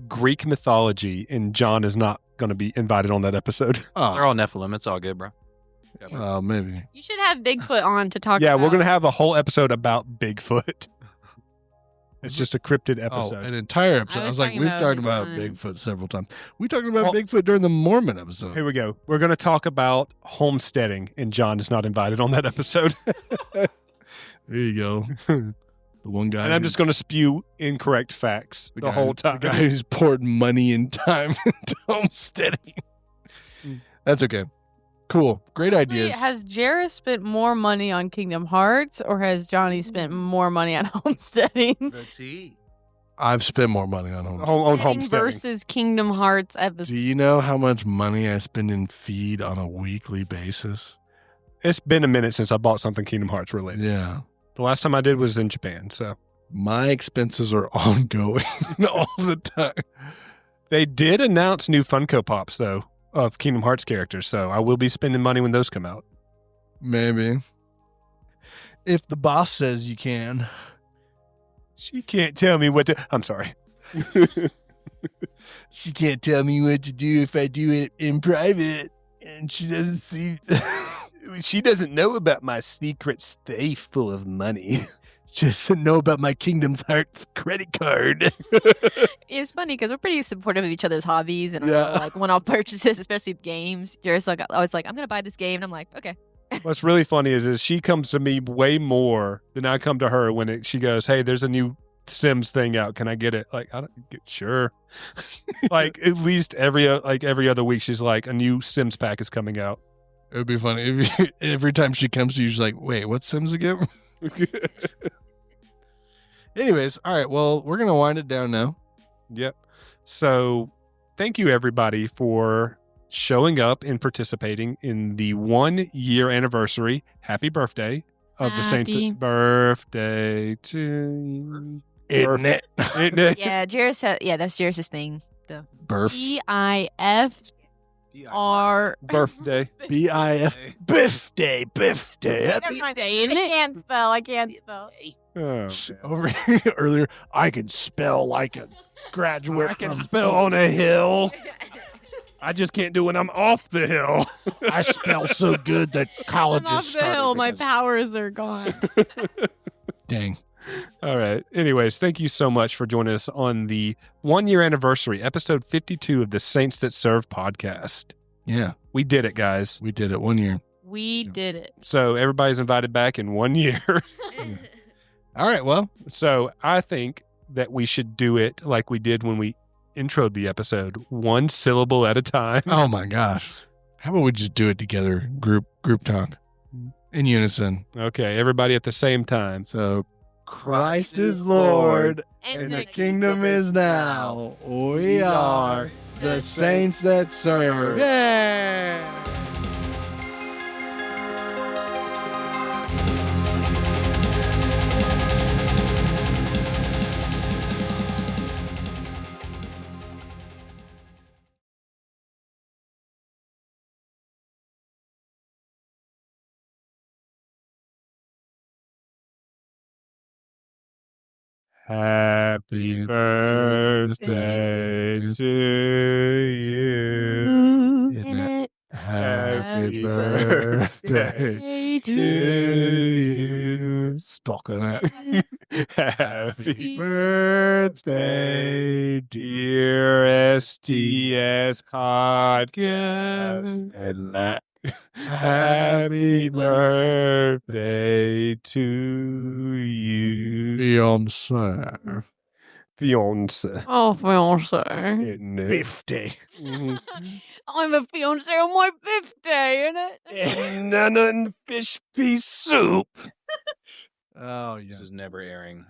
Greek mythology, and John is not going to be invited on that episode. They're Oh, all Nephilim. It's all good, bro. maybe. You should have Bigfoot on to talk Yeah, about. we're going to have a whole episode about Bigfoot. It's just a cryptid Oh, episode. an entire episode. I I was was like, talking we've about talked his about son. Bigfoot several times. We talked about Well- Bigfoot during the Mormon episode. Here we go. We're going to talk about homesteading, and John is not invited on that episode. There you go. The one guy. And I'm just going to spew incorrect facts the whole time. The guy who's poured money and time into homesteading. That's okay. Cool. Great Wait, ideas. has Jarus spent more money on Kingdom Hearts, or has Johnny spent more money on homesteading? Let's see. I've spent more money on homesteading. on Homesteading homesteading. versus Kingdom Hearts episode. Do you know how much money I spend in feed on a weekly basis? It's been a minute since I bought something Kingdom Hearts related. Yeah. The last time I did was in Japan, so. My expenses are ongoing all the time. They did announce new Funko Pops, though, of Kingdom Hearts characters, so I will be spending money when those come out. Maybe. If the boss says you can. She can't tell me what to... I'm sorry. She can't tell me what to do if I do it in private. And she doesn't see... She doesn't know about my secret safe full of money. She doesn't know about my Kingdom's Hearts credit card. It's funny because we're pretty supportive of each other's hobbies and Yeah. like one-off purchases, especially games. Jarus, like, I was like, I'm gonna buy this game, and I'm like, okay. What's really funny is she comes to me way more than I come to her when she goes, hey, there's a new Sims thing out. Can I get it? Like, I don't get sure. Like at least every other week, she's like, a new Sims pack is coming out. It would be funny. Every time she comes to you, she's like, wait, what's Sims again? Anyways, all right. Well, we're going to wind it down now. Yep. So thank you, everybody, for showing up and participating in the 1 year anniversary. Happy birthday of the Saints. Happy Birthday to you. Isn't it? Isn't it? Yeah, Jarus. That's Jarus's thing. The Birth. BIFR. Birthday. B-I-F. Biff day. Biff day. Happy I can't spell. I can't spell. Oh, Over earlier, I can spell like a graduate. I can from- spell on a hill. I just can't do it when I'm off the hill. I spell so good that I'm colleges off the started. hill. My because- powers are gone. Dang. All right. Anyways, thank you so much for joining us on the 1 year anniversary, episode 52 of the Saints That Serve podcast. Yeah, We did it, guys. we did it 1 year. We did it. So everybody's invited back in 1 year. All right. Well, So I think that we should do it like we did when we introed the episode, one syllable at a time. oh my gosh. How about we just do it together? Group talk in unison. Okay, everybody at the same time. So Christ is Lord and the kingdom is now. We are the saints that serve. Yay! Happy birthday to you. Isn't it? Happy Happy birthday to you. Stuck in it. Happy birthday, dear STS podcast. And happy birthday to you, Beyonce. fiance. Oh, fiance. Isn't it? 50. Mhm. I'm a fiance on my 50th, innit? And none and fish pea soup. Oh, yeah. This is never airing.